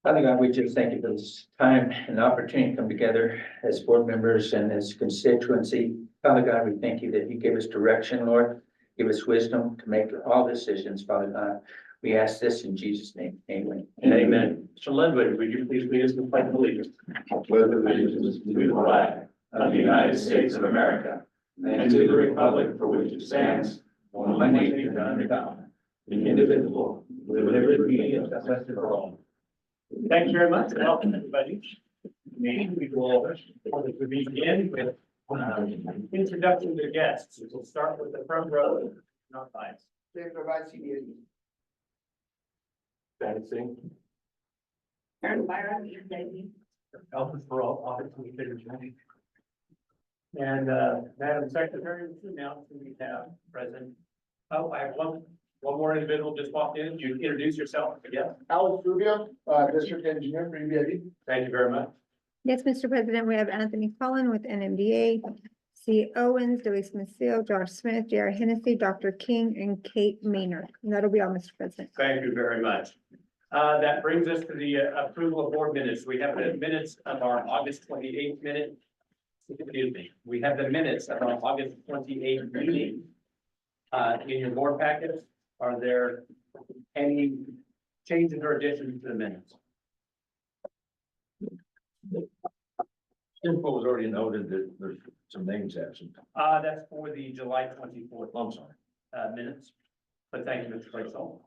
Father God, we just thank you for this time and opportunity to come together as board members and as constituency. Father God, we thank you that you give us direction, Lord. Give us wisdom to make all decisions, Father God. We ask this in Jesus' name. Amen. Amen. Mr. Ludwig, would you please lead us in the pledge of allegiance? I pledge allegiance to the flag of the United States of America and to the republic for which it stands, one nation under God, indivisible, with liberty and justice for all. Thank you very much. Welcome, everybody. Meeting, we will begin with introduction to guests. We'll start with the front row, not sides. Dancing. Alpha for all, office we figure. And Madam Secretary, now we have present. Oh, I have one more individual just walked in. You introduce yourself again. Alex Rubio, District Engineer for EBID. Thank you very much. Yes, Mr. President, we have Anthony Cullen with NMDA, C. Owens, Dewey Smith Seal, Josh Smith, J.R. Hennessy, Dr. King, and Kate Maynard. And that'll be all, Mr. President. Thank you very much. That brings us to the approval of board minutes. We have the minutes of our August 28th minute. Excuse me. We have the minutes of our August 28th meeting in your board packets. Are there any changes or additions to the minutes? Info was already noted that there's some names absent. That's for the July 24th. I'm sorry. Minutes. But thank you, Mr. Clayson.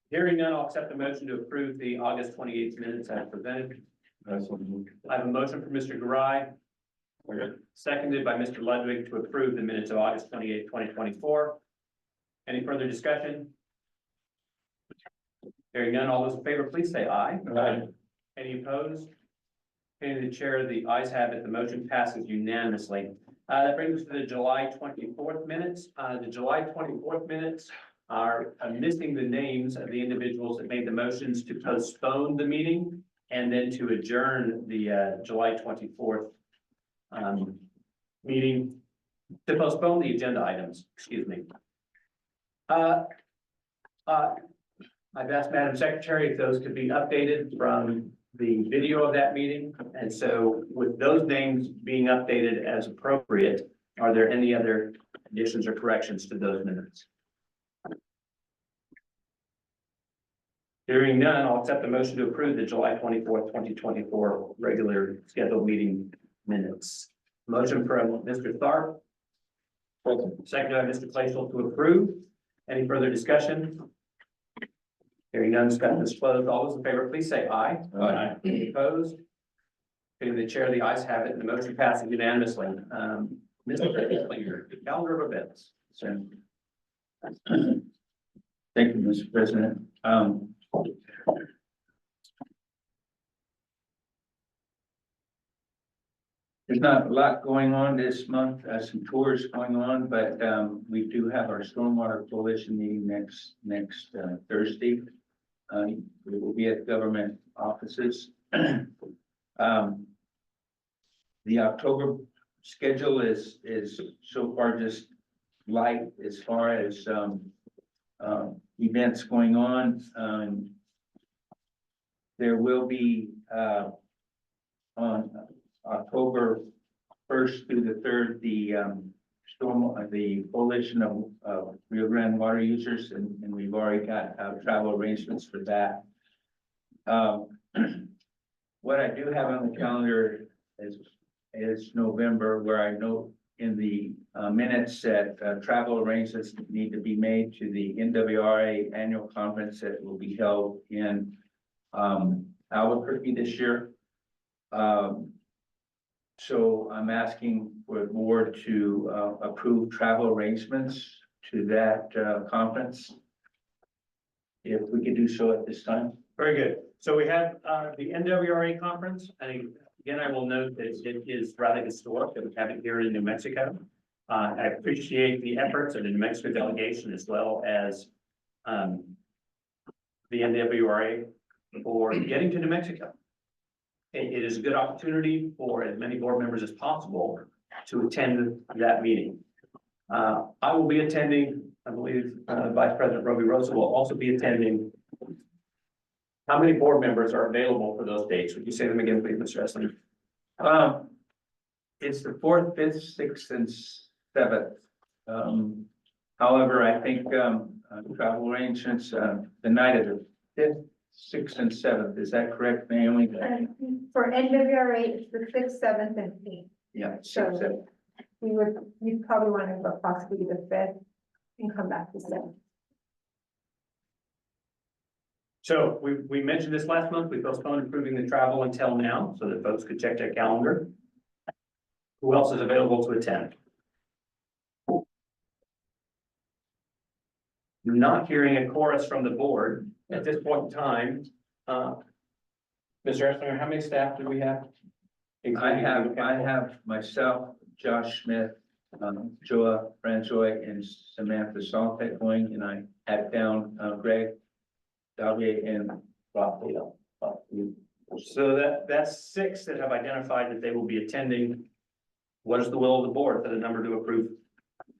Hearing none, I'll accept the motion to approve the August 28th minutes as presented. I have a motion from Mr. Garai, seconded by Mr. Ludwig to approve the minutes of August 28th, 2024. Any further discussion? Hearing none, all those in favor, please say aye. Aye. Any opposed? Okay, the chair, the ayes have it. The motion passes unanimously. That brings us to the July 24th minutes. The July 24th minutes are missing the names of the individuals that made the motions to postpone the meeting and then to adjourn the July 24th meeting, to postpone the agenda items, excuse me. I've asked Madam Secretary if those could be updated from the video of that meeting. And so with those names being updated as appropriate, are there any other additions or corrections to those minutes? Hearing none, I'll accept the motion to approve the July 24th, 2024 regular scheduled meeting minutes. Motion from Mr. Tharp. Second by Mr. Claysville to approve. Any further discussion? Hearing none, discussion is closed. All those in favor, please say aye. Aye. Any opposed? Okay, the chair, the ayes have it, and the motion passes unanimously. Mr. Claysville, calendar of events. So, thank you, Mr. President. There's not a lot going on this month, some tours going on, but we do have our Stormwater Coalition meeting next Thursday. We will be at government offices. The October schedule is so far just light as far as events going on. There will be on October 1st through the 3rd, the coalition of Rio Grande water users, and we've already got travel arrangements for that. What I do have on the calendar is November, where I know in the minutes that travel arrangements need to be made to the NWRA annual conference that will be held in Albuquerque this year. So I'm asking for the board to approve travel arrangements to that conference. If we could do so at this time. Very good. So we have the NWRA conference, and again, I will note that it is rather historic that we have it here in New Mexico. I appreciate the efforts of the New Mexico delegation as well as the NWRA for getting to New Mexico. It is a good opportunity for as many board members as possible to attend that meeting. I will be attending I believe, Vice President Roby Rosa will also be attending. How many board members are available for those dates? Would you say them again, please, Mr. Esling? It's the fourth, fifth, sixth, and seventh. However, I think, travel arrangements, the night of the fifth, sixth, and seventh, is that correct, Naomi? For NWRA, it's the sixth, seventh, and eighth. Yeah. So- sixth, seventh. You'd probably want to go possibly the fifth and come back to seventh. So we mentioned this last month. We postponed approving the travel until now so that folks could check their calendar. Who else is available to attend? Not hearing a chorus from the board at this point in time. Mr. Esslinger, how many staff do we have? I have myself, Josh Smith, Joa Franjoy, and Samantha Saltek going, and I had down, Greg, Davier, and Raphael. So that's 6 that have identified that they will be attending. What is the will of the board for the number to approve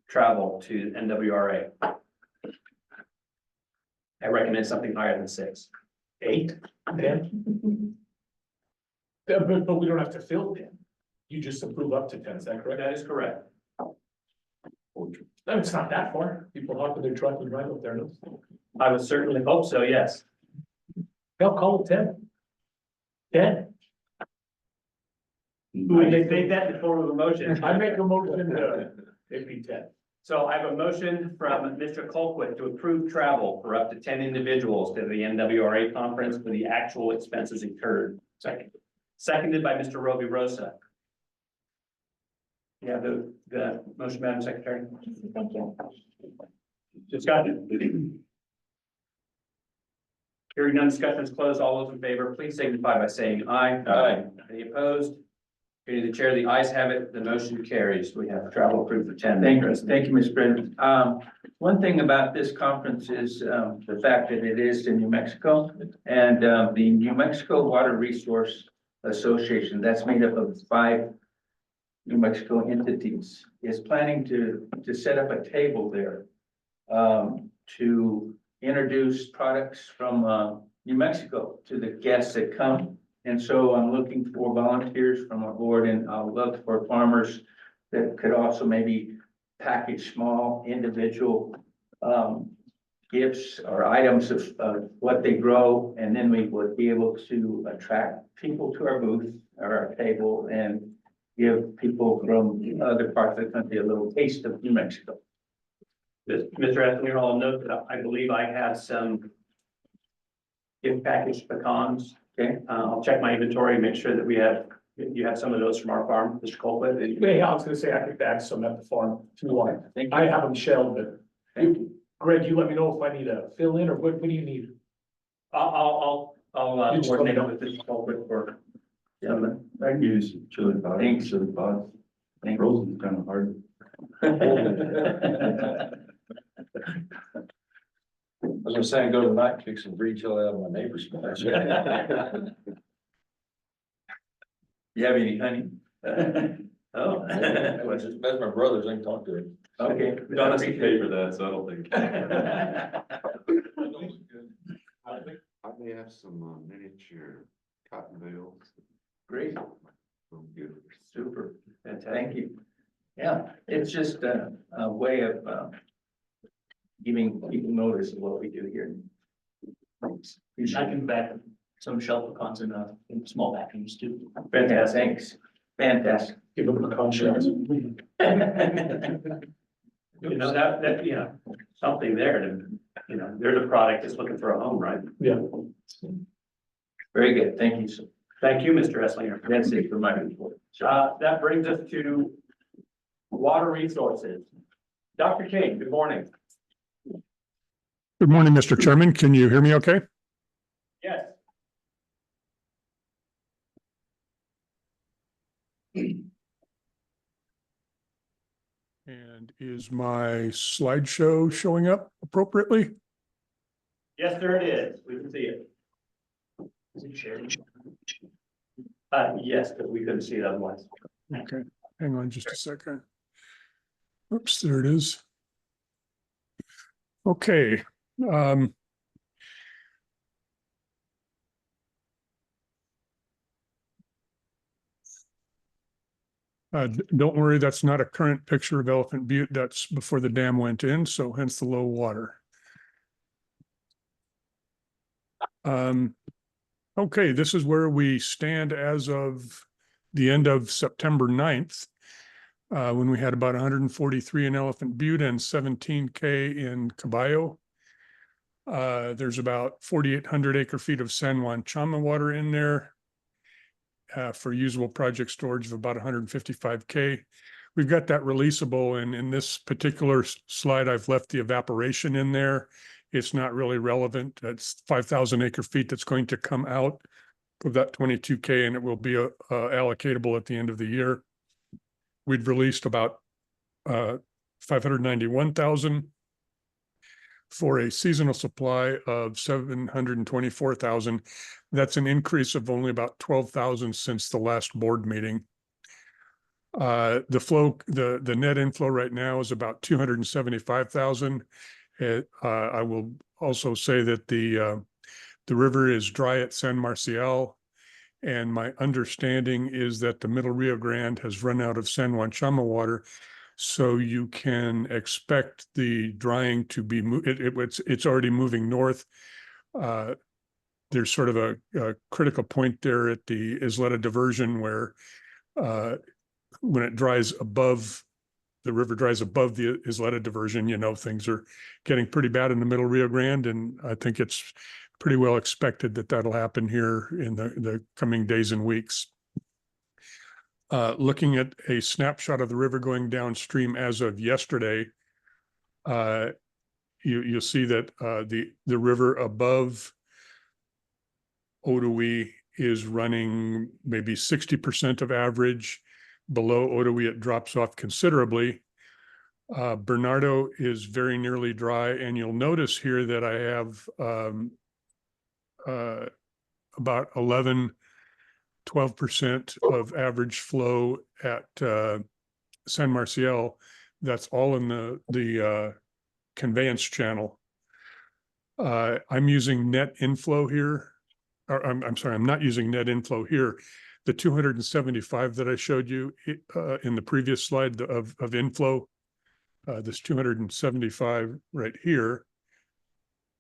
travel to NWRA? I recommend something higher than 6. 8, 10. But we don't have to fill 10. You just approve up to 10, is that correct? That is correct. No, it's not that far. People hop in their truck and drive up there. No? I would certainly hope so, yes. They'll call it 10. 10. We may take that in form of a motion. I make a motion to, it'd be 10. So I have a motion from Mr. Colquitt to approve travel for up to 10 individuals to the NWRA conference for the actual expenses incurred. Seconded by Mr. Roby Rosa. You have the motion, Madam Secretary? Thank you. Discussion. Hearing none, discussion is closed. All those in favor, please signify by saying aye. Aye. Any opposed? Hearing the chair, the ayes have it. The motion carries. We have travel approved for 10. Thank you, Mr. President. One thing about this conference is, the fact that it is in New Mexico, and, the New Mexico Water Resource Association, that's made up of 5 New Mexico entities, is planning to set up a table there, to introduce products from, New Mexico to the guests that come. And so I'm looking for volunteers from our board, and I'll look for farmers that could also maybe package small individual gifts or items of what they grow. And then we would be able to attract people to our booth or our table and give people from other parts of the country a little taste of New Mexico. Mr. Eslinger, I'll note that I believe I have some gift package pecans. Okay. I'll check my inventory and make sure that you have some of those from our farm, Mr. Colquitt. Yeah, I was gonna say I could add some at the farm if you want. Thank I you. have them shelled, but Greg, you let me know if I need a fill in or what do you need? I'll You just coordinate let me with Mr. Colquitt for. Yeah, I can use chili powder. Thanks. Chili pods. Thank you. Frozen's kind of hard. I was gonna say, go tonight, and pick some free chili out of my neighbor's place. You have any honey? Oh. That's my brothers, I can talk to him. Okay. Don't have to pay for that, so I don't think. I may have some miniature cotton bales. Great, Good. super, Fantastic. thank you. Yeah, it's just a way of giving people notice of what we do here. Thanks. I can back some shelf pecans in small vacuums too. Fantastic, thanks, fantastic. Give them pecan shells. You know, that, you know, something there to, you know, there's a product that's looking for a home, right? Yeah. Very good, thank you. So Thank you, Mr. Eslinger. that's it for my report. That brings us to water resources. Dr. King, good morning. Good morning, Mr. Chairman. Can you hear me okay? Yes. And is my slideshow showing up appropriately? Yes, sir, it is. We can see it. Is it sharing? Yes, but we couldn't see it otherwise. Okay, hang on just a second. Oops, there it is. Okay. um, don't worry, that's not a current picture of Elephant Butte. That's before the dam went in, so hence the low water. Okay, this is where we stand as of the end of September 9th, when we had about 143 in Elephant Butte and 17K in Caballo. There's about 4,800 acre feet of San Juan Chama water in there, for usable project storage of about 155K. We've got that releasable, and in this particular slide, I've left the evaporation in there. It's not really relevant. That's 5,000 acre feet that's going to come out of that 22K, and it will be allocatable at the end of the year. We'd released about 591,000 for a seasonal supply of 724,000. That's an increase of only about 12,000 since the last board meeting. The net inflow right now is about 275,000. I will also say that the river is dry at San Marcial, and my understanding is that the Middle Rio Grande has run out of San Juan Chama water. So you can expect the drying to be, it's already moving north. There's sort of a critical point there at the Isleta diversion where when it dries above, the river dries above the Isleta diversion, things are getting pretty bad in the Middle Rio Grande. And I think it's pretty well expected that that'll happen here in the coming days and weeks. Looking at a snapshot of the river going downstream as of yesterday, you'll see that the river above Otoe is running maybe 60% of average. Below Otoe, it drops off considerably. Bernardo is very nearly dry, and you'll notice here that I have about 12% of average flow at San Marcial. That's all in the conveyance channel. I'm using net inflow here. Or I'm sorry, I'm not using net inflow here. The 275 that I showed you in the previous slide of inflow, this 275 right here,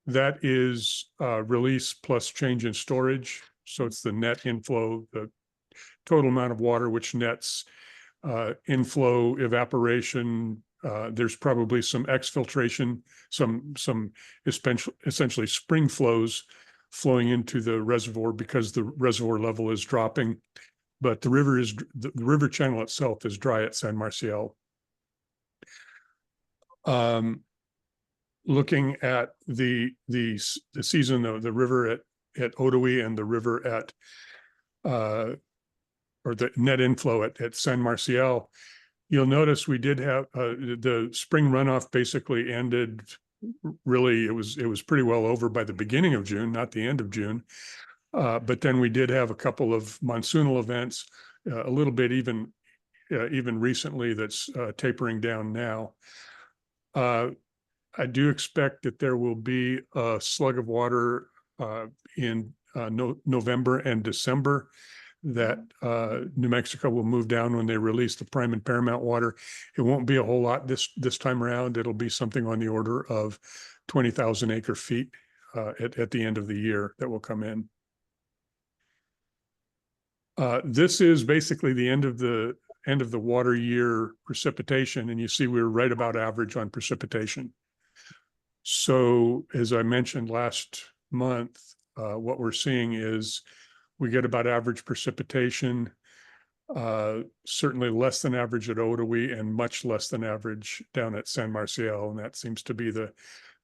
that is release plus change in storage. So it's the net inflow, the total amount of water, which nets inflow, evaporation. There's probably some exfiltration, some essentially spring flows flowing into the reservoir because the reservoir level is dropping. But the river channel itself is dry at San Marcial. Looking at the season of the river at Otoe and the river at or the net inflow at San Marcial, you'll notice we did have the spring runoff basically ended. Really, it was pretty well over by the beginning of June, not the end of June. But then we did have a couple of monsoonal events, a little bit even recently that's tapering down now. I do expect that there will be a slug of water in November and December that New Mexico will move down when they release the prime and paramount water. It won't be a whole lot this time around. It'll be something on the order of 20,000 acre feet at the end of the year that will come in. This is basically the end of the water year precipitation, and you see we're right about average on precipitation. So as I mentioned last month, what we're seeing is we get about average precipitation, certainly less than average at Otoe and much less than average down at San Marcial. And that seems to be the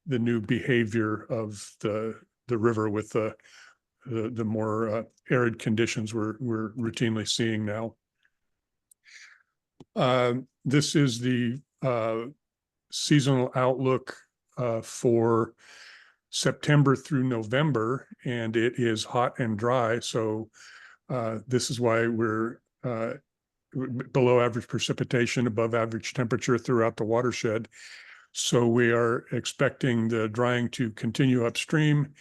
new behavior of the river with the more arid conditions we're routinely seeing now. This is the seasonal outlook for September through November, and it is hot and dry. So this is why we're below average precipitation, above average temperature throughout the watershed. So we are expecting the drying to continue upstream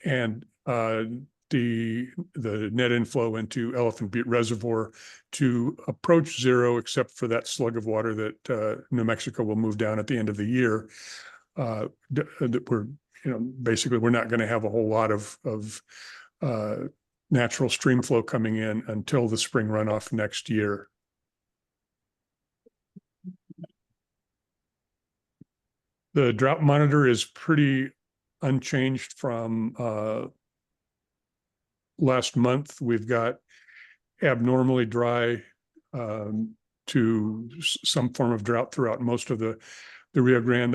and the net inflow into Elephant Butte Reservoir to approach zero, except for that slug of water that New Mexico will move down at the end of the year. That we're, basically, we're not going to have a whole lot of natural stream flow coming in until the spring runoff next year. The drought monitor is pretty unchanged from last month. We've got abnormally dry to some form of drought throughout most of the Rio Grande.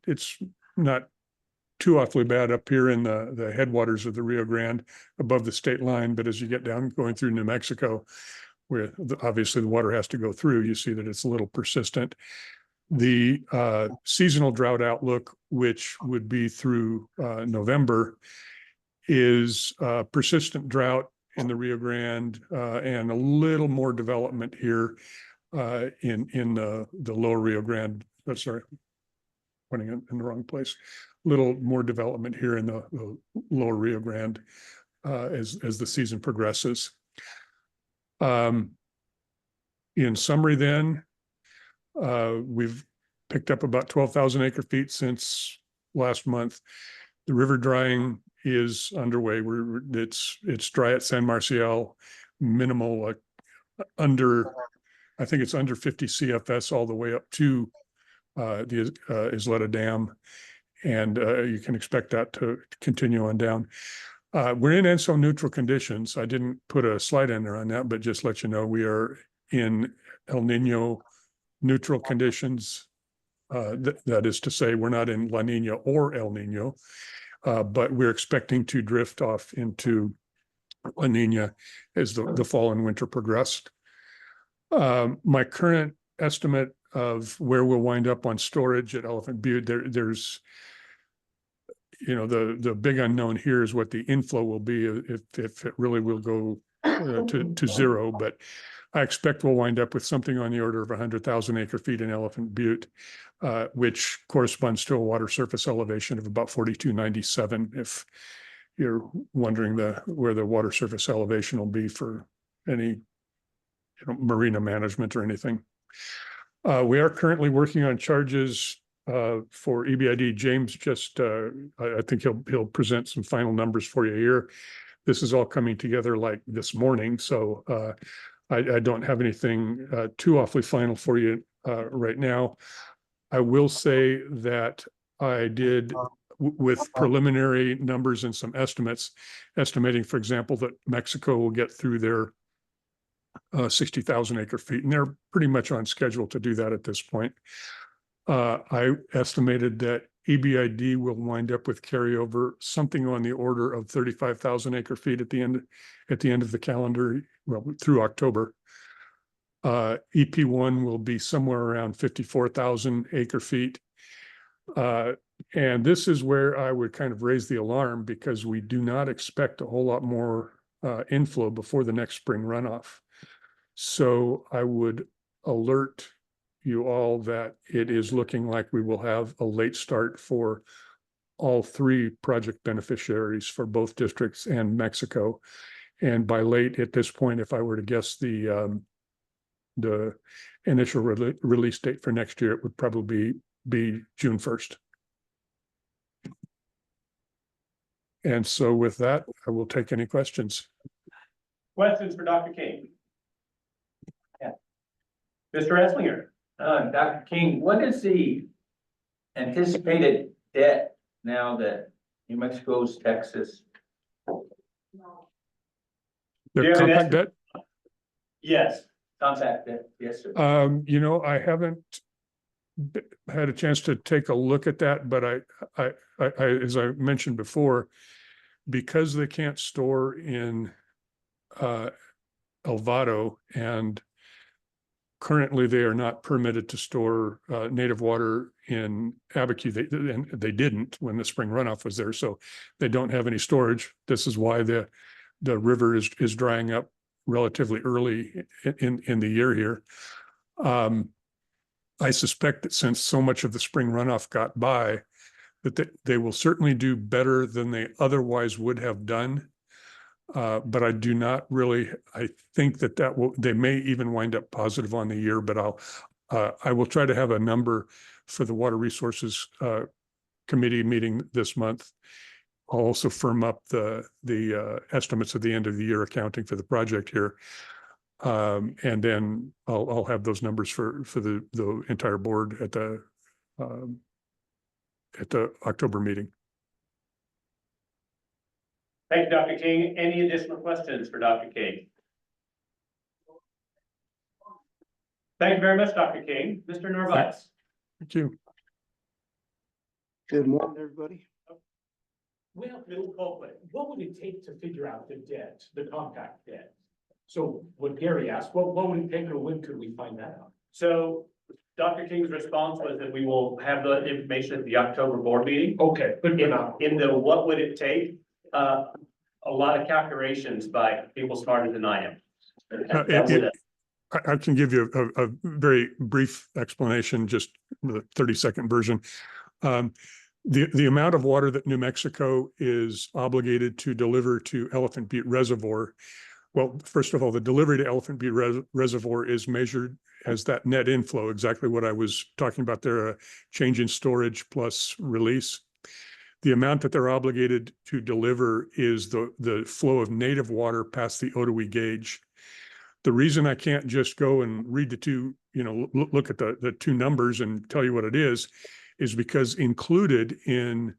It's not too awfully bad up here in the headwaters of the Rio Grande above the state line, but as you get down going through New Mexico, where obviously the water has to go through, you see that it's a little persistent. The seasonal drought outlook, which would be through November, is persistent drought in the Rio Grande and a little more development here in the lower Rio Grande. Sorry, pointing in the wrong place. Little more development here in the lower Rio Grande as the season progresses. In summary, then, we've picked up about 12,000 acre feet since last month. The river drying is underway. It's dry at San Marcial, minimal, I think it's under 50 CFS all the way up to the Isleta Dam. And you can expect that to continue on down. We're in ENSO neutral conditions. I didn't put a slide in there on that, but just let you know, we are in El Nino neutral conditions. That is to say, we're not in La Nina or El Nino, but we're expecting to drift off into La Nina as the fall and winter progressed. My current estimate of where we'll wind up on storage at Elephant Butte, there's the big unknown here is what the inflow will be if it really will go to zero. But I expect we'll wind up with something on the order of 100,000 acre feet in Elephant Butte, which corresponds to a water surface elevation of about 4297. If you're wondering where the water surface elevation will be for any marina management or anything. We are currently working on charges for EBID. James just, I think he'll present some final numbers for you here. This is all coming together like this morning, so I don't have anything too awfully final for you right now. I will say that I did, with preliminary numbers and some estimates, estimating, for example, that Mexico will get through their 60,000 acre feet, and they're pretty much on schedule to do that at this point. I estimated that EBID will wind up with carryover something on the order of 35,000 acre feet at the end of the calendar, well, through October. EP1 will be somewhere around 54,000 acre feet. And this is where I would kind of raise the alarm, because we do not expect a whole lot more inflow before the next spring runoff. So I would alert you all that it is looking like we will have a late start for all three project beneficiaries for both districts and Mexico. And by late at this point, if I were to guess the initial release date for next year, it would probably be June 1st. And so with that, I will take any questions. Questions for Dr. King? Yeah. Mr. Esslinger? Dr. King, what is the anticipated debt now that New Mexico's Texas? The compact debt? Yes. Compact debt, yes, sir. I haven't had a chance to take a look at that, but I as I mentioned before, because they can't store in El Vado, and currently they are not permitted to store native water in Abiquiu. They didn't when the spring runoff was there, so they don't have any storage. This is why the river is drying up relatively early in the year here. I suspect that since so much of the spring runoff got by, that they will certainly do better than they otherwise would have done. But I do not really, I think they may even wind up positive on the year, but I will try to have a number for the Water Resources Committee meeting this month. I'll also firm up the estimates at the end of the year accounting for the project here. And then I'll have those numbers for the entire board at the October meeting. Thank you, Dr. King. Any additional questions for Dr. King? Thank you very much, Dr. King. Mr. Narvaez. Thank you. Good morning, everybody. Well, what would it take to figure out the debt, the compact debt? So what Gary asked, what would it take or when could we find that out? So Dr. King's response was that we will have the information at the October board meeting. Okay, but In the what would it take, a lot of calculations by people smarter than I am. That's it. I can give you a very brief explanation, just the 30-second version. The amount of water that New Mexico is obligated to deliver to Elephant Butte Reservoir. Well, first of all, the delivery to Elephant Butte Reservoir is measured as that net inflow, exactly what I was talking about there, a change in storage plus release. The amount that they're obligated to deliver is the flow of native water past the Ottawee gauge. The reason I can't just go and read the two, look at the two numbers and tell you what it is because included in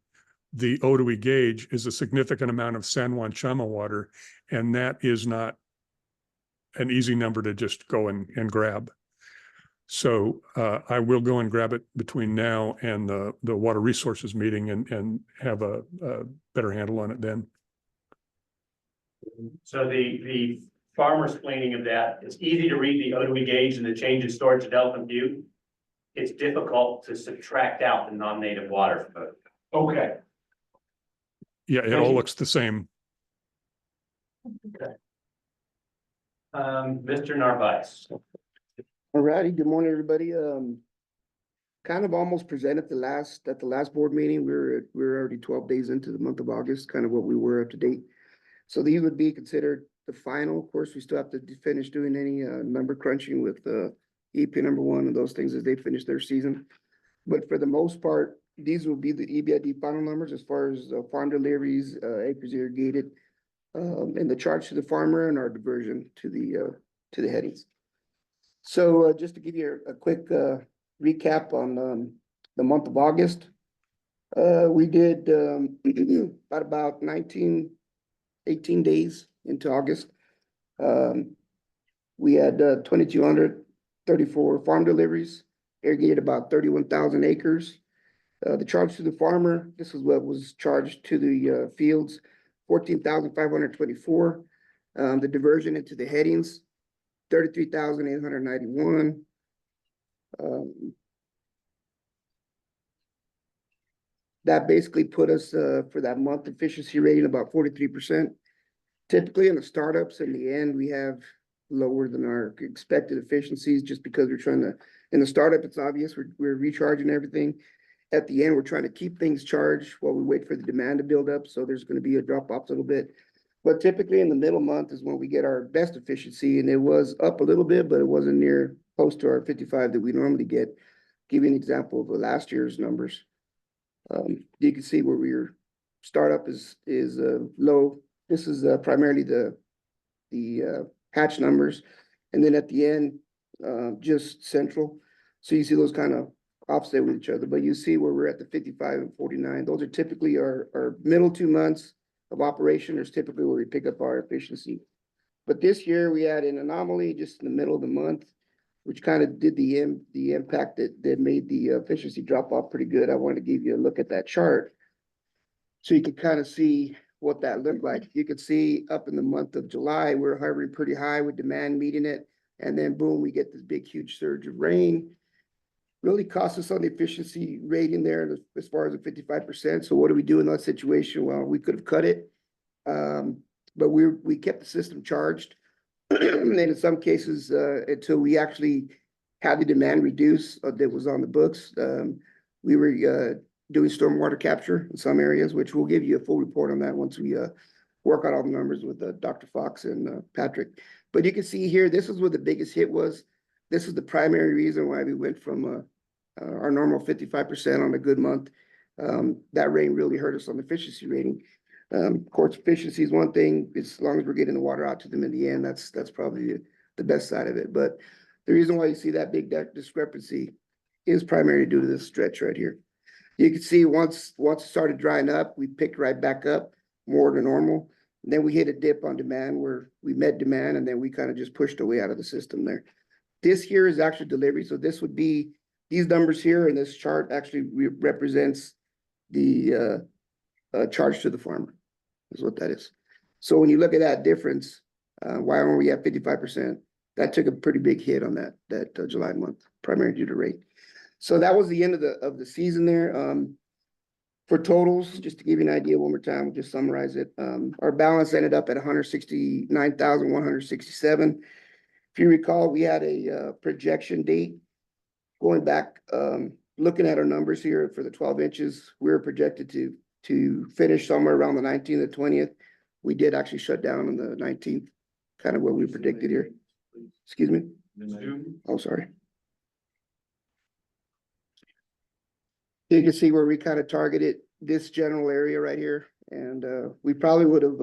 the Ottawee gauge is a significant amount of San Juan Chama water, and that is not an easy number to just go and grab. So I will go and grab it between now and the Water Resources meeting and have a better handle on it then. So the farmer's planning of that, it's easy to read the Ottawee gauge and the change in storage at Elephant Butte. It's difficult to subtract out the non-native water from it. okay. Yeah, it all looks the same. Mr. Narvaez. All righty, good morning, everybody. Kind of almost presented at the last board meeting. We're already 12 days into the month of August, kind of what we were up to date. So these would be considered the final. Of course, we still have to finish doing any number crunching with EP number 1 and those things as they finish their season. But for the most part, these will be the EBID final numbers as far as farm deliveries, acres irrigated, and the charge to the farmer and our diversion to the headings. So just to give you a quick recap on the month of August, we did about 18 days into August. We had 2,234 farm deliveries, irrigated about 31,000 acres. The charge to the farmer, this is what was charged to the fields, 14,524. The diversion into the headings, 33,891. That basically put us for that month efficiency rating about 43%. Typically in the startups, in the end, we have lower than our expected efficiencies just because we're trying to, in the startup, it's obvious we're recharging everything. At the end, we're trying to keep things charged while we wait for the demand to build up. So there's going to be a drop off a little bit. But typically in the middle month is when we get our best efficiency, and it was up a little bit, but it wasn't near close to our 55 that we normally get. Give you an example of the last year's numbers. You can see where we're startup is low. This is primarily the hatch numbers, and then at the end, just central. So you see those kind of offset with each other, but you see where we're at the 55 and 49. Those are typically our middle 2 months of operation is typically where we pick up our efficiency. But this year we had an anomaly just in the middle of the month, which kind of did the impact that made the efficiency drop off pretty good. I want to give you a look at that chart so you can kind of see what that looked like. You could see up in the month of July, we're hovering pretty high with demand meeting it. And then boom, we get this big, huge surge of rain. Really cost us on the efficiency rating there as far as the 55%. So what do we do in that situation? Well, we could have cut it, but we kept the system charged. And in some cases, until we actually had the demand reduce that was on the books. We were doing stormwater capture in some areas, which we'll give you a full report on that once we work out all the numbers with Dr. Fox and Patrick. But you can see here, this is where the biggest hit was. This is the primary reason why we went from our normal 55% on a good month. That rain really hurt us on the efficiency rating. Of course, efficiency is one thing. As long as we're getting the water out to them in the end, that's probably the best side of it. But the reason why you see that big discrepancy is primarily due to this stretch right here. You can see once it started drying up, we picked right back up more than normal. And then we hit a dip on demand where we met demand, and then we kind of just pushed our way out of the system there. This here is actually delivery. So this would be, these numbers here in this chart actually represents the charge to the farmer, is what that is. So when you look at that difference, why aren't we at 55%? That took a pretty big hit on that July month, primarily due to rate. So that was the end of the season there. For totals, just to give you an idea one more time, we'll just summarize it. Our balance ended up at 169,167. If you recall, we had a projection date going back, looking at our numbers here for the 12 inches. We were projected to finish somewhere around the 19th or 20th. We did actually shut down on the 19th, kind of what we predicted here. Excuse me? Oh, sorry. You can see where we kind of targeted this general area right here. And we probably would have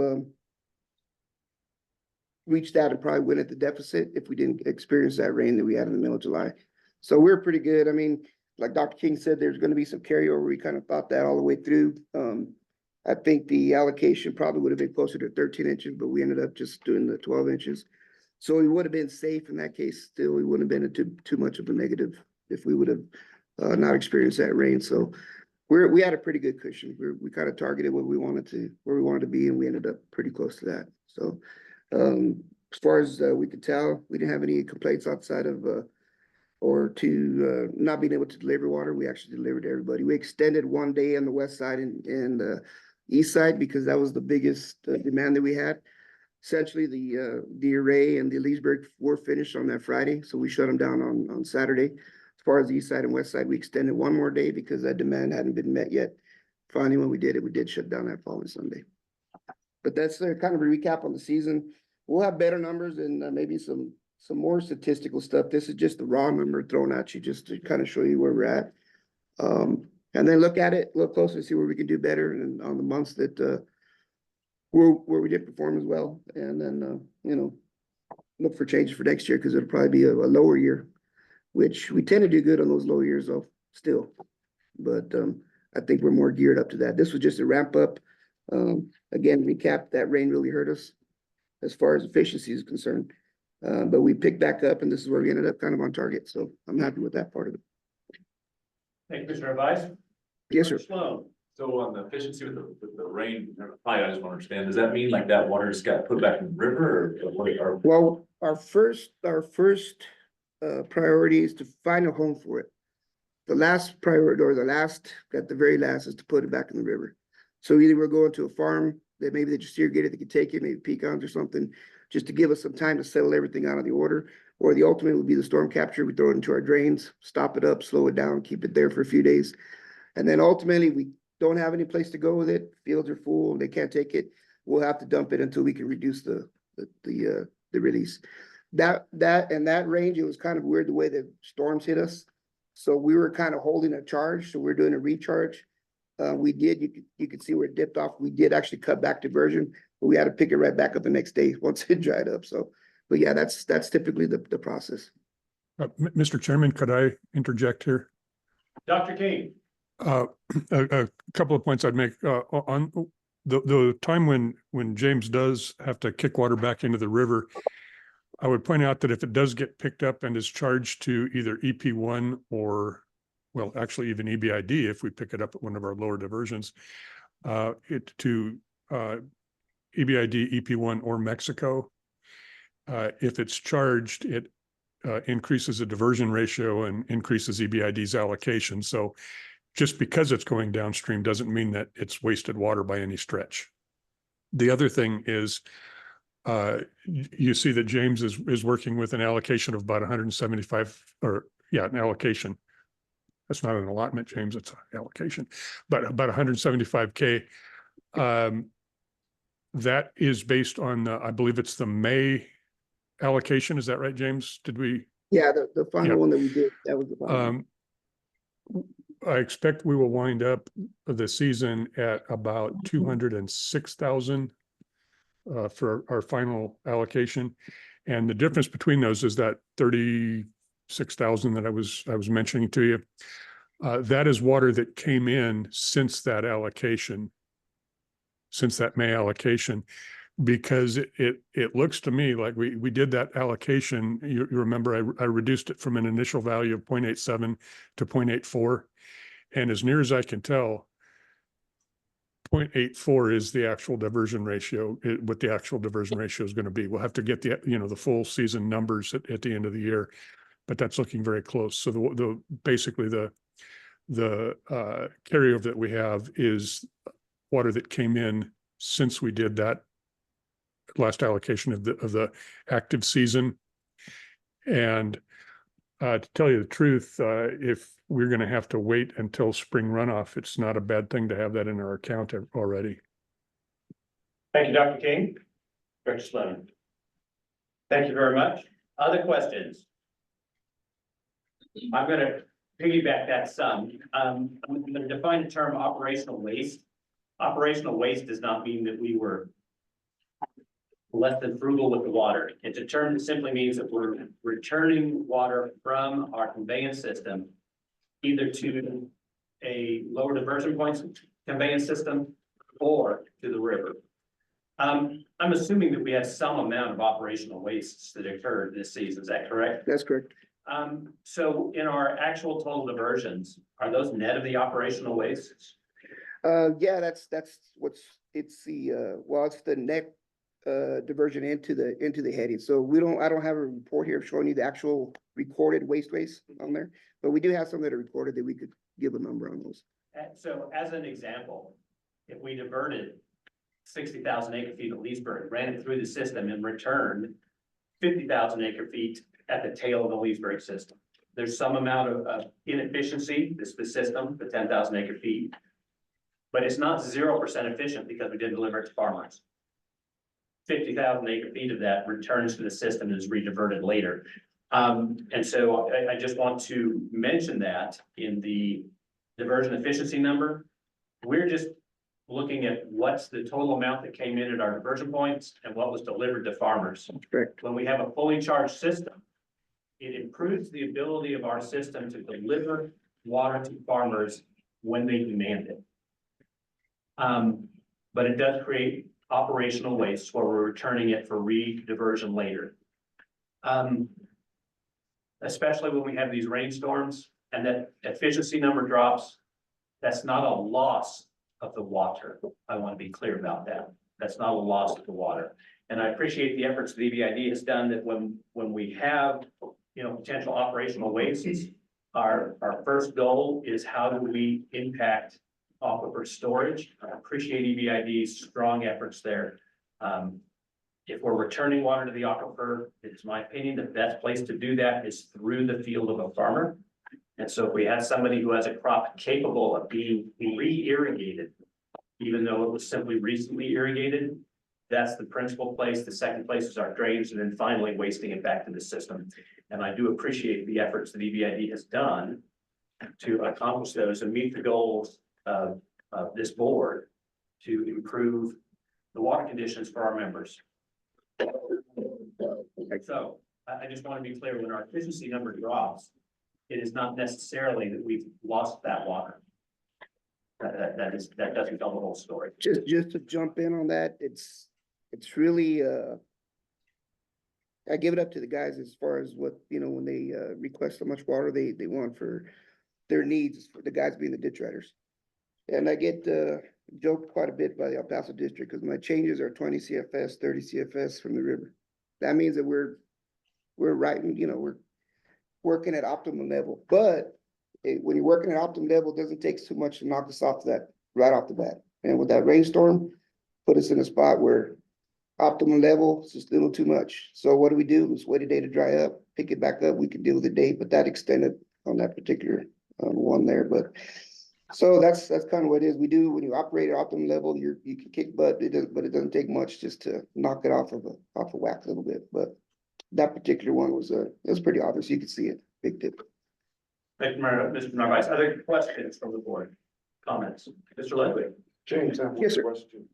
reached that and probably went at the deficit if we didn't experience that rain that we had in the middle of July. So we're pretty good. I mean, like Dr. King said, there's going to be some carryover. We kind of thought that all the way through. I think the allocation probably would have been closer to 13 inches, but we ended up just doing the 12 inches. So we would have been safe in that case. Still, we wouldn't have been too much of a negative if we would have not experienced that rain. So we had a pretty good cushion. We kind of targeted where we wanted to be, and we ended up pretty close to that. So as far as we could tell, we didn't have any complaints outside of not being able to deliver water. We actually delivered to everybody. We extended one day on the west side and the east side because that was the biggest demand that we had. Essentially, the array and the Leesburg were finished on that Friday, so we shut them down on Saturday. As far as the east side and west side, we extended one more day because that demand hadn't been met yet. Finally, when we did it, we did shut down that following Sunday. But that's kind of a recap on the season. We'll have better numbers and maybe some more statistical stuff. This is just the raw number thrown at you just to kind of show you where we're at. And then look at it, look closer, see where we can do better and on the months that where we did perform as well. And then, look for changes for next year because it'll probably be a lower year, which we tend to do good on those low years though, still. But I think we're more geared up to that. This was just a ramp up. Again, recap, that rain really hurt us as far as efficiency is concerned. But we picked back up and this is where we ended up kind of on target. So I'm happy with that part of it. Thank you, Commissioner Advice. Yes, sir. Sloan. So on the efficiency with the rain, I just want to understand, does that mean like that water just got put back in the river or? Well, our first priority is to find a home for it. The last priority or at the very last is to put it back in the river. So either we're going to a farm that maybe they just irrigated, they could take it, maybe pecans or something, just to give us some time to settle everything out of the order. Or the ultimate would be the storm capture. We throw it into our drains, stop it up, slow it down, keep it there for a few days. And then ultimately we don't have any place to go with it. Fields are full, they can't take it. We'll have to dump it until we can reduce the release. That range, it was kind of weird the way the storms hit us. So we were kind of holding a charge. So we're doing a recharge. You could see where it dipped off. We did actually cut back diversion, but we had to pick it right back up the next day once it dried up. So, but yeah, that's typically the process. Mr. Chairman, could I interject here? Dr. King. A couple of points I'd make on the time when James does have to kick water back into the river. I would point out that if it does get picked up and is charged to either EP1 or, well, actually even EBID, if we pick it up at one of our lower diversions, EBID, EP1 or Mexico, if it's charged, it increases the diversion ratio and increases EBID's allocation. So just because it's going downstream doesn't mean that it's wasted water by any stretch. The other thing is you see that James is working with an allocation of about 175, or yeah, an allocation. That's not an allotment, James, it's an allocation, but about 175K. That is based on, I believe it's the May allocation. Is that right, James? Did we? Yeah, the Yeah. final one that we did, that was the final. I expect we will wind up the season at about 206,000 for our final allocation. And the difference between those is that 36,000 that I was mentioning to you. That is water that came in since that allocation, since that May allocation, because it looks to me like we did that allocation. You remember I reduced it from an initial value of 0.87 to 0.84. And as near as I can tell, 0.84 is the actual diversion ratio, what the actual diversion ratio is going to be. We'll have to get the full season numbers at the end of the year, but that's looking very close. So basically the carryover that we have is water that came in since we did that last allocation of the active season. And to tell you the truth, if we're going to have to wait until spring runoff, it's not a bad thing to have that in our account already. Thank you, Dr. King. Director Sloan. Thank you very much. Other questions? I'm going to piggyback that some. I'm going to define the term operational waste. Operational waste does not mean that we were less than frugal with the water. It's a term that simply means that we're returning water from our conveyance system either to a lower diversion points conveyance system or to the river. I'm assuming that we had some amount of operational wastes that occurred this season. Is that correct? That's correct. So in our actual total diversions, are those net of the operational wastes? Yeah, that's it's the net diversion into the heading. So I don't have a report here showing you the actual recorded waste on there, but we do have some that are recorded that we could give a number on those. So as an example, if we diverted 60,000 acre feet of Leesburg, ran it through the system and returned 50,000 acre feet at the tail of the Leesburg system, there's some amount of inefficiency. This is the system, the 10,000 acre feet, but it's not 0% efficient because we didn't deliver it to farmers. 50,000 acre feet of that returns to the system and is re-diverted later. And so I just want to mention that in the diversion efficiency number, we're just looking at what's the total amount that came in at our diversion points and what was delivered to farmers. Correct. When we have a fully charged system, it improves the ability of our system to deliver water to farmers when they demand it. But it does create operational waste where we're returning it for re-diversion later. Especially when we have these rainstorms and that efficiency number drops, that's not a loss of the water. I want to be clear about that. That's not a loss of the water. And I appreciate the efforts the EBID has done that when we have, potential operational wastes, our first goal is how do we impact aquifer storage. I appreciate EBID's strong efforts there. If we're returning water to the aquifer, it's my opinion the best place to do that is through the field of a farmer. And so if we have somebody who has a crop capable of being re-irrigated, even though it was simply recently irrigated, that's the principal place. The second place is our drainage, and then finally wasting it back to the system. And I do appreciate the efforts that EBID has done to accomplish those and meet the goals of this board to improve the water conditions for our members. So I just want to be clear, when our efficiency number drops, it is not necessarily that we've lost that water. That doesn't tell the whole story. Just to jump in on that, it's really I give it up to the guys as far as what, when they request how much water they want for their needs, for the guys being the ditch riders. And I get joked quite a bit by the El Paso district because my changes are 20 CFS, 30 CFS from the river. That means that we're writing, we're working at optimum level. But when you're working at optimum level, it doesn't take too much to knock us off that right off the bat. And with that rainstorm, put us in a spot where optimum level, it's just a little too much. So what do? Just wait a day to dry up, pick it back up, we could deal with the date, but that extended on that particular one there, but. So that's kind of what it is. We do, when you operate at optimum level, you can kick butt, but it doesn't take much just to knock it off of whack a little bit, but. That particular one was it was pretty obvious. You could see it, big dip. Thank you, Mr. Narvaez. Other questions from the board? Comments? Mr. Ludwig? James, I have Yes, a sir. question.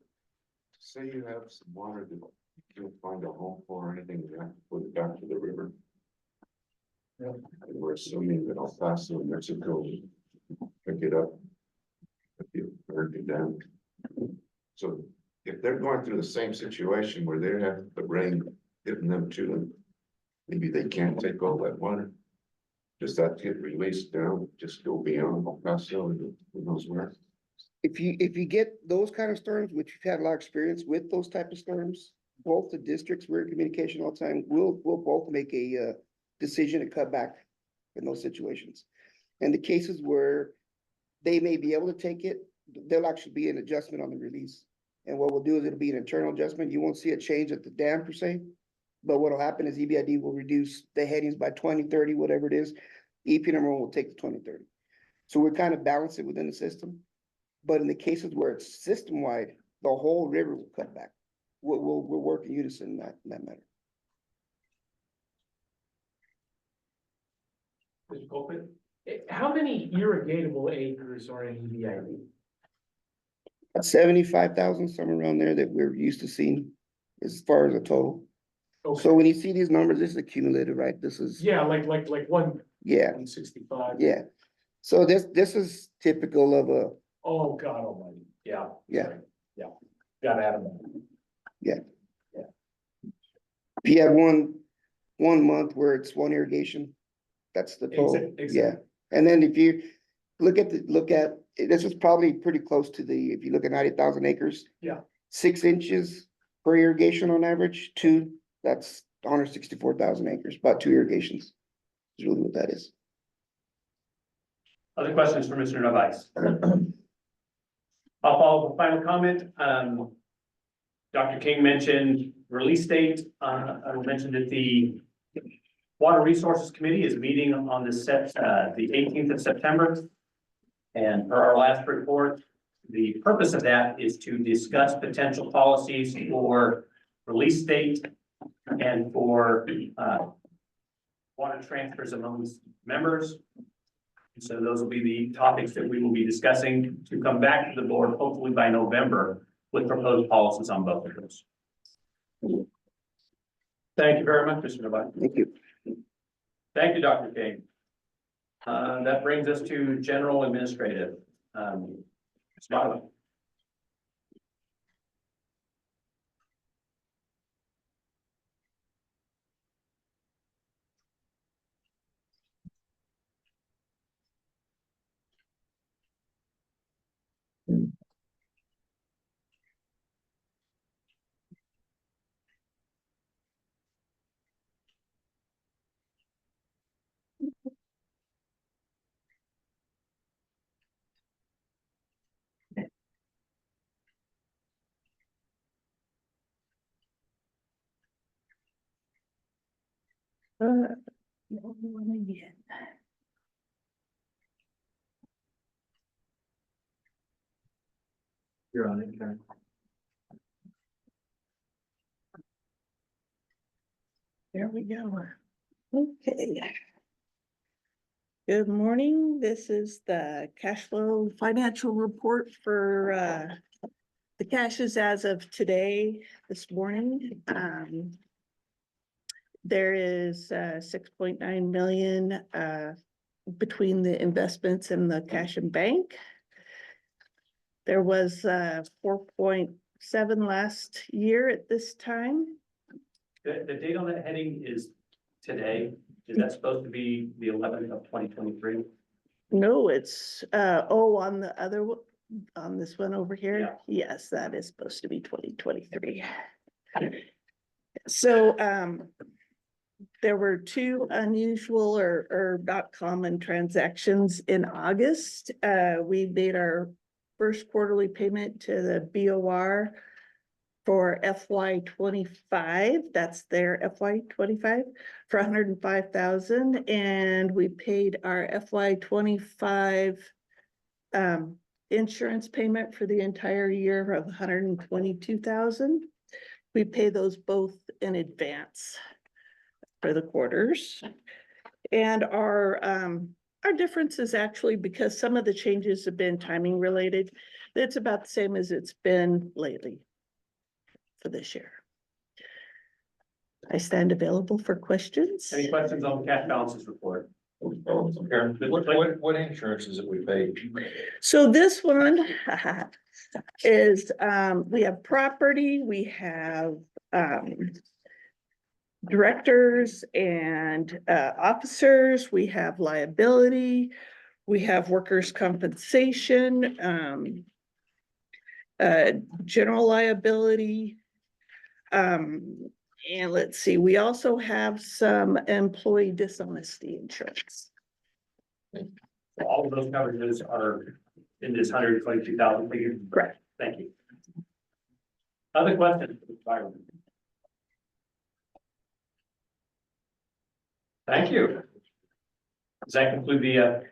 Say you have some water that you can't find a home for or anything, you have to put it down to the river. And we're assuming that El Paso, Mexico, pick it up. If you heard it down. So if they're going through the same situation where they have the rain hitting them too, maybe they can't take all that water. Does that get released down, just go beyond El Paso and who knows where? If you get those kind of storms, which you've had a lot of experience with those type of storms, both the districts, we're in communication all the time, we'll both make a decision to cut back in those situations. And the cases where they may be able to take it, there'll actually be an adjustment on the release. And what we'll do is it'll be an internal adjustment. You won't see a change at the dam per se. But what'll happen is EBID will reduce the headings by 20, 30, whatever it is. EP number one will take the 20, 30. So we're kind of balancing within the system. But in the cases where it's system-wide, the whole river will cut back. We'll work in unison in that matter. Mr. Colquitt? How many irrigatable acres are in EBID? About 75,000, somewhere around there that we're used to seeing as far as a total. Okay, So when you see these numbers, this is accumulated, right? This is, yeah, like one, yeah, 165. yeah. So this is typical of a, Oh, God almighty, yeah. Yeah. sorry. Yeah, gotta add them. if you have one month where it's one irrigation, that's the total, Exactly. yeah. And then if you look at this is probably pretty close to if you look at 90,000 acres. Yeah. 6 inches per irrigation on average, that's 164,000 acres, about 2 irrigations. Is really what that is. Other questions for Mr. Narvaez? I'll follow with a final comment. Dr. King mentioned release date. I mentioned that the Water Resources Committee is meeting on the 18th of September. And per our last report, the purpose of that is to discuss potential policies for release date and for water transfers amongst members. So those will be the topics that we will be discussing to come back to the board, hopefully by November, with proposed policies on both of those. Thank you very much, Mr. Narvaez. Thank you. Thank you, Dr. King. That brings us to general administrative. Ms. Marla. You're on it, Karen. There we go. Okay. Good morning. This is the cash flow financial report for the cashes as of today, this morning. There is 6.9 million between the investments and the cash and bank. There was 4.7 last year at this time. The date on that heading is today. Is that supposed to be the 11th of 2023? No, it's on the other on this one over here. Yeah. Yes, that is supposed to be 2023. So there were 2 unusual or not common transactions in August. We made our first quarterly payment to the BOR for FY 25, that's their FY 25 for 105,000, and we paid our FY 25 insurance payment for the entire year of 122,000. We pay those both in advance for the quarters. And our difference is actually because some of the changes have been timing related. It's about the same as it's been lately for this year. I stand available for questions. Any questions on the cash balances report? Karen, what insurance is it we pay? So this one is, we have property, we have, directors and, officers, we have liability, we have workers' compensation, general liability. And let's see, we also have some employee dishonesty insurance. So all of those coverages are in this 122,000 figure? Correct. Thank you. Other questions? Thank you. Does that conclude the,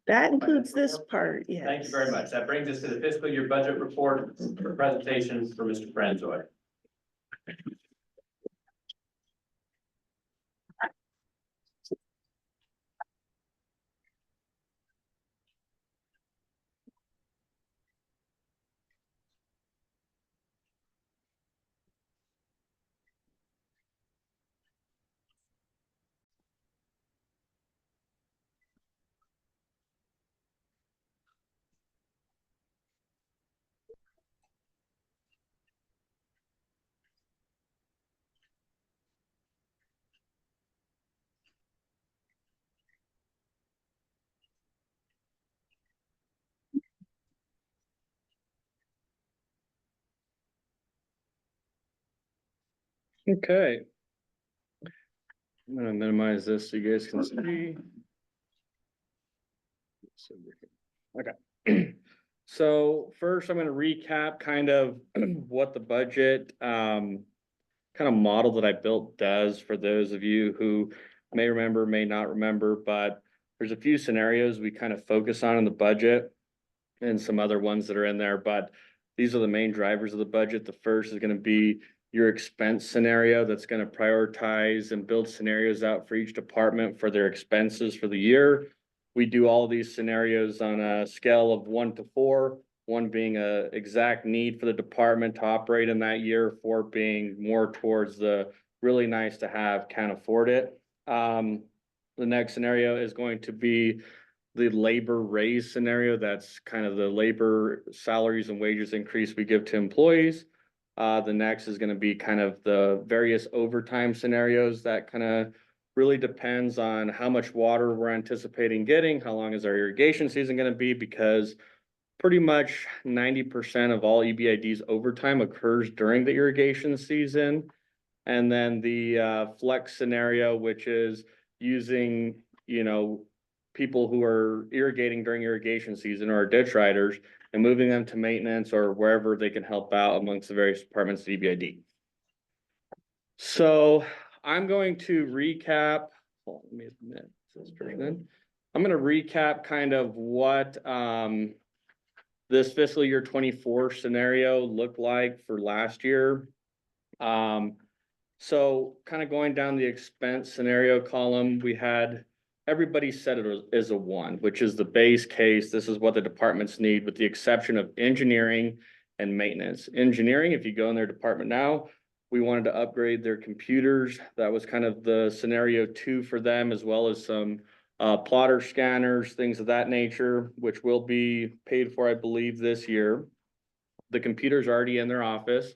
That includes this part, yes. thank you very much. That brings us to the fiscal year budget report presentation for Mr. Franzoy. Okay. I'm gonna minimize this so you guys can see. Okay. So first, I'm gonna recap kind of what the budget kind of model that I built does for those of you who may remember, may not remember, but there's a few scenarios we kind of focus on in the budget and some other ones that are in there, but these are the main drivers of the budget. The first is going to be your expense scenario that's going to prioritize and build scenarios out for each department for their expenses for the year. We do all of these scenarios on a scale of 1 to 4, 1 being a exact need for the department to operate in that year, 4 being more towards the really nice to have, can't afford it. The next scenario is going to be the labor raise scenario. That's kind of the labor salaries and wages increase we give to employees. The next is going to be kind of the various overtime scenarios that kind of really depends on how much water we're anticipating getting, how long is our irrigation season going to be, because pretty much 90% of all EBID's overtime occurs during the irrigation season. And then the flex scenario, which is using, people who are irrigating during irrigation season or ditch riders and moving them to maintenance or wherever they can help out amongst the various departments of EBID. So I'm going to recap. Hold on, let me admit this person. I'm going to recap kind of what this fiscal year 24 scenario looked like for last year. So kind of going down the expense scenario column, we had everybody said it is a 1, which is the base case. This is what the departments need, with the exception of engineering and maintenance. Engineering, if you go in their department now, we wanted to upgrade their computers. That was kind of the scenario 2 for them, as well as some plotter scanners, things of that nature, which will be paid for, I believe, this year. The computers are already in their office.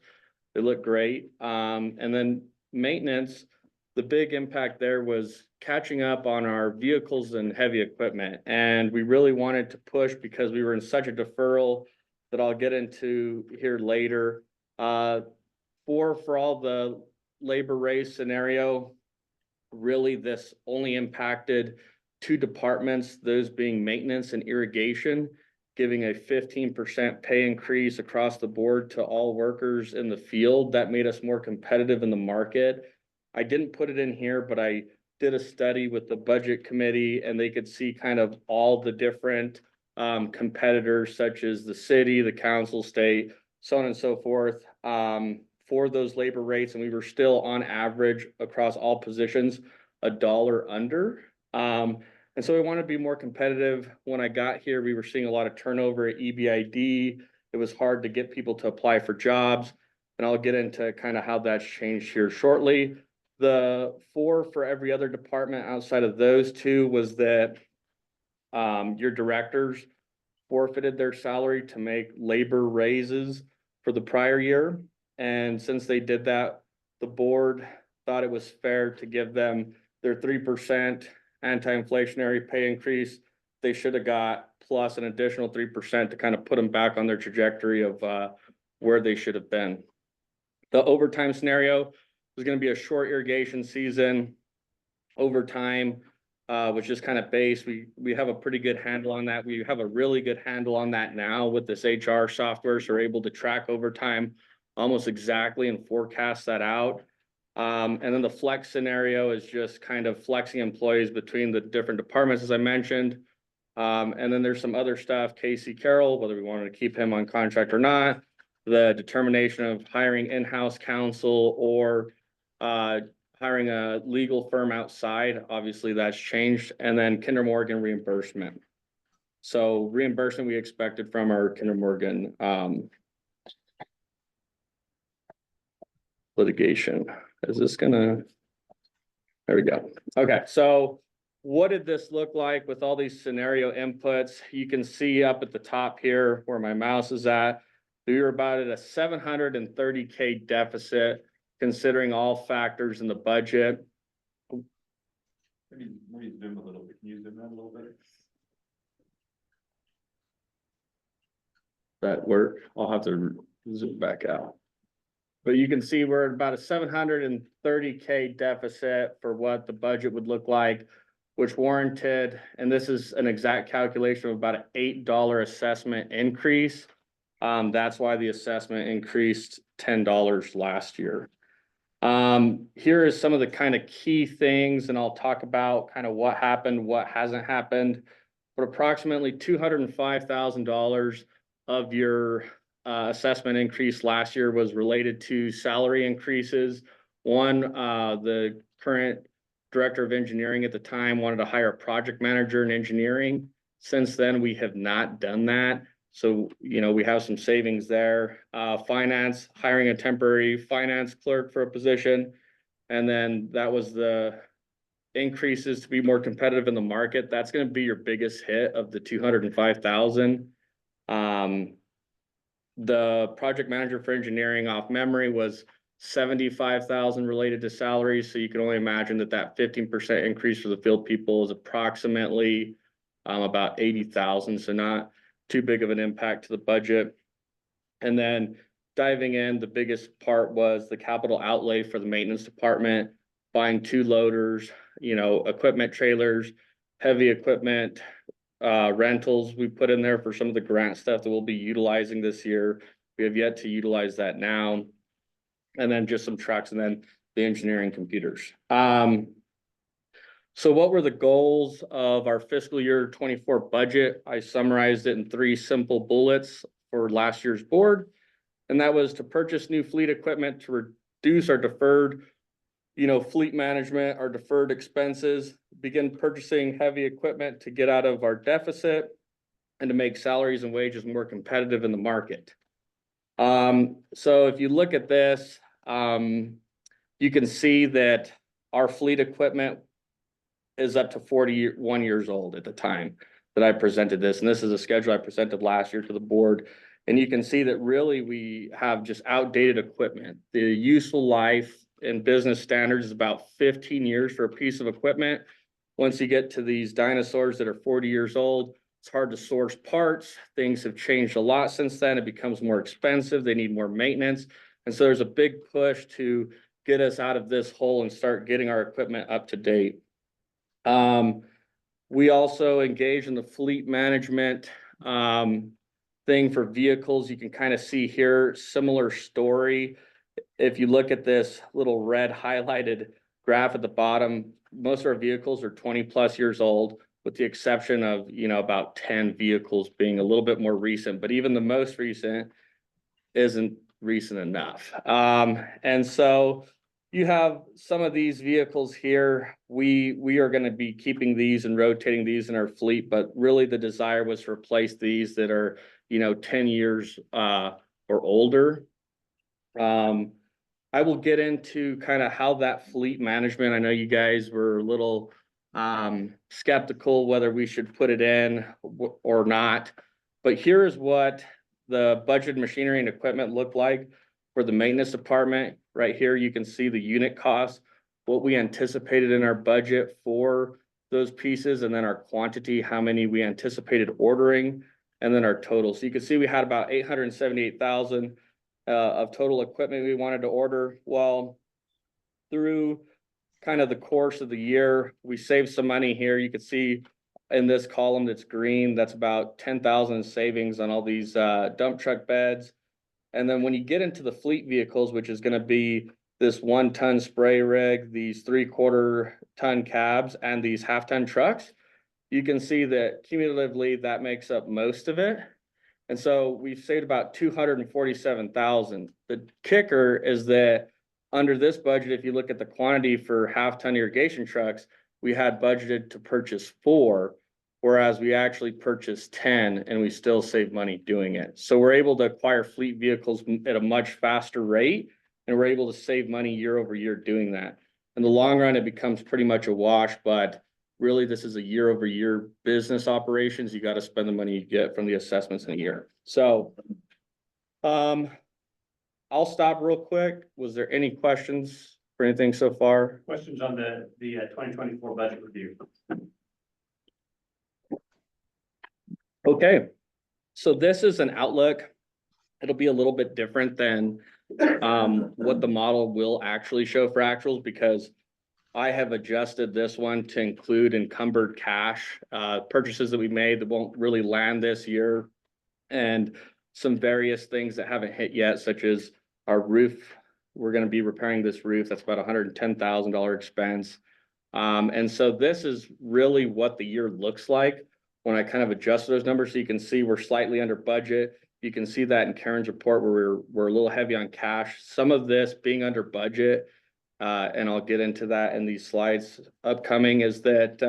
They look great. And then maintenance, the big impact there was catching up on our vehicles and heavy equipment. And we really wanted to push because we were in such a deferral that I'll get into here later. For all the labor raise scenario, really this only impacted 2 departments, those being maintenance and irrigation. giving a 15% pay increase across the board to all workers in the field. That made us more competitive in the market. I didn't put it in here, but I did a study with the budget committee and they could see kind of all the different competitors such as the city, the council, state, so on and so forth, for those labor rates. And we were still on average across all positions, $1 under. And so we want to be more competitive. When I got here, we were seeing a lot of turnover at EBID. It was hard to get people to apply for jobs. And I'll get into kind of how that's changed here shortly. The 4 for every other department outside of those 2 was that your directors forfeited their salary to make labor raises for the prior year. And since they did that, the board thought it was fair to give them their 3% anti-inflationary pay increase. They should have got plus an additional 3% to kind of put them back on their trajectory of where they should have been. The overtime scenario was going to be a short irrigation season. Overtime was just kind of base. We have a pretty good handle on that. We have a really good handle on that now with this HR software, so we're able to track overtime almost exactly and forecast that out. And then the flex scenario is just kind of flexing employees between the different departments, as I mentioned. And then there's some other stuff, Casey Carroll, whether we wanted to keep him on contract or not, the determination of hiring in-house counsel or hiring a legal firm outside. Obviously that's changed. And then Kinder Morgan reimbursement. So reimbursement we expected from our Kinder Morgan litigation. Is this gonna, there we go. Okay, so what did this look like with all these scenario inputs? You can see up at the top here where my mouse is at, we were about at a $730K deficit, considering all factors in the budget. Maybe zoom a little bit. Can you zoom in a little bit? That work? I'll have to zoom back out. But you can see we're at about a $730K deficit for what the budget would look like, which warranted, and this is an exact calculation of about an $8 assessment increase. That's why the assessment increased $10 last year. Here is some of the kind of key things, and I'll talk about kind of what happened, what hasn't happened. But approximately $205,000 of your assessment increase last year was related to salary increases. One, the current director of engineering at the time wanted to hire a project manager in engineering. Since then, we have not done that. So, you know, we have some savings there. Finance, hiring a temporary finance clerk for a position. And then that was the increases to be more competitive in the market. That's going to be your biggest hit of the 205,000. The project manager for engineering off memory was 75,000 related to salaries. So you can only imagine that that 15% increase for the field people is approximately about 80,000. So not too big of an impact to the budget. And then diving in, the biggest part was the capital outlay for the maintenance department, buying 2 loaders, you know, equipment trailers, heavy equipment, rentals we put in there for some of the grant stuff that we'll be utilizing this year. We have yet to utilize that now. And then just some trucks and then the engineering computers. So what were the goals of our fiscal year 24 budget? I summarized it in 3 simple bullets for last year's board. And that was to purchase new fleet equipment to reduce our deferred, you know, fleet management, our deferred expenses, begin purchasing heavy equipment to get out of our deficit and to make salaries and wages more competitive in the market. So if you look at this, you can see that our fleet equipment is up to 41 years old at the time that I presented this. And this is a schedule I presented last year to the board. And you can see that really we have just outdated equipment. The useful life in business standards is about 15 years for a piece of equipment. Once you get to these dinosaurs that are 40 years old, it's hard to source parts. Things have changed a lot since then. It becomes more expensive. They need more maintenance. And so there's a big push to get us out of this hole and start getting our equipment up to date. We also engage in the fleet management thing for vehicles. You can kind of see here, similar story. If you look at this little red highlighted graph at the bottom, most of our vehicles are 20+ years old, with the exception of, about 10 vehicles being a little bit more recent, but even the most recent isn't recent enough. And so you have some of these vehicles here. We are going to be keeping these and rotating these in our fleet, but really the desire was to replace these that are, 10 years or older. I will get into kind of how that fleet management, I know you guys were a little skeptical whether we should put it in or not, but here is what the budget machinery and equipment look like for the maintenance department. Right here, you can see the unit costs, what we anticipated in our budget for those pieces, and then our quantity, how many we anticipated ordering, and then our total. So you can see we had about 878,000 of total equipment we wanted to order. Well, through kind of the course of the year, we saved some money here. You can see in this column that's green, that's about 10,000 in savings on all these dump truck beds. And then when you get into the fleet vehicles, which is going to be this 1-ton spray rig, these 3/4 ton cabs, and these 1/2-ton trucks, you can see that cumulatively that makes up most of it. And so we've saved about 247,000. The kicker is that under this budget, if you look at the quantity for 1/2-ton irrigation trucks, we had budgeted to purchase 4, whereas we actually purchased 10, and we still save money doing it. So we're able to acquire fleet vehicles at a much faster rate, and we're able to save money year over year doing that. In the long run, it becomes pretty much a wash, but really this is a year over year business operations. You got to spend the money you get from the assessments in a year. So I'll stop real quick. Was there any questions for anything so far? Questions on the 2024 budget review? Okay, so this is an outlook. It'll be a little bit different than what the model will actually show for actuals, because I have adjusted this one to include encumbered cash purchases that we made that won't really land this year, and some various things that haven't hit yet, such as our roof. We're going to be repairing this roof. That's about $110,000 expense. And so this is really what the year looks like when I kind of adjust those numbers. So you can see we're slightly under budget. You can see that in Karen's report where we're a little heavy on cash. Some of this being under budget, and I'll get into that in these slides upcoming, is that,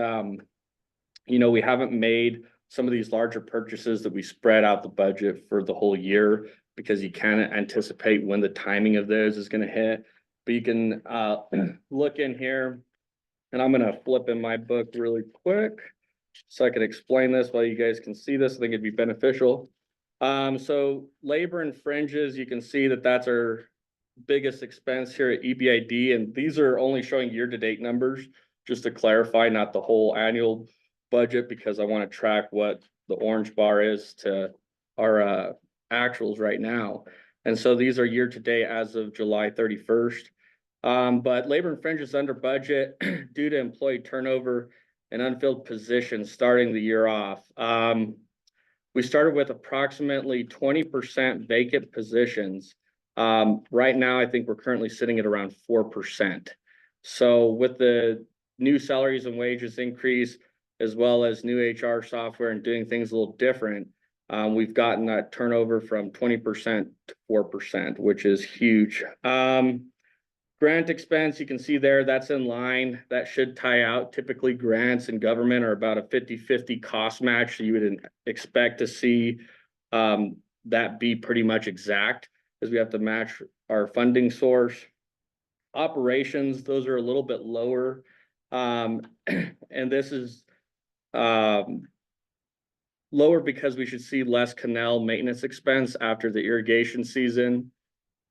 we haven't made some of these larger purchases that we spread out the budget for the whole year, because you can't anticipate when the timing of those is going to hit. But you can look in here, and I'm going to flip in my book really quick so I can explain this while you guys can see this. I think it'd be beneficial. So labor and fringes, you can see that that's our biggest expense here at EBID, and these are only showing year-to-date numbers, just to clarify, not the whole annual budget, because I want to track what the orange bar is to our actuals right now. And so these are year-to-date as of July 31st. But labor and fringes under budget due to employee turnover and unfilled positions starting the year off. We started with approximately 20% vacant positions. Right now, I think we're currently sitting at around 4%. So with the new salaries and wages increase, as well as new HR software and doing things a little different, we've gotten that turnover from 20% to 4%, which is huge. Grant expense, you can see there, that's in line. That should tie out. Typically, grants and government are about a 50-50 cost match. So you would expect to see that be pretty much exact, because we have to match our funding source. Operations, those are a little bit lower. And this is lower because we should see less canal maintenance expense after the irrigation season.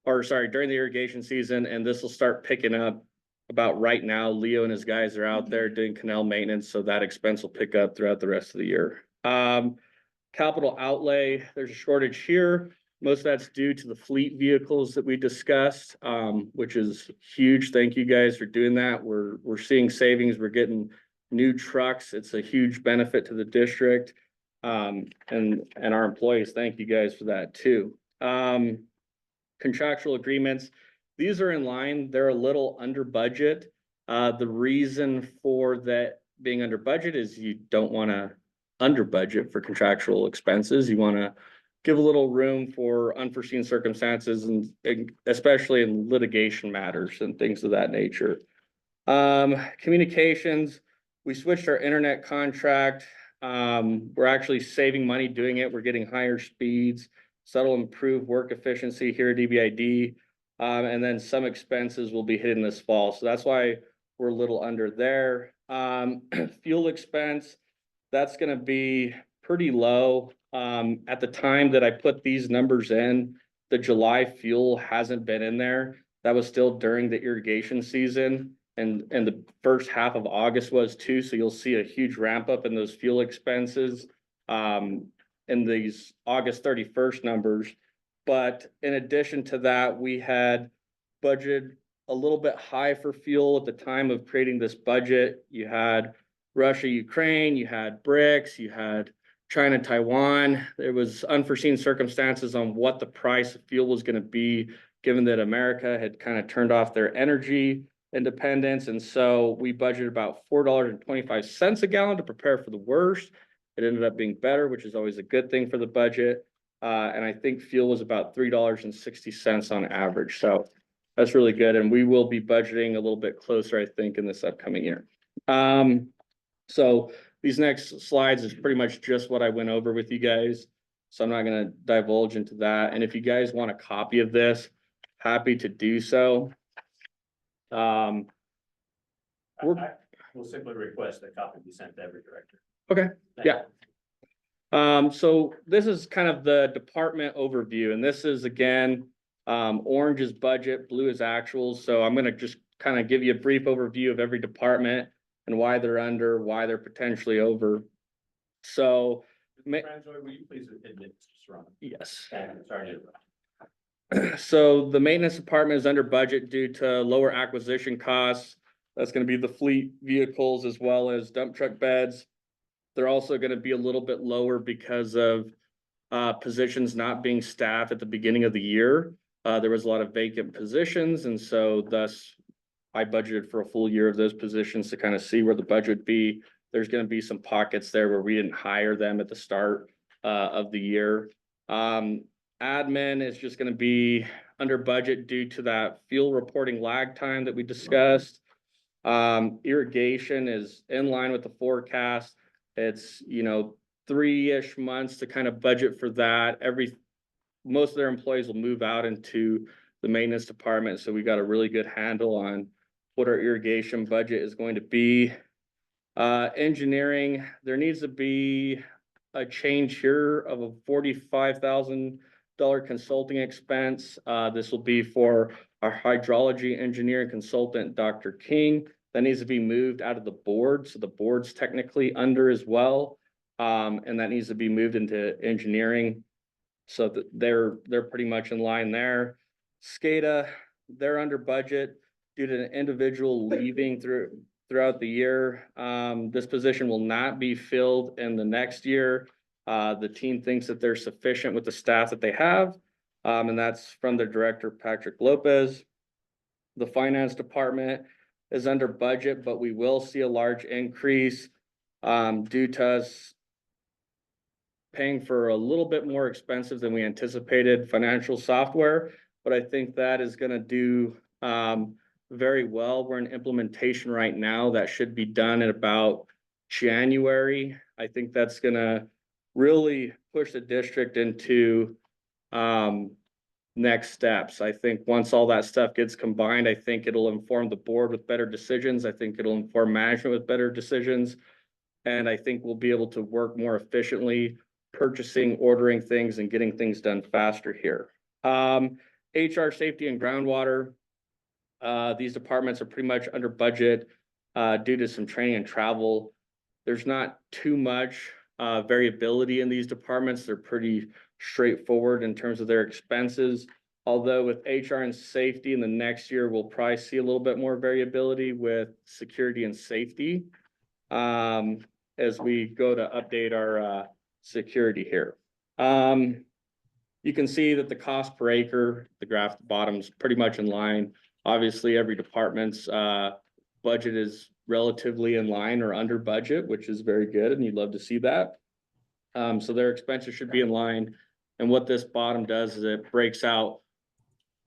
Or sorry, during the irrigation season, and this will start picking up about right now. Leo and his guys are out there doing canal maintenance, so that expense will pick up throughout the rest of the year. Capital outlay, there's a shortage here. Most of that's due to the fleet vehicles that we discussed, which is huge. Thank you guys for doing that. We're seeing savings. We're getting new trucks. It's a huge benefit to the district. And our employees, thank you guys for that too. Contractual agreements, these are in line, they're a little under budget. The reason for that being under budget is you don't want to under budget for contractual expenses. You want to give a little room for unforeseen circumstances and especially in litigation matters and things of that nature. Communications, we switched our internet contract. We're actually saving money doing it. We're getting higher speeds. So that'll improve work efficiency here at EBID. And then some expenses will be hitting this fall. So that's why we're a little under there. Fuel expense, that's gonna be pretty low. At the time that I put these numbers in, the July fuel hasn't been in there. That was still during the irrigation season. And the first half of August was too. So you'll see a huge ramp up in those fuel expenses. In these August 31st numbers. But in addition to that, we had budgeted a little bit high for fuel at the time of creating this budget. You had Russia, Ukraine, you had BRICS, you had China, Taiwan. There was unforeseen circumstances on what the price of fuel was going to be, given that America had kind of turned off their energy independence. And so we budgeted about $4.25 a gallon to prepare for the worst. It ended up being better, which is always a good thing for the budget. And I think fuel was about $3.60 on average. So that's really good. And we will be budgeting a little bit closer, I think, in this upcoming year. So these next slides is pretty much just what I went over with you guys. So I'm not going to divulge into that. And if you guys want a copy of this, happy to do so. We'll simply request that copy be sent to every director. Okay, Thank yeah. you. So this is kind of the department overview, and this is again, orange is budget, blue is actuals. So I'm gonna just kind of give you a brief overview of every department and why they're under, why they're potentially over. So, Francois, will you please admit, Mr. Serrano? yes. Sorry to interrupt. So the maintenance department is under budget due to lower acquisition costs. That's gonna be the fleet vehicles as well as dump truck beds. They're also gonna be a little bit lower because of positions not being staffed at the beginning of the year. There was a lot of vacant positions, and so thus I budgeted for a full year of those positions to kind of see where the budget would be. There's gonna be some pockets there where we didn't hire them at the start of the year. Admin is just gonna be under budget due to that fuel reporting lag time that we discussed. Irrigation is in line with the forecast. It's, 3-ish months to kind of budget for that. Most of their employees will move out into the maintenance department. So we got a really good handle on what our irrigation budget is going to be. Engineering, there needs to be a change here of a $45,000 consulting expense. This will be for our hydrology engineer and consultant, Dr. King. That needs to be moved out of the board. So the board's technically under as well. And that needs to be moved into engineering. So that they're pretty much in line there. SCADA, they're under budget due to an individual leaving throughout the year. This position will not be filled in the next year. The team thinks that they're sufficient with the staff that they have. And that's from the director, Patrick Lopez. The finance department is under budget, but we will see a large increase due to us paying for a little bit more expensive than we anticipated financial software. But I think that is going to do very well. We're in implementation right now. That should be done in about January. I think that's going to really push the district into next steps. I think once all that stuff gets combined, I think it'll inform the board with better decisions. I think it'll inform management with better decisions. And I think we'll be able to work more efficiently, purchasing, ordering things, and getting things done faster here. HR, safety, and groundwater. These departments are pretty much under budget due to some training and travel. There's not too much variability in these departments. They're pretty straightforward in terms of their expenses. Although with HR and safety in the next year, we'll probably see a little bit more variability with security and safety as we go to update our security here. You can see that the cost per acre, the graph at the bottom is pretty much in line. Obviously, every department's budget is relatively in line or under budget, which is very good, and you'd love to see that. So their expenses should be in line. And what this bottom does is it breaks out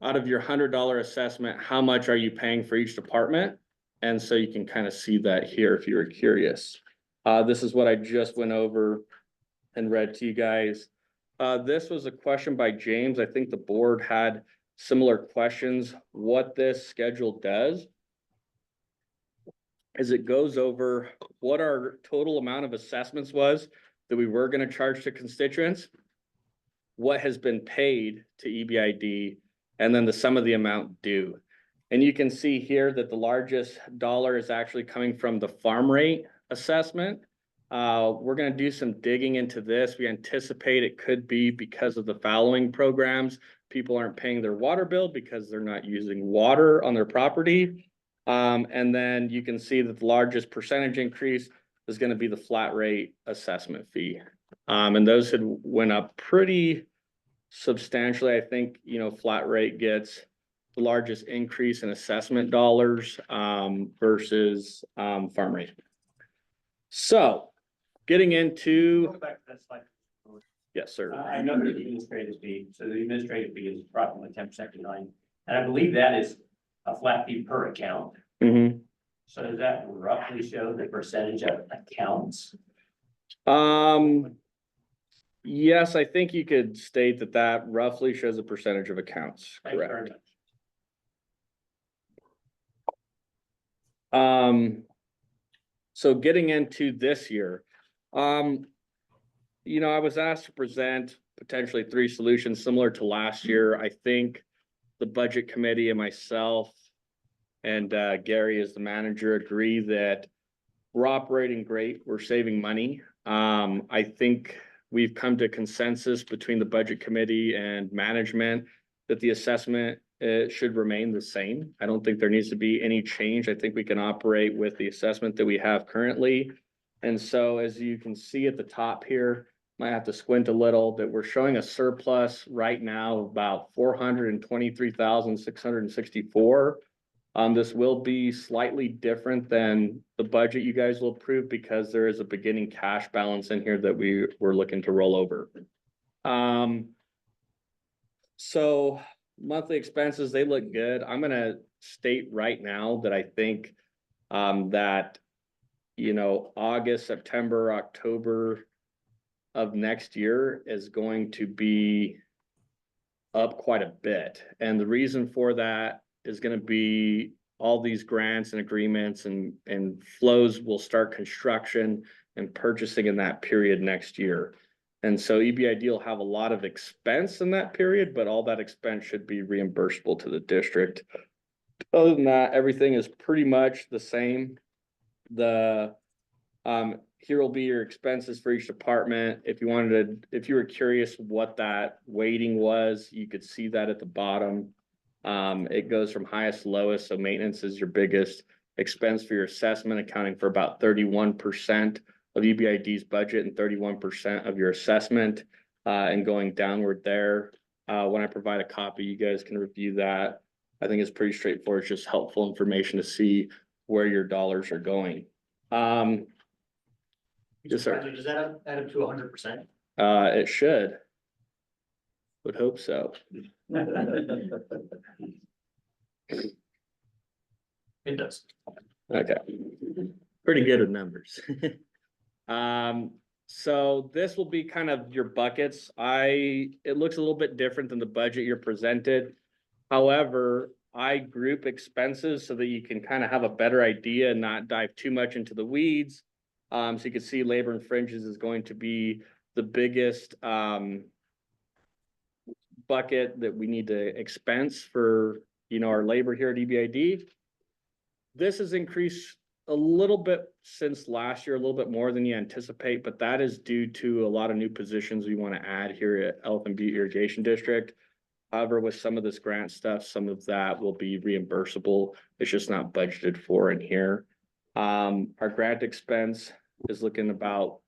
of your $100 assessment, how much are you paying for each department? And so you can kind of see that here if you were curious. This is what I just went over and read to you guys. This was a question by James. I think the board had similar questions. What this schedule does is it goes over what our total amount of assessments was that we were going to charge to constituents, what has been paid to EBID, and then the sum of the amount due. And you can see here that the largest dollar is actually coming from the farm rate assessment. We're going to do some digging into this. We anticipate it could be because of the fallowing programs. People aren't paying their water bill because they're not using water on their property. And then you can see that the largest percentage increase is going to be the flat rate assessment fee. And those had went up pretty substantially. I think, flat rate gets the largest increase in assessment dollars versus farm rate. So getting into, Go back to that slide. yes, sir. I know the administrative fee, so the administrative fee is approximately 10% to 9%. And I believe that is a flat fee per account. Mm-hmm. So does that roughly show the percentage of accounts? Yes, I think you could state that that roughly shows a percentage of accounts, Thank you very correct? much. So getting into this year, I was asked to present potentially 3 solutions similar to last year. I think the budget committee and myself and Gary as the manager agree that we're operating great. We're saving money. I think we've come to consensus between the budget committee and management that the assessment should remain the same. I don't think there needs to be any change. I think we can operate with the assessment that we have currently. And so as you can see at the top here, might have to squint a little, that we're showing a surplus right now of about 423,664. This will be slightly different than the budget you guys will approve because there is a beginning cash balance in here that we're looking to roll over. So monthly expenses, they look good. I'm going to state right now that I think that, August, September, October of next year is going to be up quite a bit. And the reason for that is going to be all these grants and agreements and flows will start construction and purchasing in that period next year. And so EBID will have a lot of expense in that period, but all that expense should be reimbursable to the district. Other than that, everything is pretty much the same. Here will be your expenses for each department. If you were curious what that weighting was, you could see that at the bottom. It goes from highest to lowest. So maintenance is your biggest expense for your assessment, accounting for about 31% of EBID's budget and 31% of your assessment, and going downward there. When I provide a copy, you guys can review that. I think it's pretty straightforward. It's just helpful information to see where your dollars are going. Yes, sir. Does that add up to 100%? It should. Would hope so. It does. Okay. Pretty good with numbers. So this will be kind of your buckets. It looks a little bit different than the budget you're presented. However, I group expenses so that you can kind of have a better idea and not dive too much into the weeds. So you can see labor and fringes is going to be the biggest bucket that we need to expense for, our labor here at EBID. This has increased a little bit since last year, a little bit more than you anticipate, but that is due to a lot of new positions we want to add here at Elephant Butte Irrigation District. However, with some of this grant stuff, some of that will be reimbursable. It's just not budgeted for in here. Our grant expense is looking about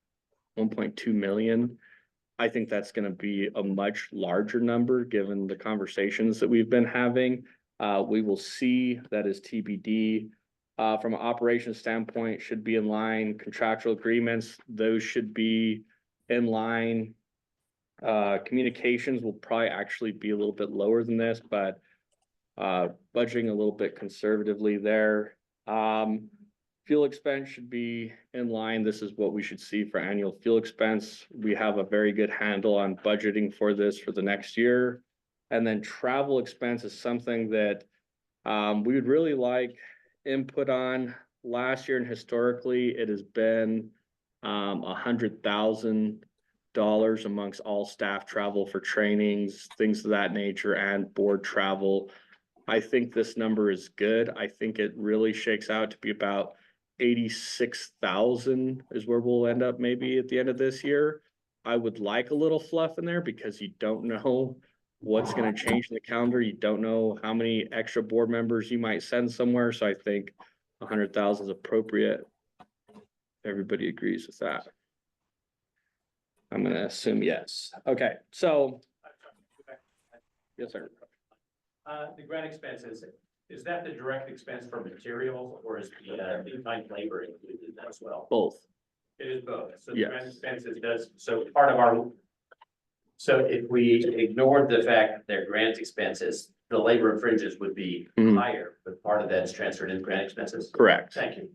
1.2 million. I think that's gonna be a much larger number, given the conversations that we've been having. We will see, that is TBD. From an operations standpoint, should be in line. Contractual agreements, those should be in line. Communications will probably actually be a little bit lower than this, but budgeting a little bit conservatively there. Fuel expense should be in line. This is what we should see for annual fuel expense. We have a very good handle on budgeting for this for the next year. And then travel expense is something that we would really like input on. Last year and historically, it has been $100,000 amongst all staff travel for trainings, things of that nature, and board travel. I think this number is good. I think it really shakes out to be about 86,000 is where we'll end up maybe at the end of this year. I would like a little fluff in there because you don't know what's going to change in the calendar. You don't know how many extra board members you might send somewhere. So I think 100,000 is appropriate. Everybody agrees with that. I'm going to assume yes. Okay, so yes, sir. The grant expenses, is that the direct expense for materials or is the in-kind labor included as well? Both. It is both. So the Yes. grant expenses does, so part of our, so if we ignored the fact that they're grant expenses, the labor and fringes would be Mhm. higher, but part of that is transferred in grant expenses? Correct. Thank you.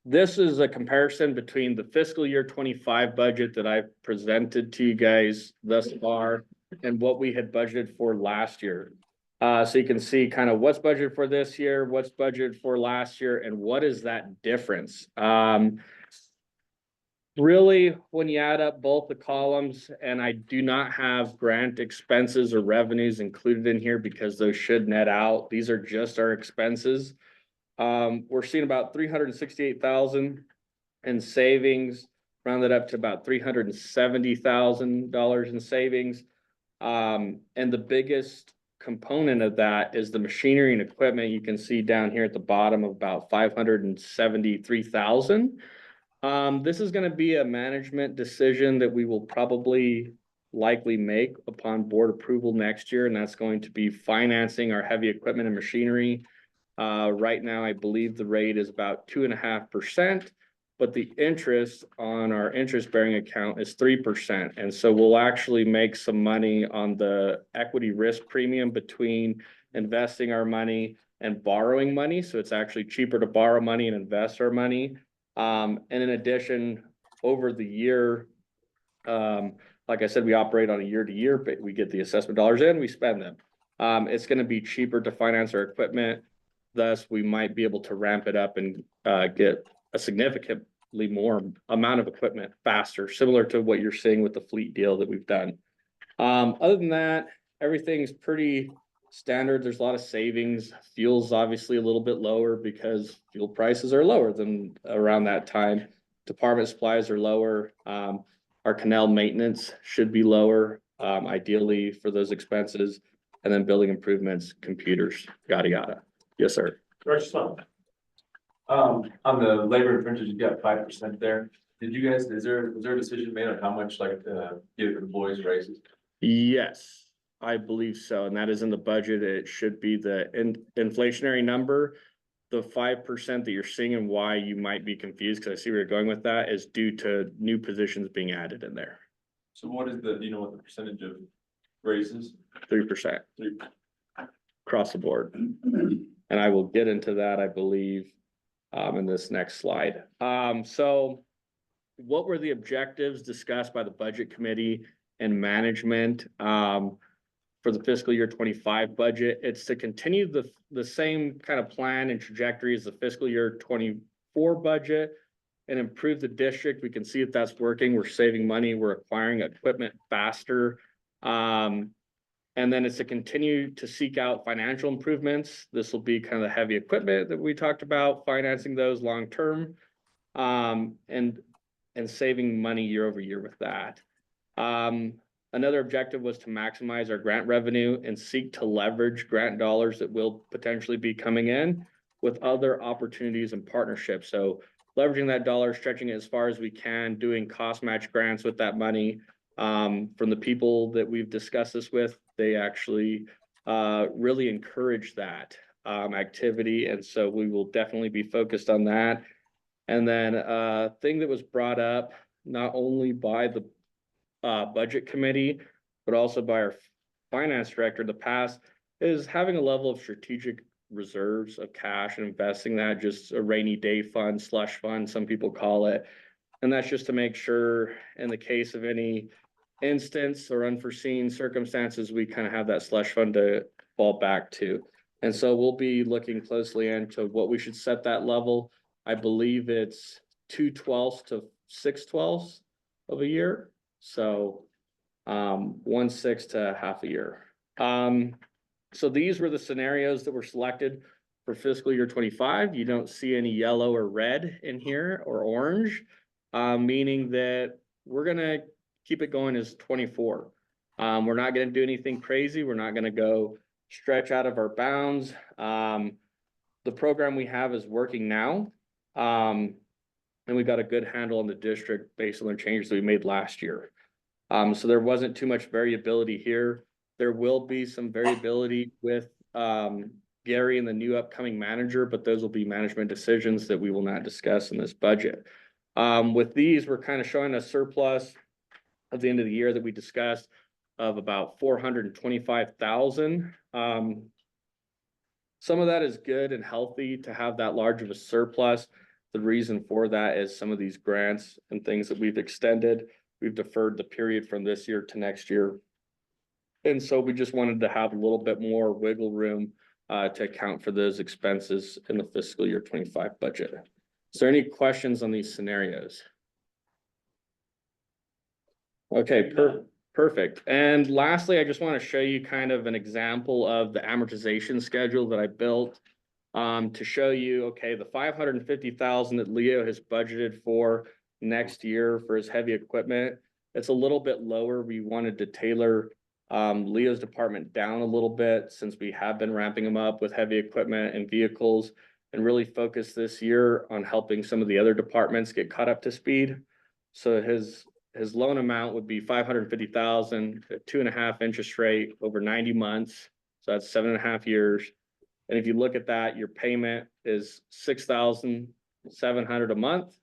This is a comparison between the fiscal year 25 budget that I've presented to you guys thus far and what we had budgeted for last year. So you can see kind of what's budgeted for this year, what's budgeted for last year, and what is that difference? Really, when you add up both the columns, and I do not have grant expenses or revenues included in here because those should net out. These are just our expenses. We're seeing about 368,000 in savings, rounded up to about $370,000 in savings. And the biggest component of that is the machinery and equipment. You can see down here at the bottom of about 573,000. This is going to be a management decision that we will probably likely make upon board approval next year, and that's going to be financing our heavy equipment and machinery. Right now, I believe the rate is about 2.5%, but the interest on our interest-bearing account is 3%. And so we'll actually make some money on the equity risk premium between investing our money and borrowing money. So it's actually cheaper to borrow money and invest our money. And in addition, over the year, like I said, we operate on a year-to-year, but we get the assessment dollars in, we spend them. It's going to be cheaper to finance our equipment. Thus, we might be able to ramp it up and get a significantly more amount of equipment faster, similar to what you're seeing with the fleet deal that we've done. Other than that, everything's pretty standard. There's a lot of savings. Fuel's obviously a little bit lower because fuel prices are lower than around that time. Department supplies are lower. Our canal maintenance should be lower, ideally for those expenses. And then building improvements, computers, yada, yada. Yes, sir. Director Sloan. On the labor and fringes, you got 5% there. Did you guys, was there a decision made on how much give employees raises? Yes, I believe so. And that is in the budget. It should be the inflationary number. The 5% that you're seeing and why you might be confused, because I see where you're going with that, is due to new positions being added in there. So what is do you know what the percentage of raises? 3%. Across the board. And I will get into that, I believe, in this next slide. So what were the objectives discussed by the budget committee and management for the fiscal year 25 budget? It's to continue the same kind of plan and trajectory as the fiscal year 24 budget and improve the district. We can see that that's working. We're saving money. We're acquiring equipment faster. And then it's to continue to seek out financial improvements. This will be kind of the heavy equipment that we talked about, financing those long-term, and saving money year over year with that. Another objective was to maximize our grant revenue and seek to leverage grant dollars that will potentially be coming in with other opportunities and partnerships. So leveraging that dollar, stretching it as far as we can, doing cost match grants with that money. From the people that we've discussed this with, they actually really encourage that activity. And so we will definitely be focused on that. And then thing that was brought up not only by the budget committee, but also by our finance director in the past, is having a level of strategic reserves of cash and investing that, just a rainy day fund, slush fund, some people call it. And that's just to make sure in the case of any instance or unforeseen circumstances, we kind of have that slush fund to fall back to. And so we'll be looking closely into what we should set that level. I believe it's 2/12 to 6/12 of a year. So 1/6 to half a year. So these were the scenarios that were selected for fiscal year 25. You don't see any yellow or red in here or orange, meaning that we're gonna keep it going as 24. We're not gonna do anything crazy. We're not gonna go stretch out of our bounds. The program we have is working now. And we got a good handle on the district based on the changes that we made last year. So there wasn't too much variability here. There will be some variability with Gary and the new upcoming manager, but those will be management decisions that we will not discuss in this budget. With these, we're kind of showing a surplus at the end of the year that we discussed of about 425,000. Some of that is good and healthy to have that large of a surplus. The reason for that is some of these grants and things that we've extended, we've deferred the period from this year to next year. And so we just wanted to have a little bit more wiggle room to account for those expenses in the fiscal year 25 budget. Is there any questions on these scenarios? Okay, perfect. And lastly, I just want to show you kind of an example of the amortization schedule that I built to show you, okay, the 550,000 that Leo has budgeted for next year for his heavy equipment. It's a little bit lower. We wanted to tailor Leo's department down a little bit since we have been ramping him up with heavy equipment and vehicles, and really focus this year on helping some of the other departments get caught up to speed. So his loan amount would be 550,000 at 2.5 interest rate over 90 months. So that's 7.5 years. And if you look at that, your payment is 6,700 a month,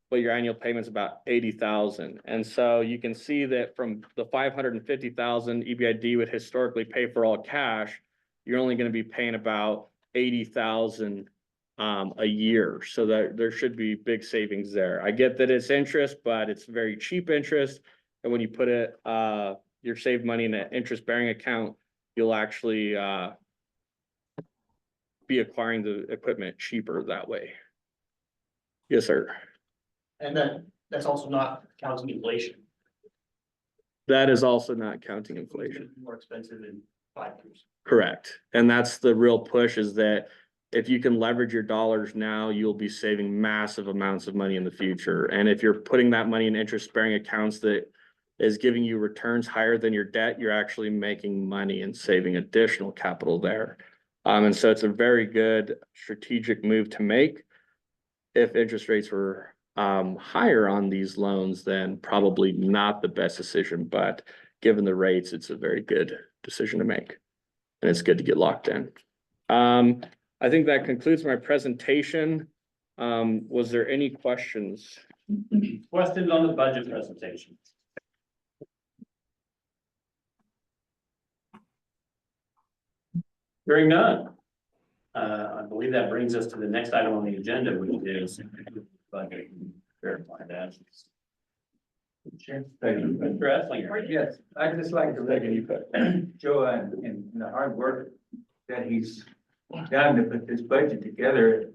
but your annual payment's about 80,000. And so you can see that from the 550,000 EBID would historically pay for all cash, you're only going to be paying about 80,000 a year. So that there should be big savings there. I get that it's interest, but it's very cheap interest. And when you put it, your saved money in an interest bearing account, you'll actually be acquiring the equipment cheaper that way. Yes, sir. And then that's also not counting inflation. That is also not counting inflation. More expensive in 5 years. Correct. And that's the real push, is that if you can leverage your dollars now, you'll be saving massive amounts of money in the future. And if you're putting that money in interest bearing accounts that is giving you returns higher than your debt, you're actually making money and saving additional capital there. And so it's a very good strategic move to make. If interest rates were higher on these loans, then probably not the best decision, but given the rates, it's a very good decision to make. And it's good to get locked in. I think that concludes my presentation. Was there any questions? Questions on the budget presentation? Hearing none. I believe that brings us to the next item on the agenda, which is budget verified that. Sure. Thank you, Mr. Esslinger. Yes, I'd just like to recognize Joe and the hard work that he's done to put this budget together.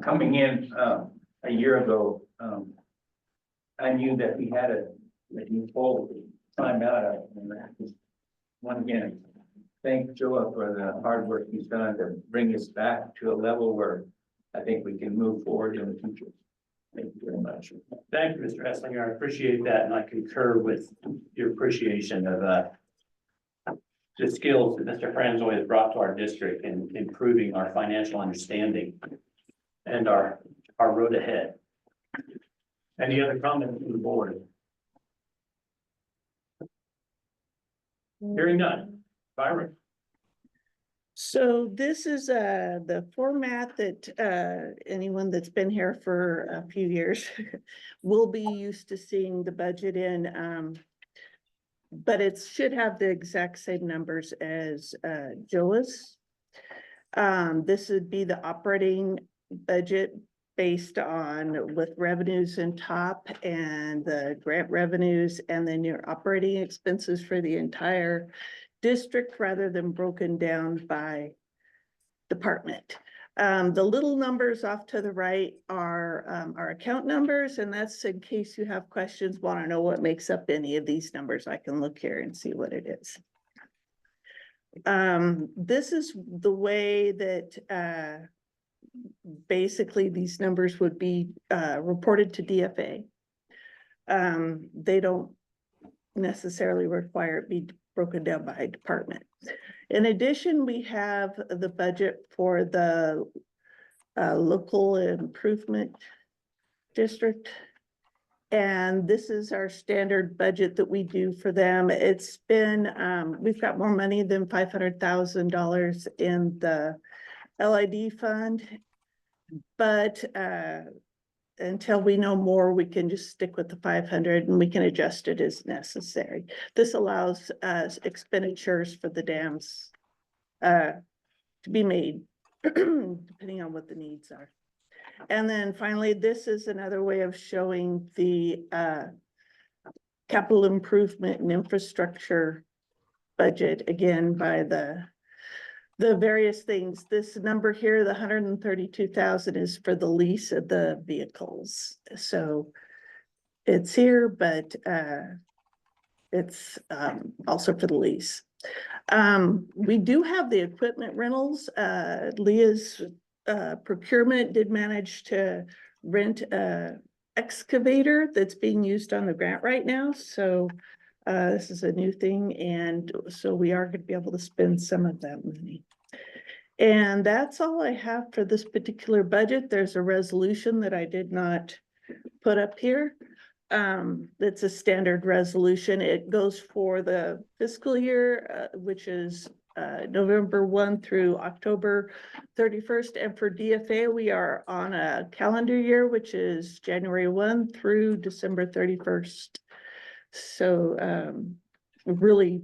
Coming in a year ago, I knew that he had that he pulled time out of it. And I just want again, thank Joe for the hard work he's done to bring us back to a level where I think we can move forward in the future. Thank you very much. Thank you, Mr. Esslinger. I appreciate that, and I concur with your appreciation of the skills that Mr. Franzoy has brought to our district in improving our financial understanding and our our road ahead. Any other comments from the board? Hearing none. Byron? So this is the format that anyone that's been here for a few years will be used to seeing the budget in. But it should have the exact same numbers as Joa's. This would be the operating budget based on with revenues in top and the grant revenues, and then your operating expenses for the entire district rather than broken down by department. The little numbers off to the right are our account numbers, and that's in case you have questions, want to know what makes up any of these numbers. I can look here and see what it is. This is the way that basically these numbers would be reported to DFA. They don't necessarily require it be broken down by department. In addition, we have the budget for the local improvement district. And this is our standard budget that we do for them. It's been, we've got more money than $500,000 in the LID fund. But until we know more, we can just stick with the 500 and we can adjust it as necessary. This allows us expenditures for the dams to be made depending on what the needs are. And then finally, this is another way of showing the capital improvement and infrastructure budget, again, by the various things. This number here, the 132,000 is for the lease of the vehicles. So it's here, but it's also for the lease. We do have the equipment rentals. Leah's procurement did manage to rent a excavator that's being used on the grant right now. So this is a new thing, and so we are going to be able to spend some of that money. And that's all I have for this particular budget. There's a resolution that I did not put up here. That's a standard resolution. It goes for the fiscal year, which is November 1 through October 31st. And for DFA, we are on a calendar year, which is January 1 through December 31st. So really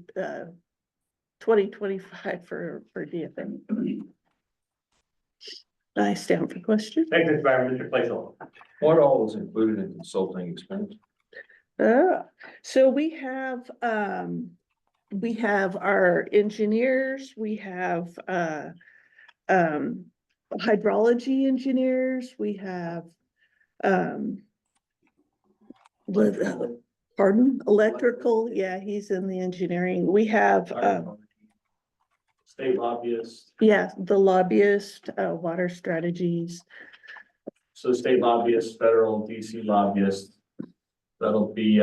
2025 for DFA. I stand for questions. Thank you, Byron. Mr. Plaisall. What all is included in consulting expense? So we have our engineers, we have hydrology engineers, we have electrical, yeah, he's in the engineering. We have State lobbyist. yeah, the lobbyist, water strategies. So state lobbyist, federal, DC lobbyist. That'll be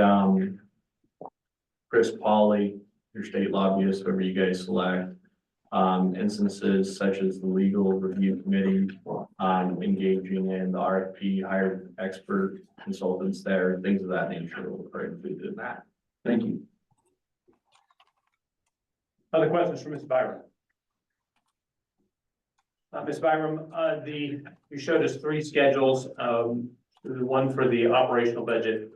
Chris Pauley, your state lobbyist, whoever you guys select. Instances such as the legal review committee, engaging in the RFP, hired expert consultants there, things of that nature are included in that. Thank you. Other questions for Ms. Byram? Ms. Byram, you showed us three schedules, one for the operational budget,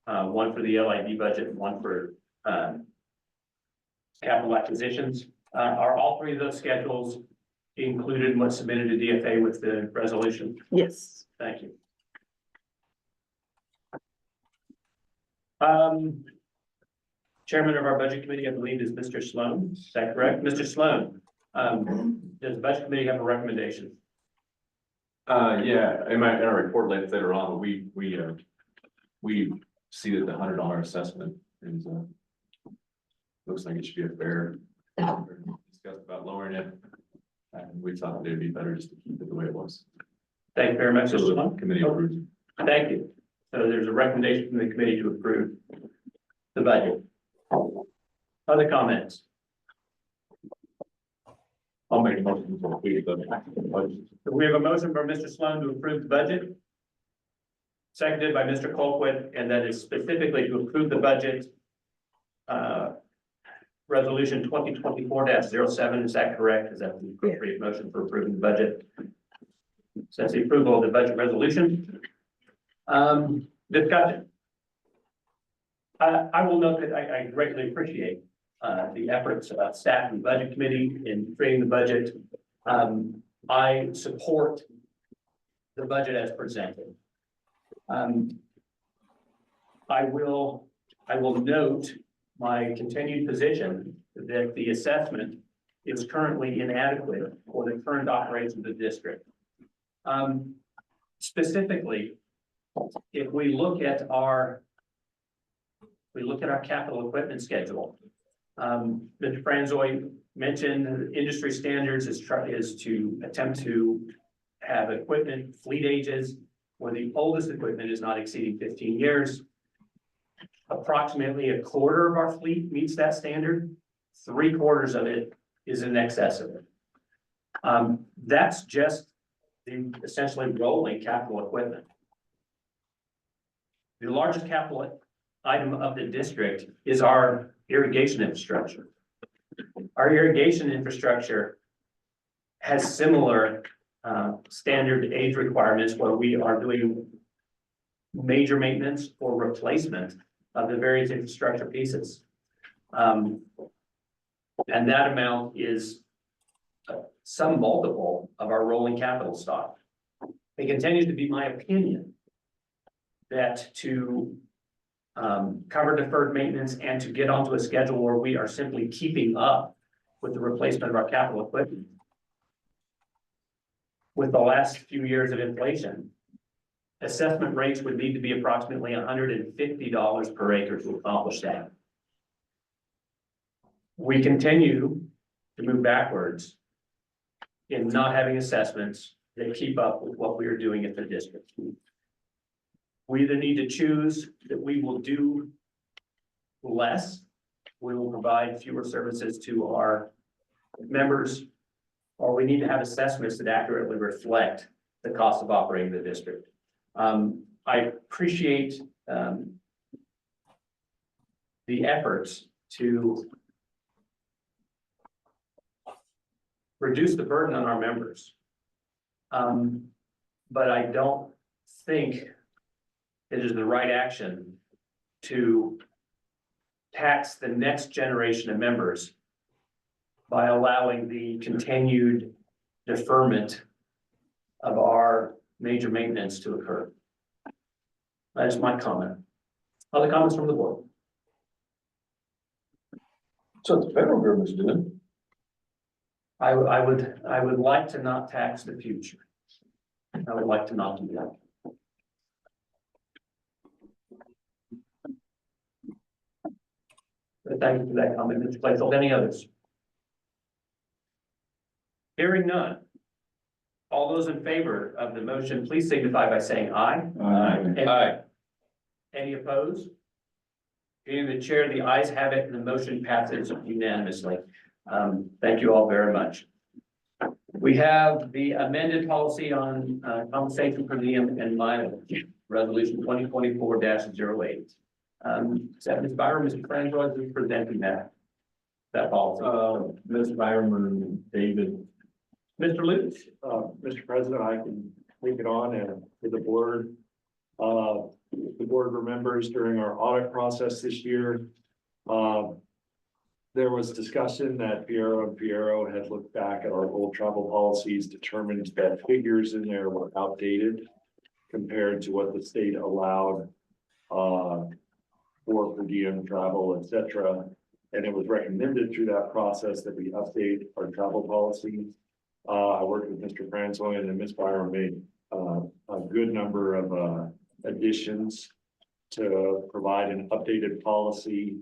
one for the LID budget, and one for capital acquisitions. Are all three of those schedules included in what's submitted to DFA with the resolution? Yes. Thank you. Chairman of our budget committee, I believe, is Mr. Sloan. Is that correct? Mr. Sloan, does the budget committee have a recommendation? Yeah, in our report later on, we see that the $100 assessment is looks like it should be a fair. Discussed about lowering it, and we thought it'd be better just to keep it the way it was. Thank you very much, So Mr. the Sloan. committee approves. Thank you. So there's a recommendation from the committee to approve the budget. Other comments? I'll make a motion to approve the budget. We have a motion from Mr. Sloan to approve the budget. seconded by Mr. Colquitt, and that is specifically to approve the budget. Resolution 2024-07, is that correct? Is that the appropriate motion for approving the budget? So that's the approval of the budget resolution. Discussion. I will note that I greatly appreciate the efforts of staff and budget committee in creating the budget. I support the budget as presented. I will note my continued position that the assessment is currently inadequate for the current operations of the district. Specifically, if we look at our capital equipment schedule, Mr. Franzoy mentioned industry standards is to attempt to have equipment fleet ages where the oldest equipment is not exceeding 15 years. Approximately a quarter of our fleet meets that standard. 3/4 of it is in excess of it. That's just the essentially rolling capital equipment. The largest capital item of the district is our irrigation infrastructure. Our irrigation infrastructure has similar standard age requirements where we are doing major maintenance or replacement of the various infrastructure pieces. And that amount is some multiple of our rolling capital stock. It continues to be my opinion that to cover deferred maintenance and to get onto a schedule where we are simply keeping up with the replacement of our capital equipment with the last few years of inflation, assessment rates would need to be approximately $150 per acre to accomplish that. We continue to move backwards in not having assessments that keep up with what we are doing at the district. We either need to choose that we will do less, we will provide fewer services to our members, or we need to have assessments that accurately reflect the cost of operating the district. I appreciate the efforts to reduce the burden on our members. But I don't think it is the right action to tax the next generation of members by allowing the continued deferment of our major maintenance to occur. That is my comment. Other comments from the board? So the federal government's doing. I would like to not tax the future. I would like to not do that. But thank you for that comment, Mr. Clayfield. Any others? Hearing none. All those in favor of the motion, please signify by saying aye. Aye. Any opposed? Being the chair, the ayes have it and the motion passes unanimously. Thank you all very much. We have the amended policy on compensation per diem and mileage, resolution 2024-08. Is that Ms. Byram, Mr. Franzois is presenting that policy? Ms. Byram and David. Mr. Lutz? Mr. President, I can take it on and for the board. The board remembers during our audit process this year, there was discussion that Piero had looked back at our old travel policies, determined that figures in there were outdated compared to what the state allowed for per diem travel, etc. And it was recommended through that process that we update our travel policy. I worked with Mr. Franzoy and Ms. Byram made a good number of additions to provide an updated policy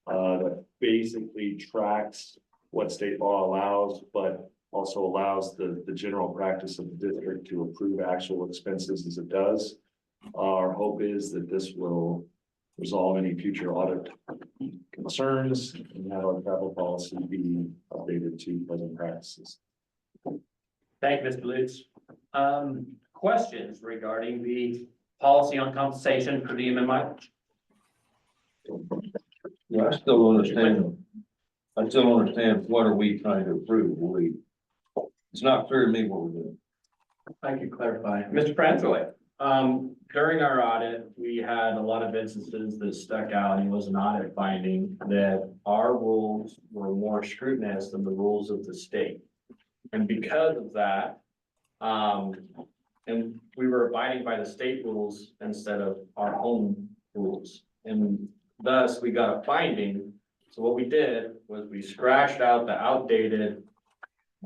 that basically tracks what state law allows, but also allows the general practice of the district to approve actual expenses as it does. Our hope is that this will resolve any future audit concerns and have our travel policy be updated to present practices. Thank you, Mr. Lutz. Questions regarding the policy on compensation per diem and mileage. Yeah, I still don't understand. I still don't understand what are we trying to approve? It's not clear to me what we're doing. I can clarify. Mr. Francois. During our audit, we had a lot of instances that stuck out, and it was an audit finding that our rules were more scrutinized than the rules of the state. And because of that, and we were abiding by the state rules instead of our own rules. And thus, we got a finding. So what we did was we scratched out the outdated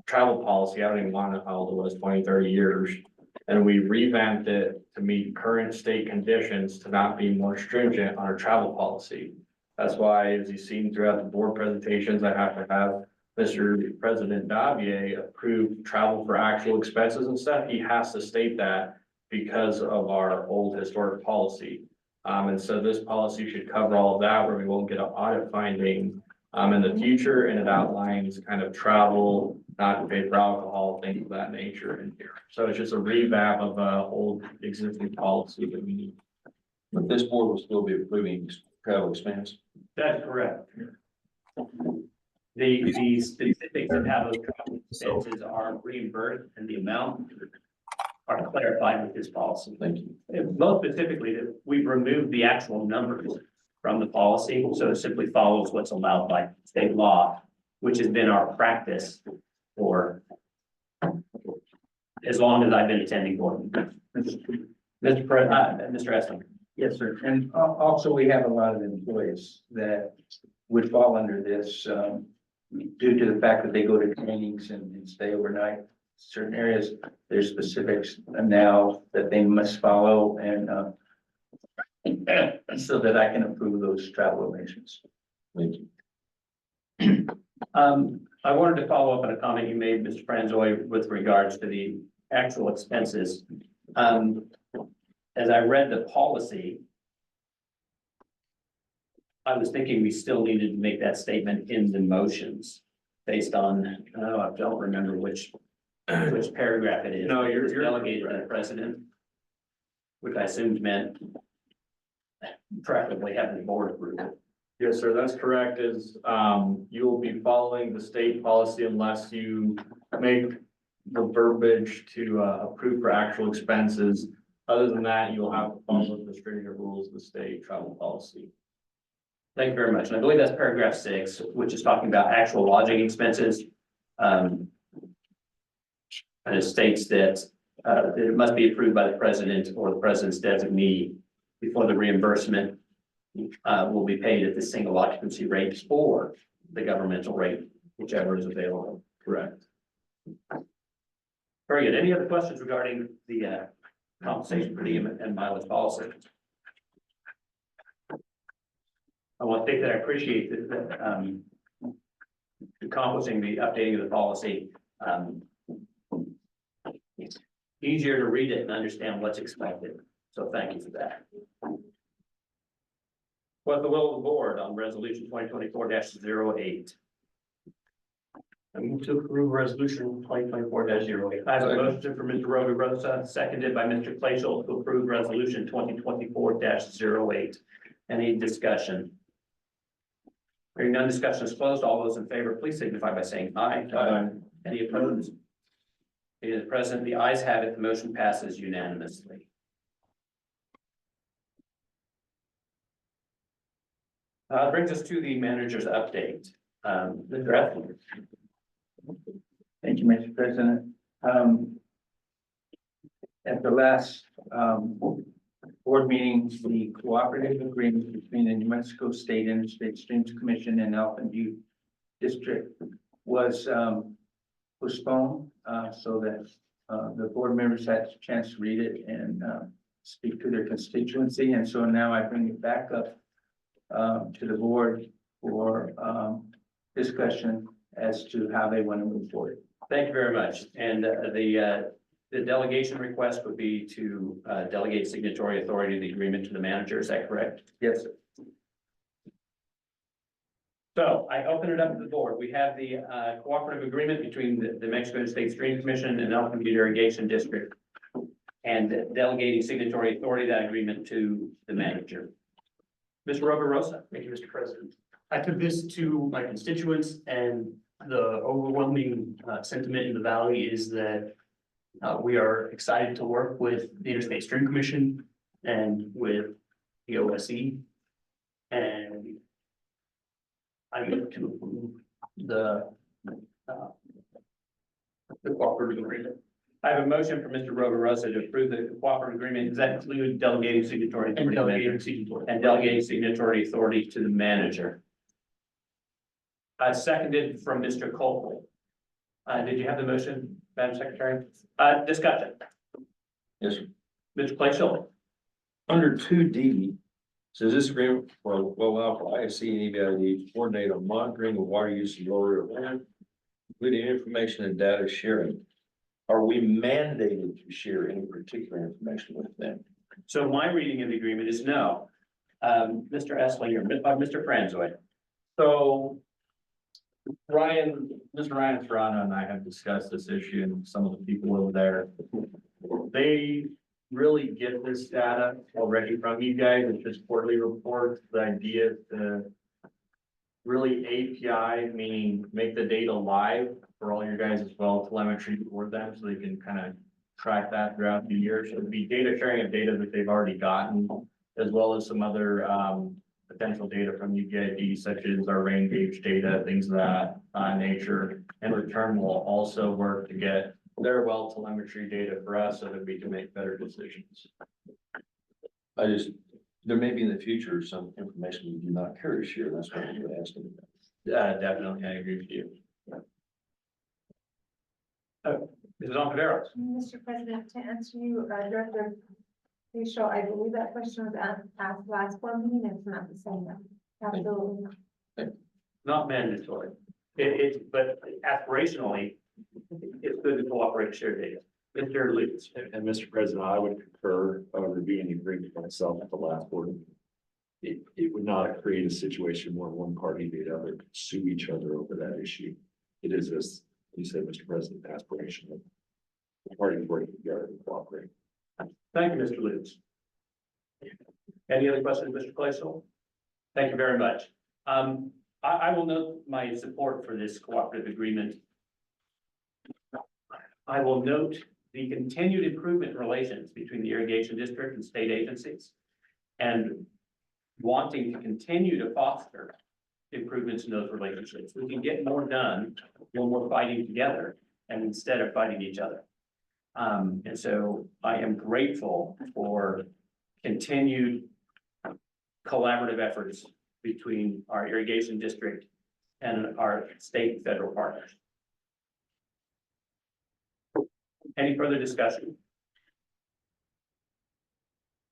travel policy. I don't even want to know how old it was, 20, 30 years. And we revamped it to meet current state conditions to not be more stringent on our travel policy. That's why, as you've seen throughout the board presentations, I have to have Mr. President Davier approve travel for actual expenses and stuff. He has to state that because of our old historic policy. And so this policy should cover all of that, where we won't get an audit finding in the future, and it outlines kind of travel, not to pay for alcohol, things of that nature in here. So it's just a revamp of old existing policy that we need. But this board will still be approving travel expense. That's correct. The specifics of how those travel expenses are reimbursed and the amount are clarified with this policy. Thank you. And most specifically, that we've removed the actual numbers from the policy, so it simply follows what's allowed by state law, which has been our practice for as long as I've been attending board. Mr. Esling. Yes, sir. And also, we have a lot of employees that would fall under this, due to the fact that they go to trainings and stay overnight. Certain areas, there's specifics now that they must follow, and so that I can approve those travel arrangements. Thank you. I wanted to follow up on a comment you made, Mr. Franzoy, with regards to the actual expenses. As I read the policy, I was thinking we still needed to make that statement in the motions based on, I don't remember which paragraph it is. No, It was you're delegated to the president, which I assumed meant preferably having the board approve it. Yes, sir, that's correct, you will be following the state policy unless you make the verbiage to approve for actual expenses. Other than that, you'll have to follow the stringent rules of the state travel policy. Thank you very much. And I believe that's paragraph 6, which is talking about actual lodging expenses. And it states that it must be approved by the president or the president's designee before the reimbursement will be paid at the single occupancy rate or the governmental rate, whichever is available. Correct. Very good. Any other questions regarding the compensation per diem and mileage policy? I want to say that I appreciate that accomplishing the updating of the policy. It's easier to read it and understand what's expected. So thank you for that. What's the will of the board on resolution 2024-08? I move to approve resolution 2024-08. I have a motion from Mr. Roby Rosa, seconded by Mr. Clayshall to approve resolution 2024-08. Any discussion? Hearing none, discussion is closed. All those in favor, please signify by saying aye. Aye. Any opposed? It is present. The ayes have it. The motion passes unanimously. Brings us to the manager's update. Mr. Efling. Thank you, Mr. President. At the last board meeting, the cooperative agreement between the New Mexico State Interstate Streams Commission and Elton View District was postponed so that the board members had a chance to read it and speak to their constituency. And so now I bring it back up to the board for discussion as to how they want to move forward. Thank you very much. And the delegation request would be to delegate signatory authority of the agreement to the manager. Is that correct? Yes, sir. So I open it up to the board. We have the cooperative agreement between the Mexico State Stream Commission and Elton Butte Irrigation District. and delegating signatory authority of that agreement to the manager. Mr. Rosa. Thank you, Mr. President. I took this to my constituents, and the overwhelming sentiment in the valley is that we are excited to work with the Interstate Stream Commission and with the OSE. And I move to approve the cooperative agreement. I have a motion for Mr. Rosa to approve the cooperative agreement. Does that include delegating signatory? And authority to the delegating manager? signatory. And delegating signatory authority to the manager. Seconded from Mr. Cole. Did you have the motion, Madam Secretary? Discussion. Yes, sir. Mr. Clay. Under 2D, says this agreement will allow for ISC and EBID to coordinate on monitoring of water use in lower land, including information and data sharing. Are we mandated to share any particular information with them? So my reading of the agreement is no. Mr. Esslinger, Mr. Franzoy. So Mr. Ryan Serrano and I have discussed this issue, and some of the people over there, they really get this data already from you guys. It's just quarterly reports. The idea is to really API, meaning make the data live for all your guys as well, telemetry for them, so they can kind of track that throughout the year. So it'd be data sharing of data that they've already gotten, as well as some other potential data from UPID, such as our rain gauge data, things of that nature. In return, we'll also work to get their well telemetry data for us so that we can make better decisions. There may be in the future some information we do not care to share. That's what I'm asking about. Definitely, I agree with you. Mrs. Ontiveros. Mr. President, to answer you, Director Facial, I believe that question was asked last board meeting. It's not the same. Absolutely not. Not mandatory. But aspirationally, it's good to cooperate and share data. Mr. Lutz. And Mr. President, I would concur, reviewing the agreement myself at the last board. It would not create a situation where one party or the other could sue each other over that issue. It is, as you said, Mr. President, aspirational. The parties working together and cooperating. Thank you, Mr. Lutz. Any other questions, Mr. Claysall? Thank you very much. I will note my support for this cooperative agreement. I will note the continued improvement in relations between the irrigation district and state agencies, and wanting to continue to foster improvements in those relationships. We can get more done when we're fighting together and instead of fighting each other. And so I am grateful for continued collaborative efforts between our irrigation district and our state and federal partners. Any further discussion?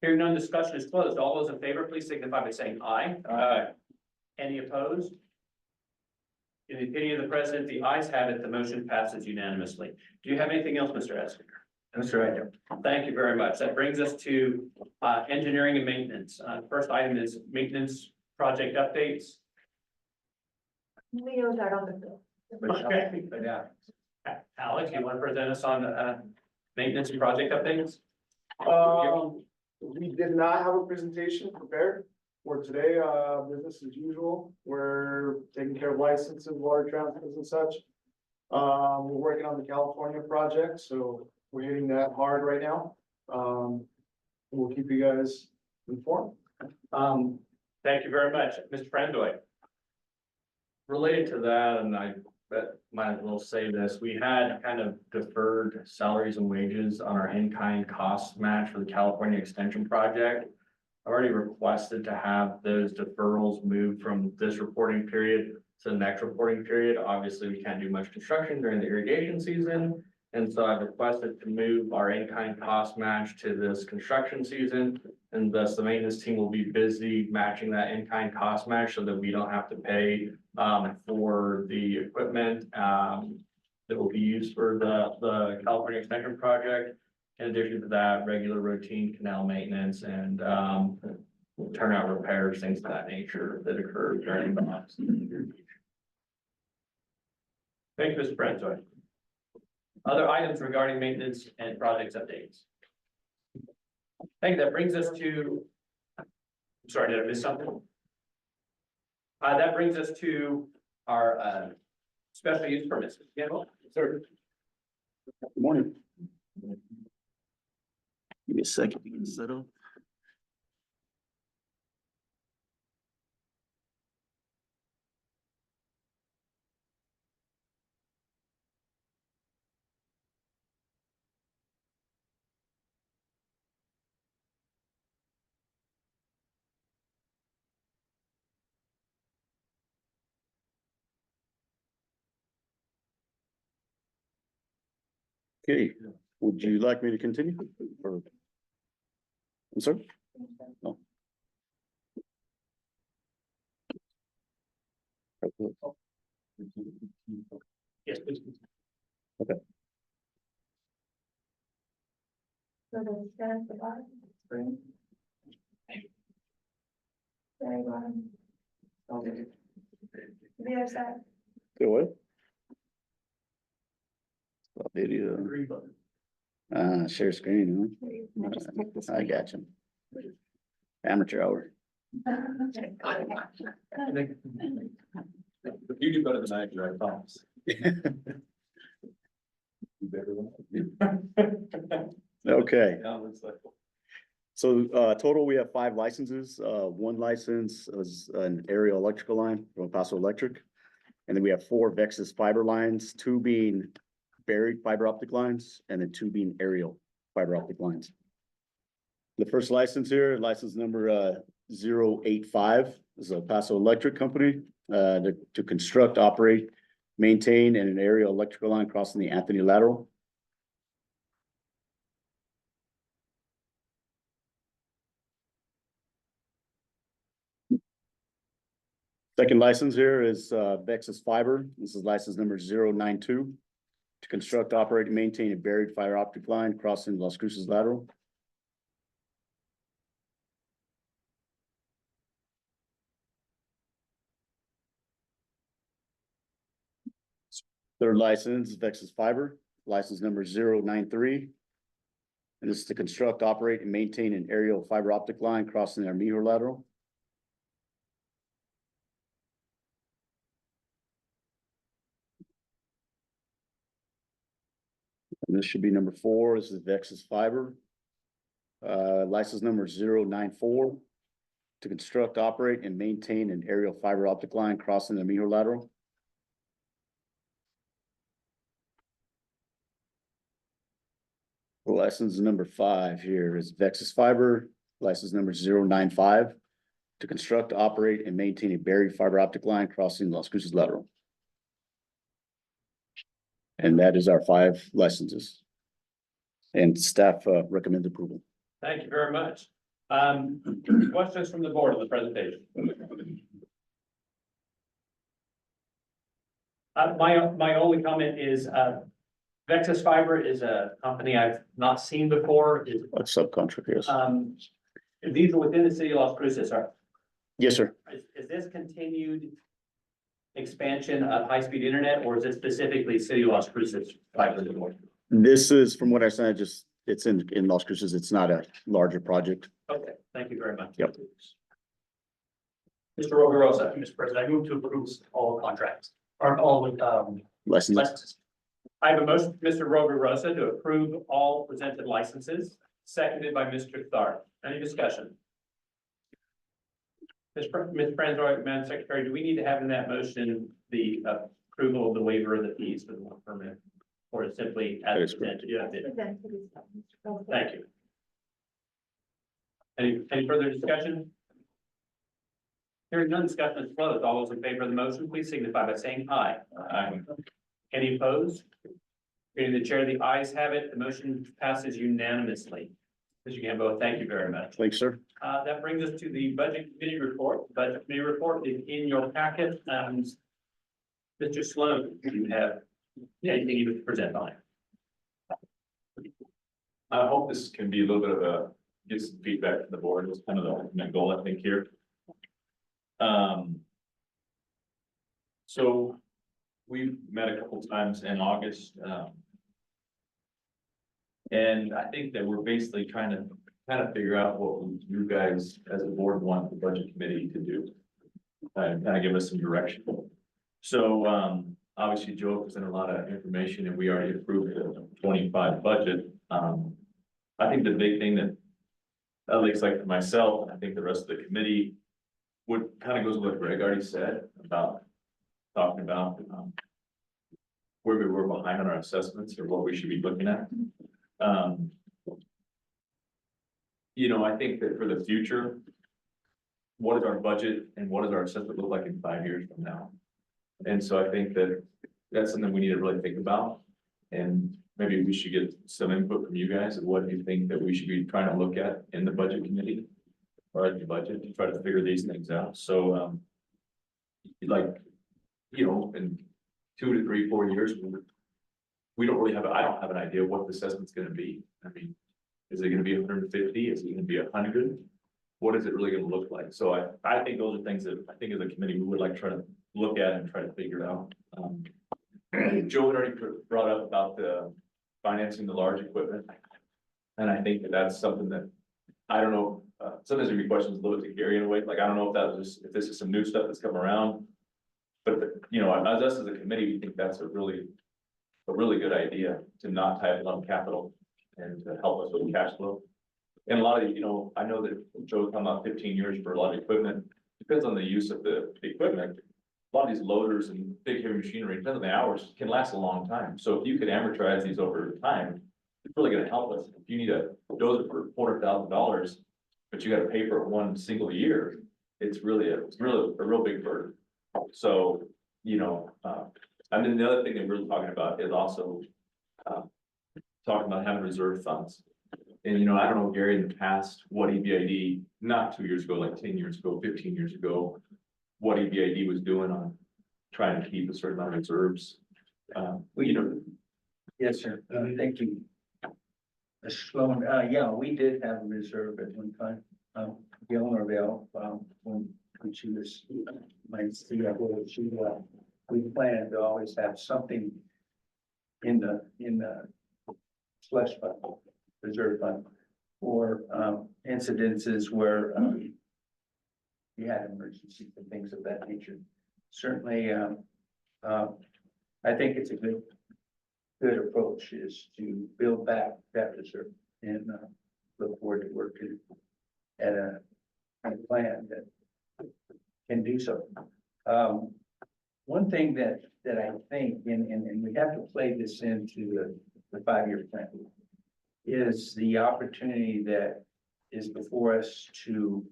Hearing none, discussion is closed. All those in favor, please signify by saying aye. Aye. Any opposed? In the opinion of the president, the ayes have it. The motion passes unanimously. Do you have anything else, Mr. Essinger? That's right. Thank you very much. That brings us to engineering and maintenance. First item is maintenance project updates. Leo's out on the field. Okay. Yeah. Alex, you want to present us on maintenance and project updates? We did not have a presentation prepared for today, business as usual. We're taking care of licenses, water transfers and such. We're working on the California project, so we're hitting that hard right now. We'll keep you guys informed. Thank you very much, Mr. Frandoy. Related to that, and I might as well say this, we had kind of deferred salaries and wages on our in-kind cost match for the California Extension Project. I've already requested to have those deferrals moved from this reporting period to the next reporting period. Obviously, we can't do much construction during the irrigation season. And so I've requested to move our in-kind cost match to this construction season. And thus the maintenance team will be busy matching that in-kind cost match so that we don't have to pay for the equipment that will be used for the California Extension Project. In addition to that, regular routine canal maintenance and turnout repairs, things of that nature that occur during the months. Thank you, Mr. Frandoy. Other items regarding maintenance and projects updates. Thank you. That brings us to, I'm sorry, did I miss something? That brings us to our, special use permits. Yeah, sir. Good morning. Give me a second to get set up. Okay, would you like me to continue? Or- I'm sorry? No. Yes, please. So the stand for that, spring. Very well. Okay. The other side. Go away. Stop video. Green button. Share screen, Now just click this huh? I one. got you. Amateur hour. You do better than I do, I promise. Okay. Yeah, it's like- So, total, we have 5 licenses. One license is an aerial electrical line from El Paso Electric. And then we have 4 Vexus fiber lines, 2 being buried fiber optic lines, and then 2 being aerial fiber optic lines. The first license here, license number 085, is El Paso Electric Company, to construct, operate, maintain, and an aerial electrical line crossing the Anthony Lateral. Second license here is Vexus Fiber. This is license number 092 to construct, operate, and maintain a buried fiber optic line crossing Las Cruces Lateral. Third license, Vexus Fiber, license number 093. And this is to construct, operate, and maintain an aerial fiber optic line crossing our Armijo Lateral. And this should be number 4. This is Vexus Fiber. License number 094 to construct, operate, and maintain an aerial fiber optic line crossing the Armijo Lateral. License number 5 here is Vexus Fiber, license number 095 to construct, operate, and maintain a buried fiber optic line crossing Las Cruces Lateral. And that is our 5 licenses. And staff recommends approval. Thank you very much. Questions from the board on the presentation? My only comment is, Vexus Fiber is a company I've not seen before. A subcontract, yes. These are within the city of Las Cruces, Yes, sir. is this continued expansion of high-speed internet, or is it specifically city of Las Cruces fiber to the board? This is, from what I said, just, it's in Las Cruces. It's not a larger project. Okay, thank you very much. Yep. Mr. Roverosa. Mr. President, I move to approve all contracts, or all, Licenses. licenses. I have a motion from Mr. Roverosa to approve all presented licenses, seconded by Mr. Tharp. Any discussion? Ms. Franzoy, Madam Secretary, do we need to have in that motion the approval of the waiver of the fees for the one permit? Or is simply That as is correct. presented? Present to this stuff, Mr. President. Thank you. Any further discussion? Hearing none, discussion is closed. All those in favor of the motion, please signify by saying aye. Aye. Any opposed? Hearing the chair, the ayes have it. The motion passes unanimously. Mr. Gambo, thank you very much. Thanks, sir. That brings us to the budget committee report. The budget committee report is in your packet. Mr. Sloan, do you have anything you would present on it? I hope this can be a little bit of a, get some feedback from the board. It's kind of the main goal, I think, here. So we met a couple times in August. And I think that we're basically trying to kind of figure out what you guys as a board want the budget committee to do. And kind of give us some direction. So, obviously Joe presented a lot of information and we already approved the 25 budget. I think the big thing that at least like for myself, I think the rest of the committee would kind of goes with what Greg already said about talking about where we were behind on our assessments or what we should be looking at. I think that for the future, what is our budget and what does our assessment look like in 5 years from now? And so I think that that's something we need to really think about. And maybe we should get some input from you guys of what you think that we should be trying to look at in the budget committee or at the budget to try to figure these things out. So, in 2 to 3, 4 years, we don't really I don't have an idea what the assessment's gonna be. I mean, is it gonna be 150? Is it gonna be 100? What is it really gonna look like? So I think those are things that I think as a committee, we would like to try to look at and try to figure out. Joe had already brought up about the financing the large equipment. And I think that that's something that, I don't know, sometimes there'd be questions a little bit to Gary in a way, like, I don't know if that was, if this is some new stuff that's come around. But, as us as a committee, we think that's a really good idea to not tie up a lot of capital and to help us with cash flow. And a lot of, I know that Joe's talking about 15 years for a lot of equipment, depends on the use of the equipment. A lot of these loaders and big heavy machinery, depends on the hours, can last a long time. So if you could amortize these over time, it's really gonna help us. If you need a dozer for $400,000, but you gotta pay for it one single year, it's really a real big burden. So, and then the other thing that we're talking about is also talking about having reserve funds. And, I don't know, Gary, in the past, what EBID, not 2 years ago, like 10 years ago, 15 years ago, what EBID was doing on trying to keep a certain amount of reserves. Yes, sir. Thank you. Sloan, we did have a reserve at one time. Gail Norvell, when she was my CFO, we planned to always have something in the slush fund, reserve fund, for incidences where we had emergencies and things of that nature. Certainly, I think it's a good approach is to build back that reserve and look forward to working at a plan that can do so. One thing that I think, and we have to play this into the 5-year plan, is the opportunity that is before us to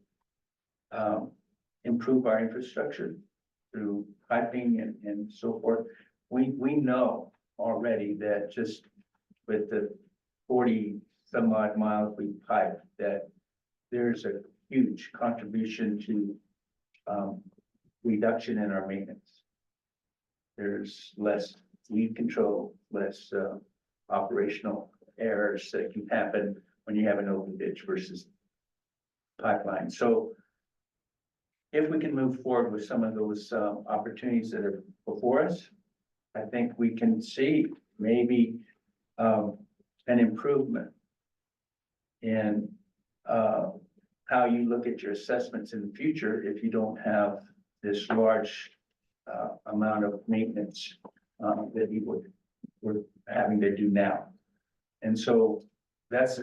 improve our infrastructure through piping and so forth. We know already that just with the 40 some odd miles we pipe, that there's a huge contribution to reduction in our maintenance. There's less weed control, less operational errors that can happen when you have an open ditch versus pipeline. So if we can move forward with some of those opportunities that are before us, I think we can see maybe an improvement in how you look at your assessments in the future if you don't have this large amount of maintenance that we're having to do now. And so that's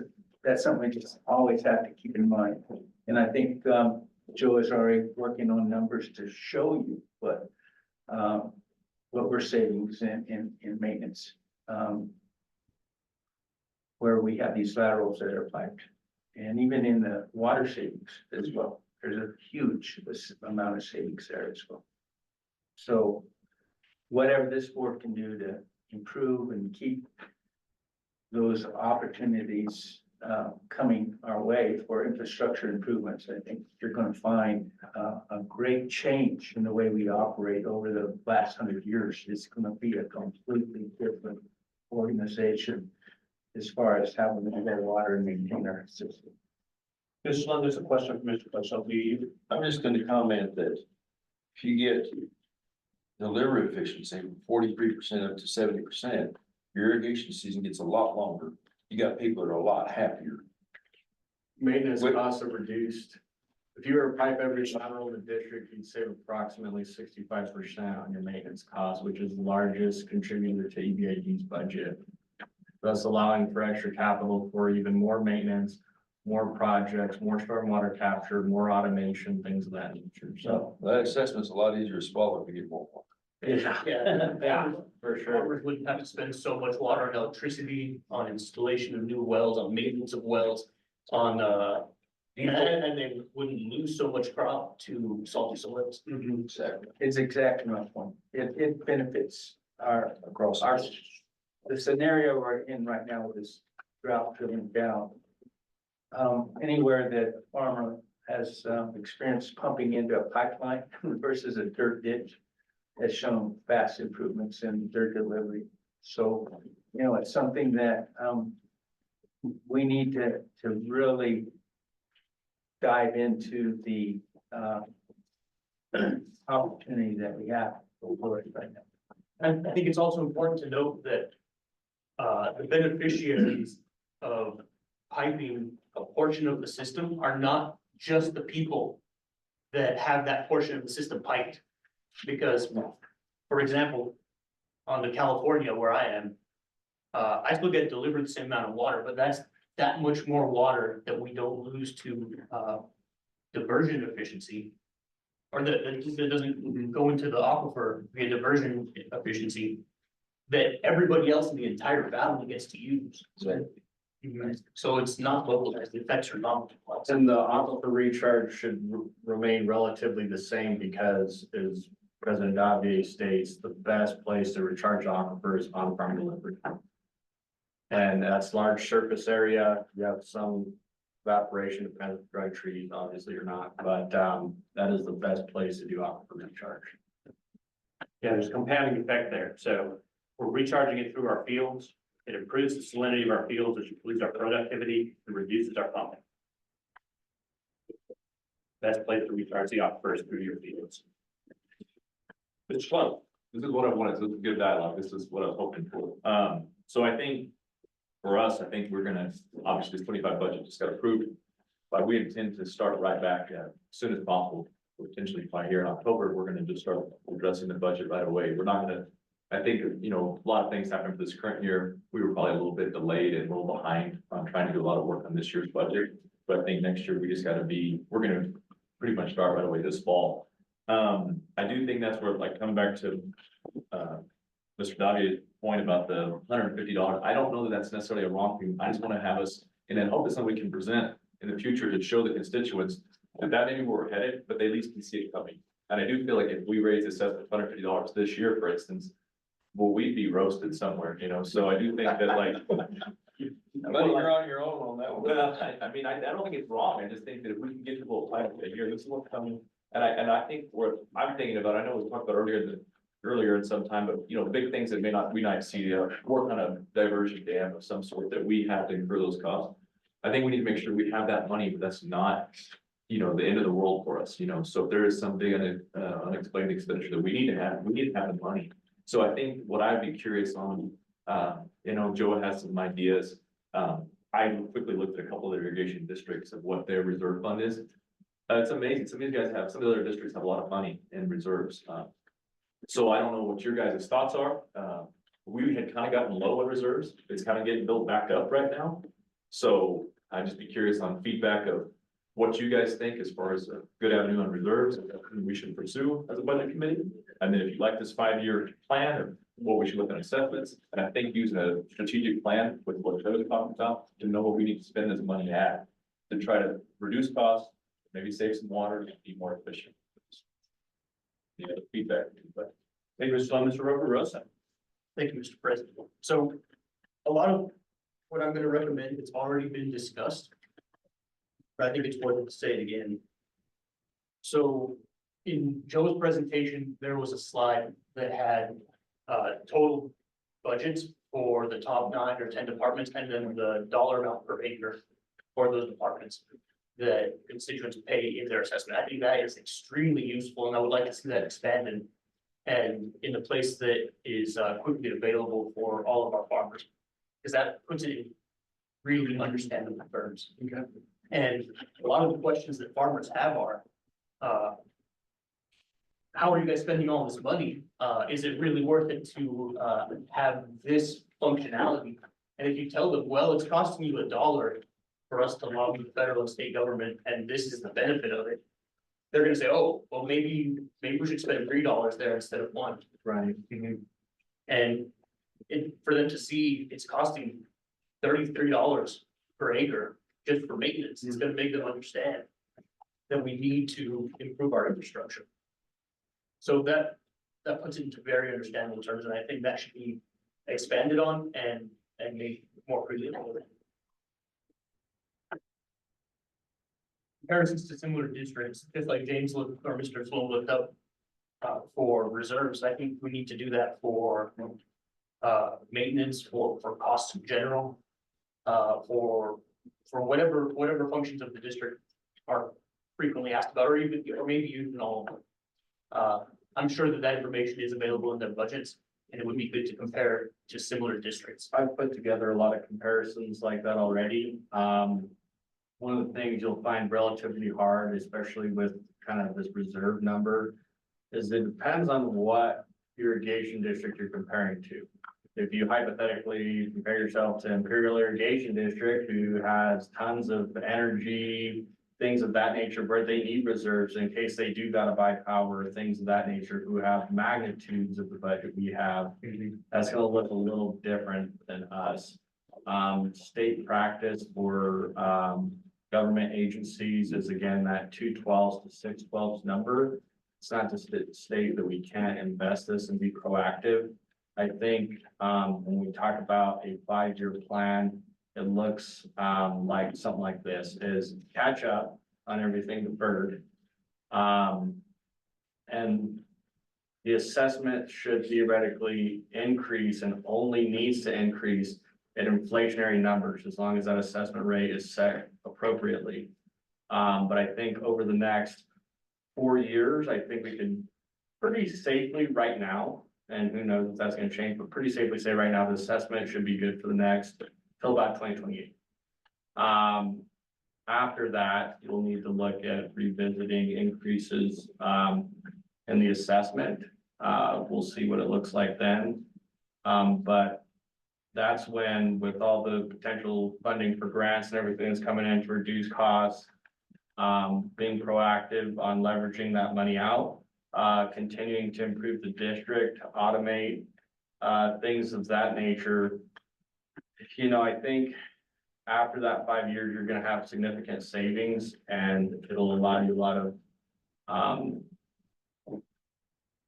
something we just always have to keep in mind. And I think Joe is already working on numbers to show you what we're saving in maintenance. Where we have these laterals that are piped, and even in the water savings as well. There's a huge amount of savings there as well. So whatever this board can do to improve and keep those opportunities coming our way for infrastructure improvements, I think you're going to find a great change in the way we operate over the last 100 years. It's going to be a completely different organization as far as how we manage our water and maintain our system. Mr. Lund, there's a question from Mr. Clark. I'm just gonna comment that if you get delivery efficiency from 43% up to 70%, your irrigation season gets a lot longer. You got people that are a lot happier. maintenance costs are reduced. If you were to pipe every lateral in the district, you'd save approximately 65% on your maintenance costs, which is the largest contributor to EBID's budget. Thus allowing for extra capital for even more maintenance, more projects, more stormwater capture, more automation, things of that nature. So, That assessment's a lot easier to swallow if you get more. yeah, yeah, for sure. Farmers wouldn't have to spend so much water and electricity on installation of new wells, on maintenance of wells, on, and they wouldn't lose so much crop to salty soils. Exactly. It's exactly my point. It benefits across the scenario we're in right now with this drought coming down. Anywhere that farmer has, experienced pumping into a pipeline versus a dirt ditch has shown vast improvements in dirt delivery. So, it's something that, we need to really dive into the, opportunity that we have for it right now. And I think it's also important to note that the beneficiaries of piping a portion of the system are not just the people that have that portion of the system piped. Because, for example, on the California where I am, I still get delivered the same amount of water, but that's that much more water that we don't lose to diversion efficiency. Or that doesn't go into the aquifer via diversion efficiency that everybody else in the entire valley gets to use. So it's not localized, the effects are not localized. And the aquifer recharge should remain relatively the same because, as President Davier states, the best place to recharge aquifer is on farm delivery. And that's large surface area. You have some evaporation, depends if dry trees, obviously or not, but that is the best place to do aquifer recharge. Yeah, there's a compounding effect there. So we're recharging it through our fields. It improves the salinity of our fields, which improves our productivity, and reduces our pumping. Best place to recharge the aquifer is through your fields. It's fun. This is what I wanted. This is a good dialogue. This is what I was hoping for. So I think for us, I think we're gonna, obviously this 25 budget just got approved. But we intend to start right back as soon as possible. Potentially by here in October, we're gonna just start addressing the budget right away. We're not gonna, I think, a lot of things happened for this current year. We were probably a little bit delayed and a little behind on trying to do a lot of work on this year's budget. But I think next year we just gotta we're gonna pretty much start right away this fall. I do think that's where, like, coming back to, Mr. Davier's point about the $150. I don't know that that's necessarily a wrong thing. I just want to have us, and then hope it's something we can present in the future to show the constituents that maybe where we're headed, but they at least can see it coming. And I do feel like if we raise the assessment $150 this year, for instance, well, we'd be roasted somewhere, so I do think that, like. Buddy, you're on your own on that one. Well, I mean, I don't think it's wrong. I just think that if we can get to a plan for the year, this is what's coming. And I think what I'm thinking about, I know we talked about earlier in some time, but big things that we might see, work on a diversion dam of some sort that we have to incur those costs. I think we need to make sure we have that money, but that's not, the end of the world for us, so if there is some big unexplained expenditure that we need to have the money. So I think what I'd be curious on, Joe has some ideas. I quickly looked at a couple of the irrigation districts of what their reserve fund is. It's amazing. Some of these guys some of the other districts have a lot of money in reserves. So I don't know what your guys' thoughts are. We had kind of gotten low in reserves. It's kind of getting built back up right now. So I'd just be curious on feedback of what you guys think as far as a good avenue on reserves and we should pursue as a budget committee. And then if you like this 5-year plan of what we should look at assessments, and I think using a strategic plan with what Joe was talking about to know what we need to spend this money at to try to reduce costs, maybe save some water and be more efficient. Feedback. But Thank you, Mr. Rosa. Thank you, Mr. President. So a lot of what I'm gonna recommend, it's already been discussed. But I think it's worth it to say it again. So in Joe's presentation, there was a slide that had total budgets for the top 9 or 10 departments and then the dollar amount per acre for those departments that constituents pay in their assessment. I think that is extremely useful and I would like to see that expanded and in a place that is quickly available for all of our farmers. Because that puts it in really understandable terms. Okay. And a lot of the questions that farmers have are, how are you guys spending all this money? Is it really worth it to, have this functionality? And if you tell them, well, it's costing you $1 for us to lobby the federal and state government, and this is the benefit of it. They're gonna say, oh, well, maybe we should spend $3 there instead of $1. Right. And for them to see it's costing $33 per acre just for maintenance, it's gonna make them understand that we need to improve our infrastructure. So that puts it into very understandable terms, and I think that should be expanded on and made more freely available. Comparisons to similar districts, just like James looked, or Mr. Sloan looked up, for reserves, I think we need to do that for, maintenance, for costs in general, for whatever functions of the district are frequently asked about, or maybe even all of them. I'm sure that information is available in their budgets, and it would be good to compare to similar districts. I've put together a lot of comparisons like that already. One of the things you'll find relatively hard, especially with kind of this reserve number, is it depends on what irrigation district you're comparing to. If you hypothetically compare yourself to Imperial Irrigation District, who has tons of energy, things of that nature, where they need reserves in case they do gotta buy power, things of that nature, who have magnitudes of the budget we have, that's gonna look a little different than us. State practice for, government agencies is again that 2/12 to 6/12 number. It's not to state that we can't invest this and be proactive. I think, when we talk about a 5-year plan, it looks, like something like this is catch up on everything deferred. And the assessment should theoretically increase and only needs to increase at inflationary numbers, as long as that assessment rate is set appropriately. But I think over the next 4 years, I think we can pretty safely right now, and who knows if that's gonna change, but pretty safely say right now, the assessment should be good for the next till about 2028. After that, you'll need to look at revisiting increases in the assessment. We'll see what it looks like then. But that's when, with all the potential funding for grants and everything that's coming in to reduce costs, being proactive on leveraging that money out, continuing to improve the district, automate, things of that nature. You know, I think after that 5 years, you're gonna have significant savings, and it'll allow you a lot of,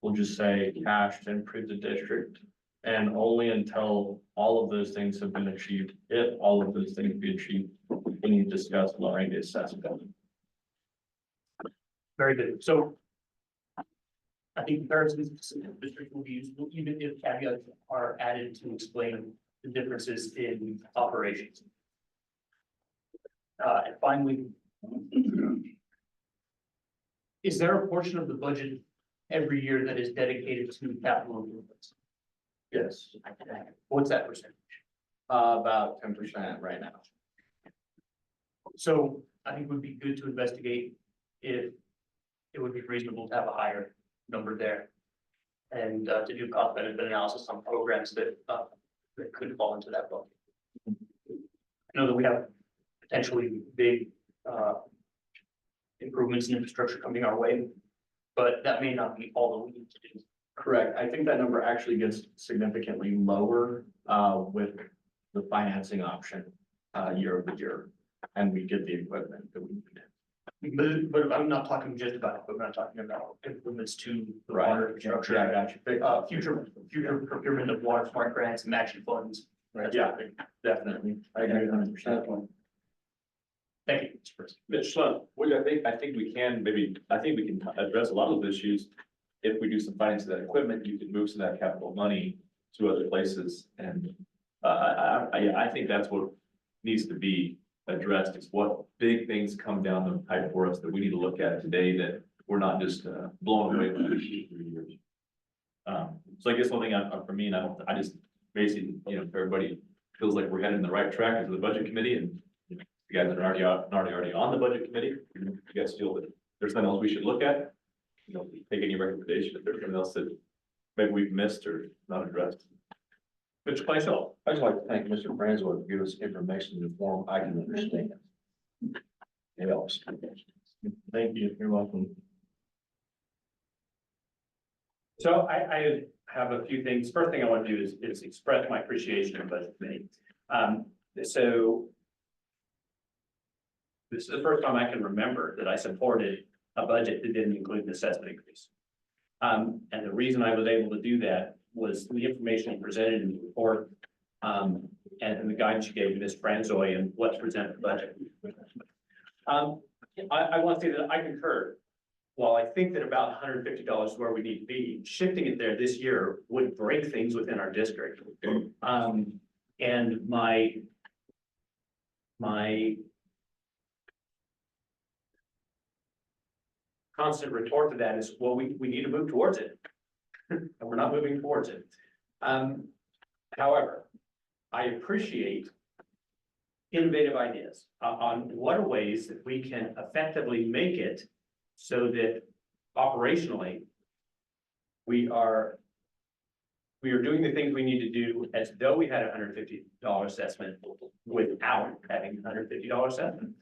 we'll just say, cash to improve the district. And only until all of those things have been achieved, if all of those things be achieved, when you discuss lowering the assessment. Very good. So I think comparisons to similar districts will be useful, even if caveats are added to explain the differences in operations. And finally, is there a portion of the budget every year that is dedicated to capital improvements? Yes, What's that percentage? about 10% right now. So I think it would be good to investigate if it would be reasonable to have a higher number there. And to do cost benefit analysis on programs that could fall into that bucket. I know that we have potentially big improvements in infrastructure coming our way, but that may not be all that we need to do. Correct. I think that number actually gets significantly lower with the financing option year over year, and we get the equipment that we need. But I'm not talking just about equipment, I'm talking about improvements to the Right. water infrastructure. Yeah, I got you. Future procurement of water smart grants, matching funds. Right. Yeah, definitely. I agree 100%. Thank you, Mr. President. Mr. Sloan, what do I think we can address a lot of those issues. If we do some financing of that equipment, you can move some of that capital money to other places. And I think that's what needs to be addressed, is what big things come down the pipe for us that we need to look at today, that we're not just blowing away for 3 years. So I guess one thing for me, and I just basically, if everybody feels like we're heading in the right track as the budget committee, and you guys are already on the budget committee, you guys feel that there's something else we should look at? You know, take any recommendation if there's something else that maybe we've missed or not addressed. Mr. Clayshaw. I'd just like to thank Mr. Branswood for giving us information in a form I can understand. It helps. Thank you. You're welcome. So I have a few things. First thing I want to do is express my appreciation of the budget committee. So this is the first time I can remember that I supported a budget that didn't include an assessment increase. And the reason I was able to do that was the information presented in the report, and the guidance you gave to Ms. Franzoy and what's presented in the budget. I want to say that I concur. While I think that about $150 is where we need to be, shifting it there this year would break things within our district. And my constant retort to that is, well, we need to move towards it. And we're not moving towards it. However, I appreciate innovative ideas on what are ways that we can effectively make it so that operationally we are doing the things we need to do as though we had a $150 assessment without having a $150 assessment.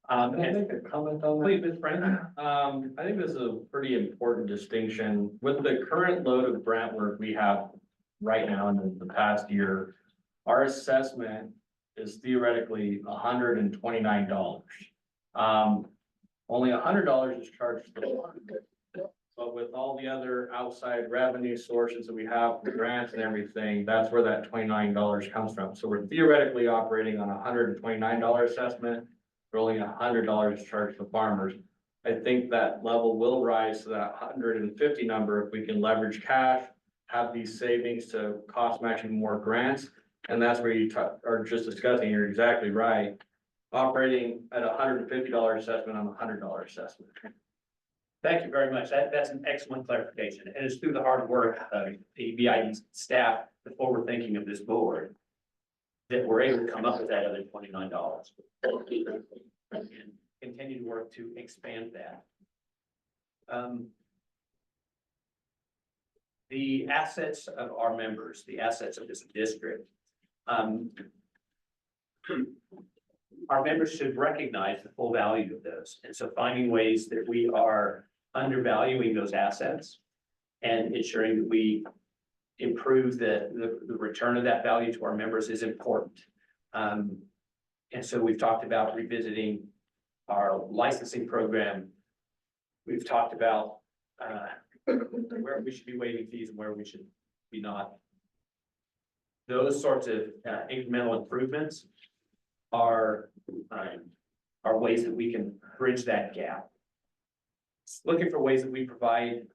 Can I make a comment on that? Please, Ms. Brandon. I think this is a pretty important distinction. With the current load of grant work we have right now and in the past year, our assessment is theoretically $129. Only $100 is charged for the work. But with all the other outside revenue sources that we have for grants and everything, that's where that $29 comes from. So we're theoretically operating on a $129 assessment. Only $100 charged to farmers. I think that level will rise to that 150 number if we can leverage cash, have these savings to cost matching more grants. And that's where you are just discussing, you're exactly right. Operating at a $150 assessment on a $100 assessment. Thank you very much. That's an excellent clarification. And it's through the hard work of the EBID staff, the forward thinking of this board, that we're able to come up with that other $29. And continue to work to expand that. The assets of our members, the assets of this district. Our members should recognize the full value of those. And so finding ways that we are undervaluing those assets and ensuring that we improve the return of that value to our members is important. And so we've talked about revisiting our licensing program. We've talked about where we should be waiving fees and where we should be not. Those sorts of incremental improvements are ways that we can bridge that gap. Looking for ways that we provide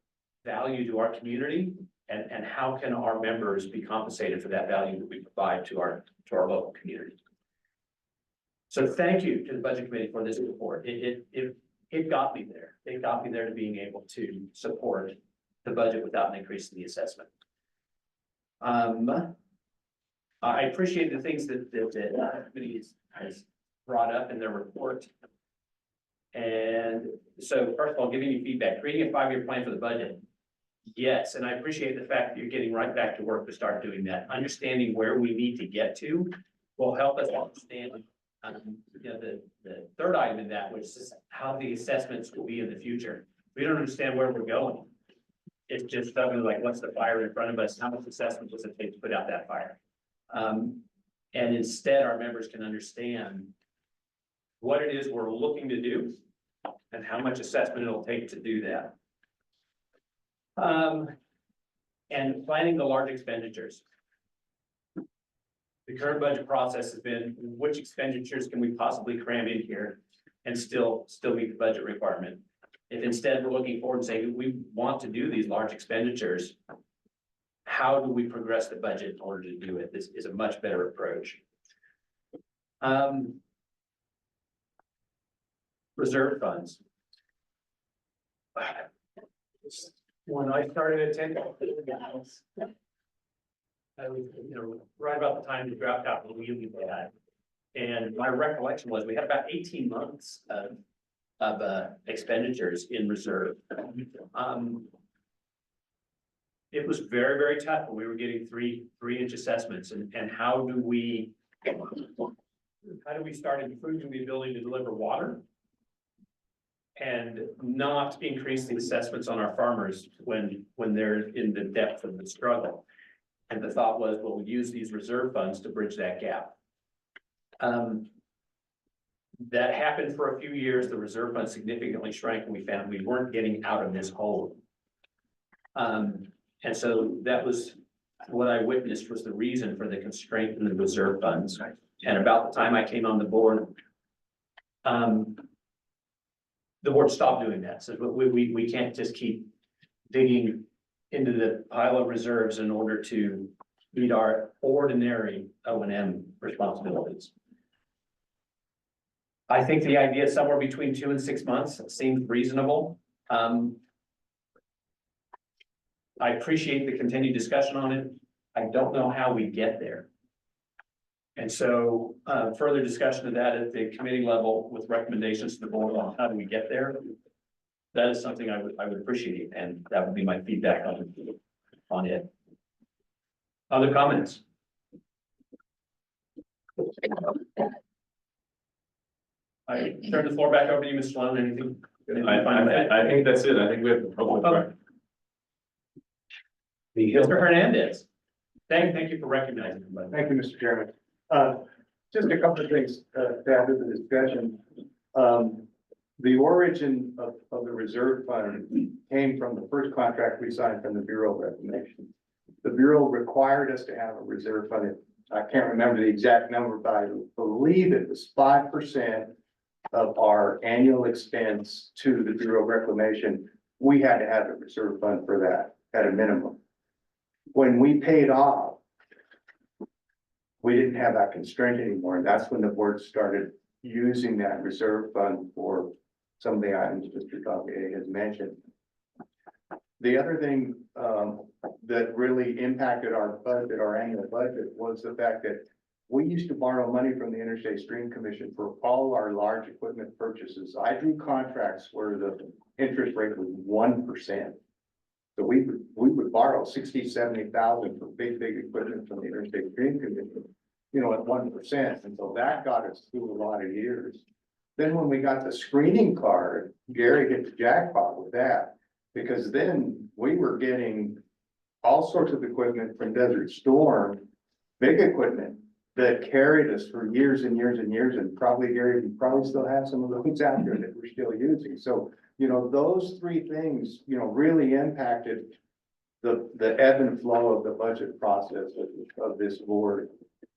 value to our community and how can our members be compensated for that value that we provide to our local community. So thank you to the budget committee for this report. It got me there. It got me there to being able to support the budget without an increase in the assessment. I appreciate the things that the committee has brought up in their report. And so first of all, giving you feedback, creating a 5-year plan for the budget. Yes, and I appreciate the fact that you're getting right back to work to start doing that. Understanding where we need to get to will help us understand the third item in that, which is how the assessments will be in the future. We don't understand where we're going. It's just something like, what's the fire in front of us? How much assessment does it take to put out that fire? And instead, our members can understand what it is we're looking to do and how much assessment it'll take to do that. And planning the large expenditures. The current budget process has been, which expenditures can we possibly cram in here and still meet the budget requirement? If instead we're looking forward and saying, we want to do these large expenditures, how do we progress the budget in order to do it? This is a much better approach. Reserve funds. When I started attending, I was, right about the time the draft out really bad. And my recollection was we had about 18 months of expenditures in reserve. It was very, very tough when we were getting three-inch assessments and how do we start improving the ability to deliver water and not increase the assessments on our farmers when they're in the depth of the struggle. And the thought was, well, we'll use these reserve funds to bridge that gap. That happened for a few years. The reserve fund significantly shrank and we found we weren't getting out of this hole. And so that was what I witnessed was the reason for the constraint in the reserve funds. And about the time I came on the board, the board stopped doing that. So we can't just keep digging into the pile of reserves in order to meet our ordinary O&M responsibilities. I think the idea somewhere between 2 and 6 months seems reasonable. I appreciate the continued discussion on it. I don't know how we get there. And so further discussion of that at the committee level with recommendations to the board on how do we get there. That is something I would appreciate, and that would be my feedback on it. Other comments? I turn the floor back over to you, Ms. Sloan. Anything? I think that's it. I think we have the public. Mr. Hernandez. Thank you for recognizing me. Thank you, Mr. Chairman. Just a couple of things to add to the discussion. The origin of the reserve fund came from the first contract we signed from the Bureau of Reclamation. The Bureau required us to have a reserve fund. I can't remember the exact number, but I believe it was 5% of our annual expense to the Bureau of Reclamation. We had to have a reserve fund for that at a minimum. When we paid off, we didn't have that constraint anymore. And that's when the board started using that reserve fund for some of the items Mr. Gautier has mentioned. The other thing that really impacted our budget, our annual budget, was the fact that we used to borrow money from the Interstate Stream Commission for all our large equipment purchases. I drew contracts where the interest rate was 1%. So we would borrow 60, 70,000 for big equipment from the Interstate Stream Commission, you know, at 1%. And so that got us through a lot of years. Then when we got the screening card, Gary hit the jackpot with that, because then we were getting all sorts of equipment from Desert Storm, big equipment that carried us for years and years and years. And probably, Gary, you probably still have some of those out there that we're still using. So, you know, those three things, you know, really impacted the ebb and flow of the budget process of this board.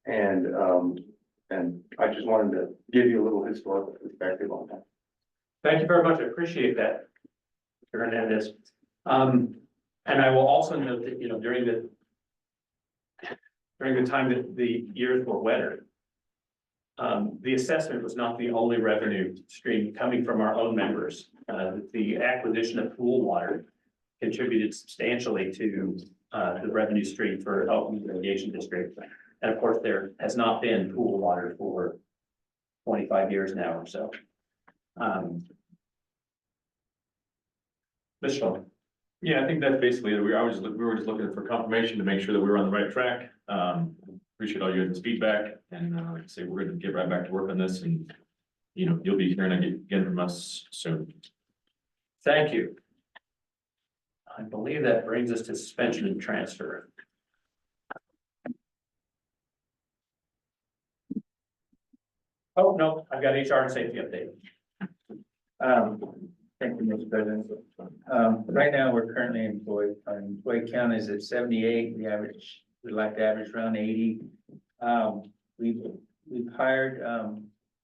And I just wanted to give you a little historical perspective on that. Thank you very much. I appreciate that, Mr. Hernandez. And I will also note that, you know, during the time that the years were wetter, the assessment was not the only revenue stream coming from our own members. The acquisition of pool water contributed substantially to the revenue stream for Elton Irrigation District. And of course, there has not been pool water for 25 years now or so. Mr. Schultz. Yeah, I think that's basically it. We were just looking for confirmation to make sure that we were on the right track. Appreciate all your feedback, and like I say, we're going to get right back to work on this, and you know, you'll be hearing again from us soon. Thank you. I believe that brings us to suspension and transfer. Oh, no, I've got HR and safety update. Thank you, Mr. President. Right now, we're currently employed. Our employee count is at 78. We'd like to average around 80. We've hired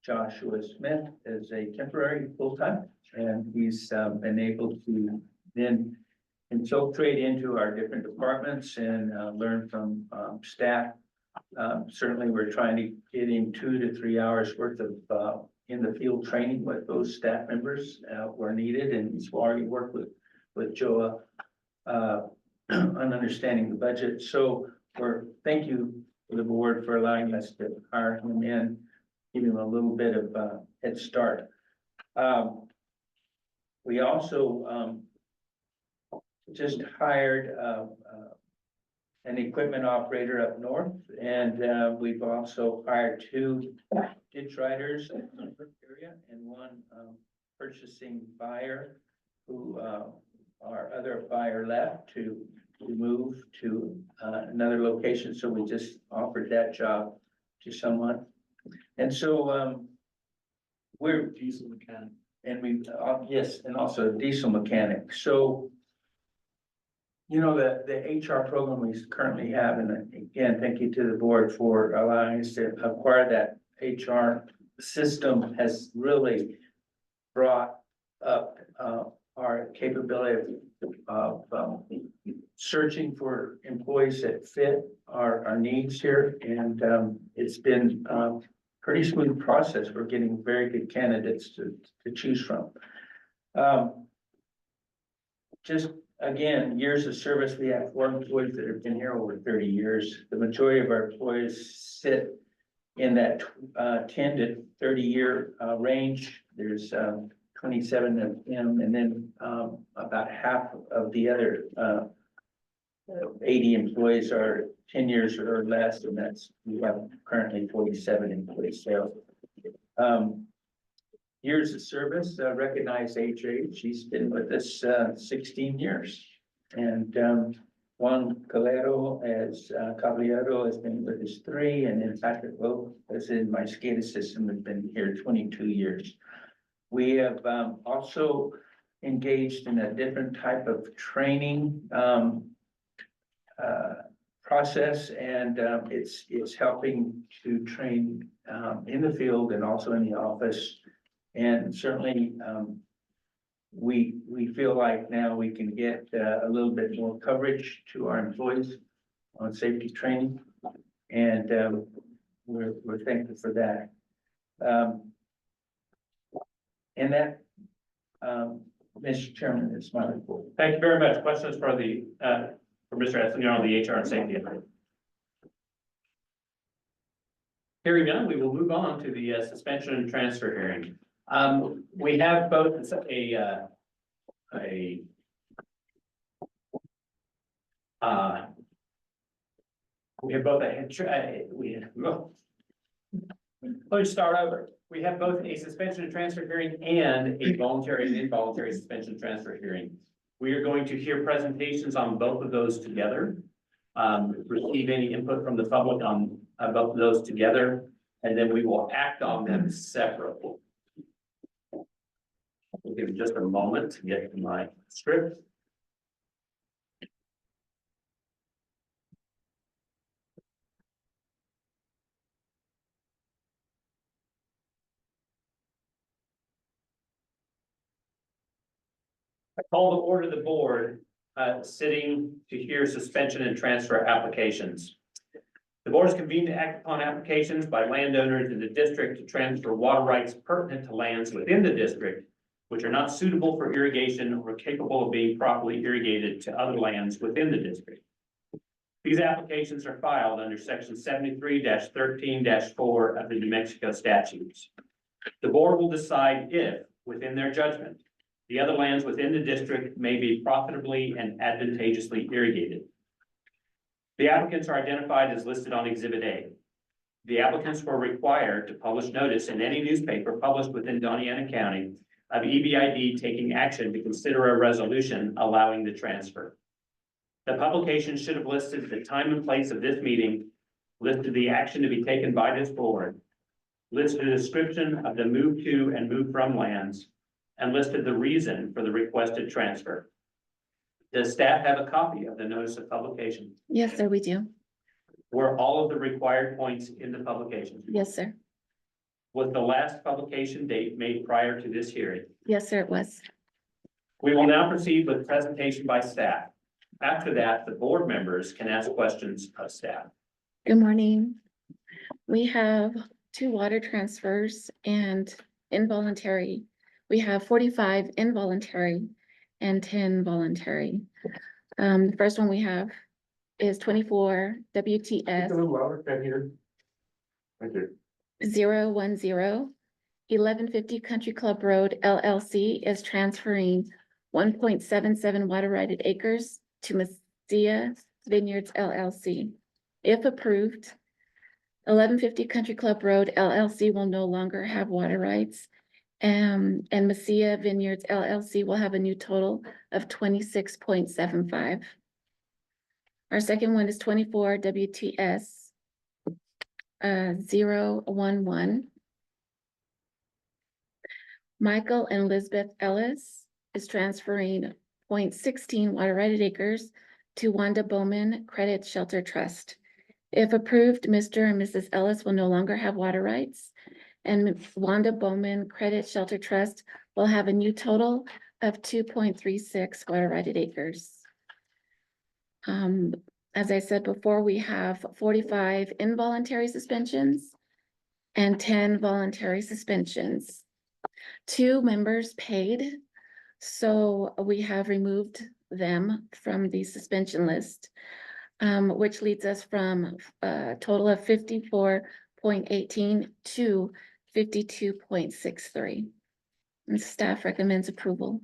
Joshua Smith as a temporary full-time, and he's been able to then infiltrate into our different departments and learn from staff. Certainly, we're trying to get in 2 to 3 hours worth of in the field training with those staff members where needed, and he's already worked with Joa on understanding the budget. So thank you to the board for allowing us to hire him in. give him a little bit of head start. We also just hired an equipment operator up north, and we've also hired 2 ditch riders in the area and 1 purchasing buyer who our other buyer left to move to another location, so we just offered that job to someone. And so we're Diesel mechanic. and we, yes, and also a diesel mechanic. So, you know, the HR program we currently have, and again, thank you to the board for allowing us to acquire that HR system, has really brought up our capability of searching for employees that fit our needs here. And it's been pretty smooth process. We're getting very good candidates to choose from. Just again, years of service, we have 4 employees that have been here over 30 years. The majority of our employees sit in that 10 to 30 year range. There's 27 of them, and then about half of the other 80 employees are 10 years or less, and that's, we have currently 47 employees. So years of service, recognized HH, she's been with us 16 years. And Juan Caballero has been with us 3, and then Patrick Lowe, as in my SCADA system, has been here 22 years. We have also engaged in a different type of training process, and it's helping to train in the field and also in the office. And certainly we feel like now we can get a little bit more coverage to our employees on safety training, and we're thankful for that. And that, Mr. Chairman, is my report. Thank you very much. Questions for the, for Mr. Esposito on the HR and safety update? Hearing none, we will move on to the suspension and transfer hearing. We have both let me start over. We have both a suspension and transfer hearing and a voluntary and involuntary suspension and transfer hearing. We are going to hear presentations on both of those together. Receive any input from the public on both of those together, and then we will act on them separately. We'll give it just a moment to get to my script. I call to order the board sitting to hear suspension and transfer applications. The board is convened to act upon applications by landowners in the district to transfer water rights pertinent to lands within the district, which are not suitable for irrigation or capable of being properly irrigated, to other lands within the district. These applications are filed under section 73-13-4 of the New Mexico statutes. The board will decide if, within their judgment, the other lands within the district may be profitably and advantageously irrigated. The applicants are identified as listed on Exhibit A. The applicants were required to publish notice in any newspaper published within Doñana County of EBID taking action to consider a resolution allowing the transfer. The publication should have listed the time and place of this meeting, listed the action to be taken by this board, listed a description of the move to and move from lands, and listed the reason for the requested transfer. Does staff have a copy of the notice of publication? Yes, sir, we do. Were all of the required points in the publication? Yes, sir. Was the last publication date made prior to this hearing? Yes, sir, it was. We will now proceed with presentation by staff. After that, the board members can ask questions of staff. Good morning. We have 2 water transfers and involuntary. We have 45 involuntary and 10 voluntary. The first one we have is 24 WTS. A little louder, can't hear. Thank you. 1150 Country Club Road LLC is transferring 1.77 water-righted acres to Messia Vineyards LLC. If approved, 1150 Country Club Road LLC will no longer have water rights. And Messia Vineyards LLC will have a new total of 26.75. Our second one is 24 WTS 011. Michael and Elizabeth Ellis is transferring 0.16 water-righted acres to Wanda Bowman Credit Shelter Trust. If approved, Mr. and Mrs. Ellis will no longer have water rights, and Wanda Bowman Credit Shelter Trust will have a new total of 2.36 water-righted acres. As I said before, we have 45 involuntary suspensions and 10 voluntary suspensions. 2 members paid, so we have removed them from the suspension list, which leads us from a total of 54.18 to 52.63. And staff recommends approval.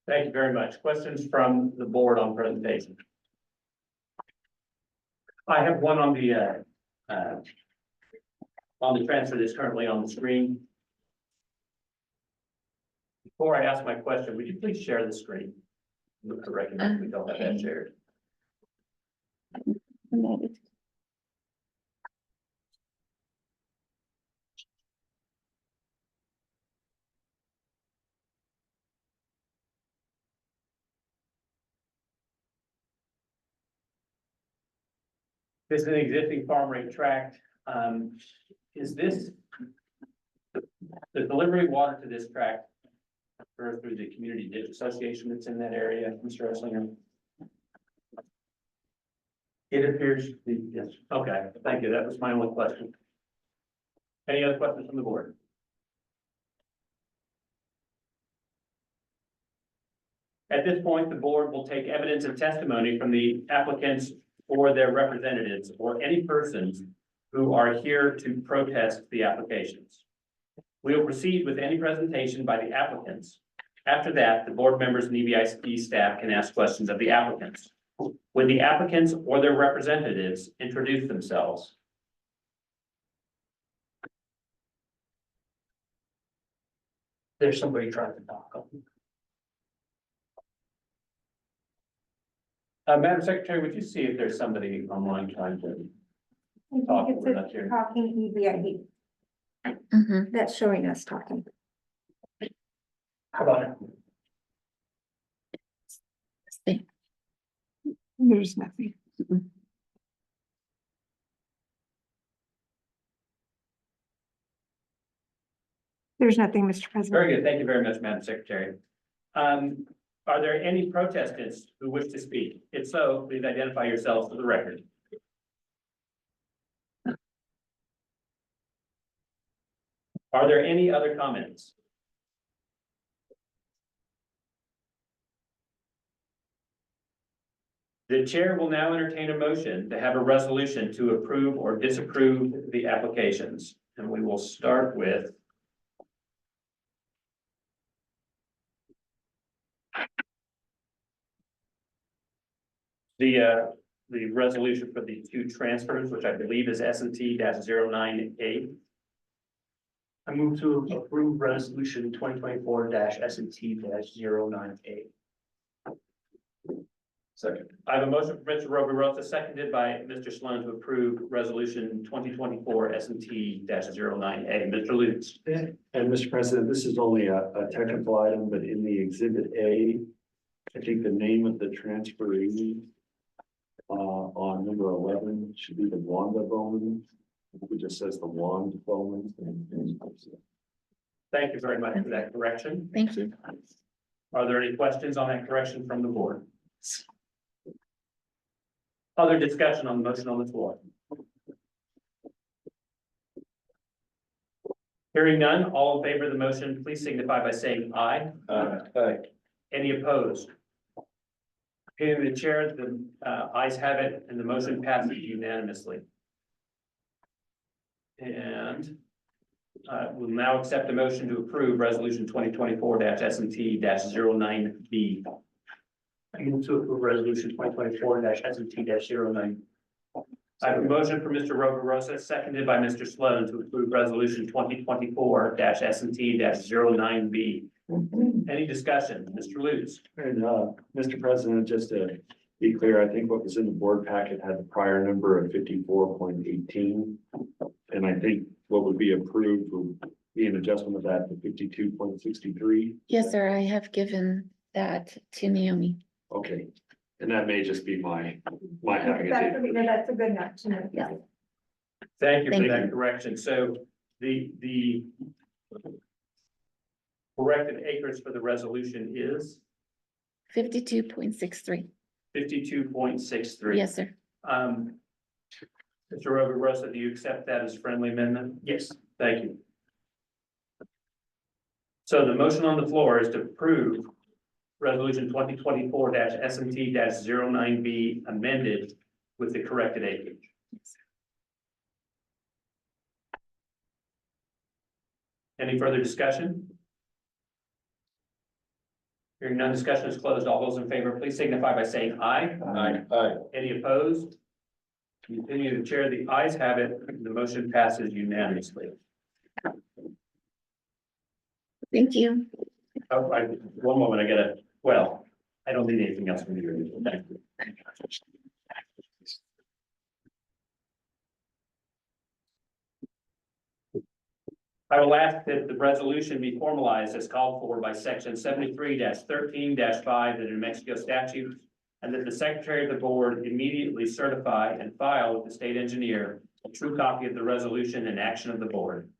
Thank you very much. Questions from the board on presentation? I have one on the transfer that's currently on the screen. Before I ask my question, would you please share the screen? I recognize we don't have that shared. This is an existing farm rate tract. Is this the delivery of water to this tract or through the community ditch association that's in that area, Mr. Esslinger? It appears to be, yes. Okay, thank you. That was my only question. Any other questions from the board? At this point, the board will take evidence and testimony from the applicants or their representatives or any persons who are here to protest the applications. We will proceed with any presentation by the applicants. After that, the board members and EBID staff can ask questions of the applicants. Would the applicants or their representatives introduce themselves? There's somebody trying to talk. Madam Secretary, would you see if there's somebody online trying to I talk? think We're not it's here. a talking EBID Mhm. that's showing us talking. How about it? There's nothing. There's nothing, Mr. President. Very good. Thank you very much, Madam Secretary. Are there any protestants who wish to speak? If so, please identify yourselves for the record. Are there any other comments? The chair will now entertain a motion to have a resolution to approve or disapprove the applications. And we will start with the resolution for the 2 transfers, which I believe is S&T -09A. I move to approve resolution 2024-S&T-09A. Second. I have a motion from Mr. Robirosa, seconded by Mr. Sloan to approve resolution 2024 S&T-09A. Mr. Lutz. And Mr. President, this is only a technical item, but in the exhibit A, I think the name of the transferee on number 11 should be the Wanda Bowman. It just says the Wanda Bowman. Thank you very much for that correction. Thank you. Are there any questions on that correction from the board? Other discussion on the motion on the floor? Hearing none, all in favor of the motion, please signify by saying aye. Aye. Any opposed? Hearing the chair, the ayes have it, and the motion passes unanimously. And we'll now accept a motion to approve resolution 2024-SMT-09B. I move to approve resolution 2024-SMT-09. I have a motion for Mr. Roverosa, seconded by Mr. Sloan to approve resolution 2024-SMT-09B. Any discussion? Mr. Lutz? And, Mr. President, just to be clear, I think what was in the board packet had the prior number of 54.18. And I think what would be approved would be an adjustment of that to 52.63. Yes, sir, I have given that to Naomi. Okay, and that may just be my having That's it. a good enough to know. Yeah. Thank you for Thank that correction. So the corrected acres for the resolution is 52.63. 52.63. Yes, sir. Mr. Roverosa, do you accept that as friendly amendment? Yes. Thank you. So the motion on the floor is to approve resolution 2024-SMT-09B amended with the corrected acreage. Any further discussion? Hearing none, discussion is closed. All those in favor, please signify by saying aye. Aye. Any opposed? Continue to chair. The ayes have it. The motion passes unanimously. Thank you. Oh, one moment, I gotta, well, I don't need anything else from you. Thank you. I will ask that the resolution be formalized as called for by section 73-13-5 of the New Mexico statutes, and that the secretary of the board immediately certify and file with the state engineer a true copy of the resolution and action of the board.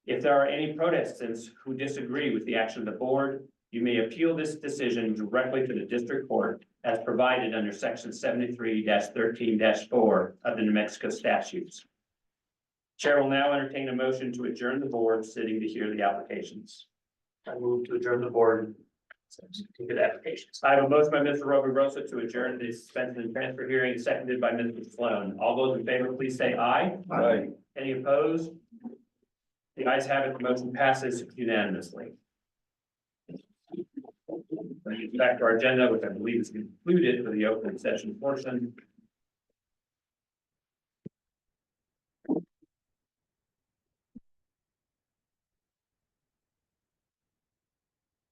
If there are any protestants who disagree with the action of the board, you may appeal this decision directly to the district court as provided under section 73-13-4 of the New Mexico statutes. Chair will now entertain a motion to adjourn the board sitting to hear the applications. I move to adjourn the board. To get applications. I have a motion by Mr. Roverosa to adjourn the suspension and transfer hearing, seconded by Mr. Sloan. All those in favor, please say aye. Aye. Any opposed? The ayes have it, the motion passes unanimously. Back to our agenda, which I believe is concluded for the open session portion.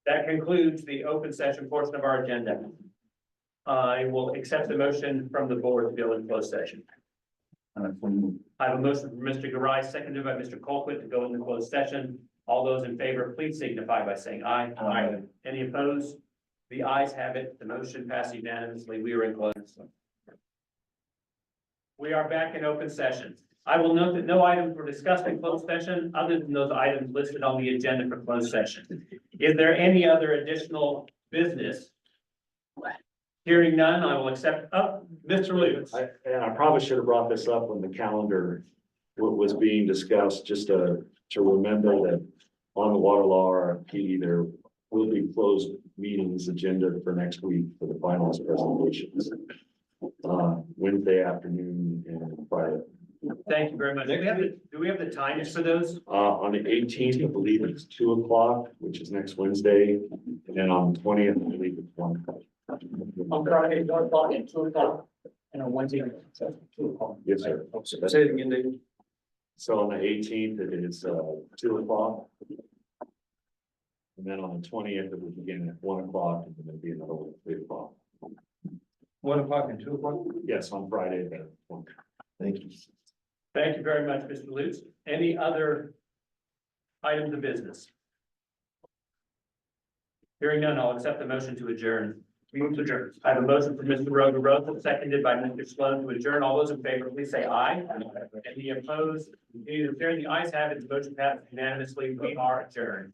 That concludes the open session portion of our agenda. I will accept the motion from the board to go into closed session. I have a motion from Mr. Garai, seconded by Mr. Colquitt to go into closed session. All those in favor, please signify by saying aye. Aye. Any opposed? The ayes have it. The motion passed unanimously. We are in closed. We are back in open session. I will note that no items were discussed in closed session other than those items listed on the agenda for closed session. Is there any other additional business? Hearing none, I will accept, Mr. Lewis. And I probably should have brought this up when the calendar was being discussed, just to remember that on the water law RFP, there will be closed meetings agenda for next week for the finalist presentations. Wednesday afternoon and Friday. Thank you very much. Do we have the times for those? On the 18th, I believe it's 2 o'clock, which is next Wednesday, and then on the 20th, I believe it's 1 o'clock. On Friday, 1 o'clock and 2 o'clock, and on Wednesday, 2 o'clock. Yes, sir. Say it again, David. So on the 18th, it is 2 o'clock. And then on the 20th, it will begin at 1 o'clock, and then it'll be another one at 3 o'clock. 1 o'clock and 2 o'clock? Yes, on Friday, at 1. Thank you. Thank you very much, Mr. Lutz. Any other items of business? Hearing none, I'll accept the motion to adjourn. Move to adjourn. I have a motion from Mr. Roverosa, seconded by Mr. Sloan to adjourn. All those in favor, please say aye. Any opposed? Either the ayes have it, the motion passes unanimously. We are adjourned.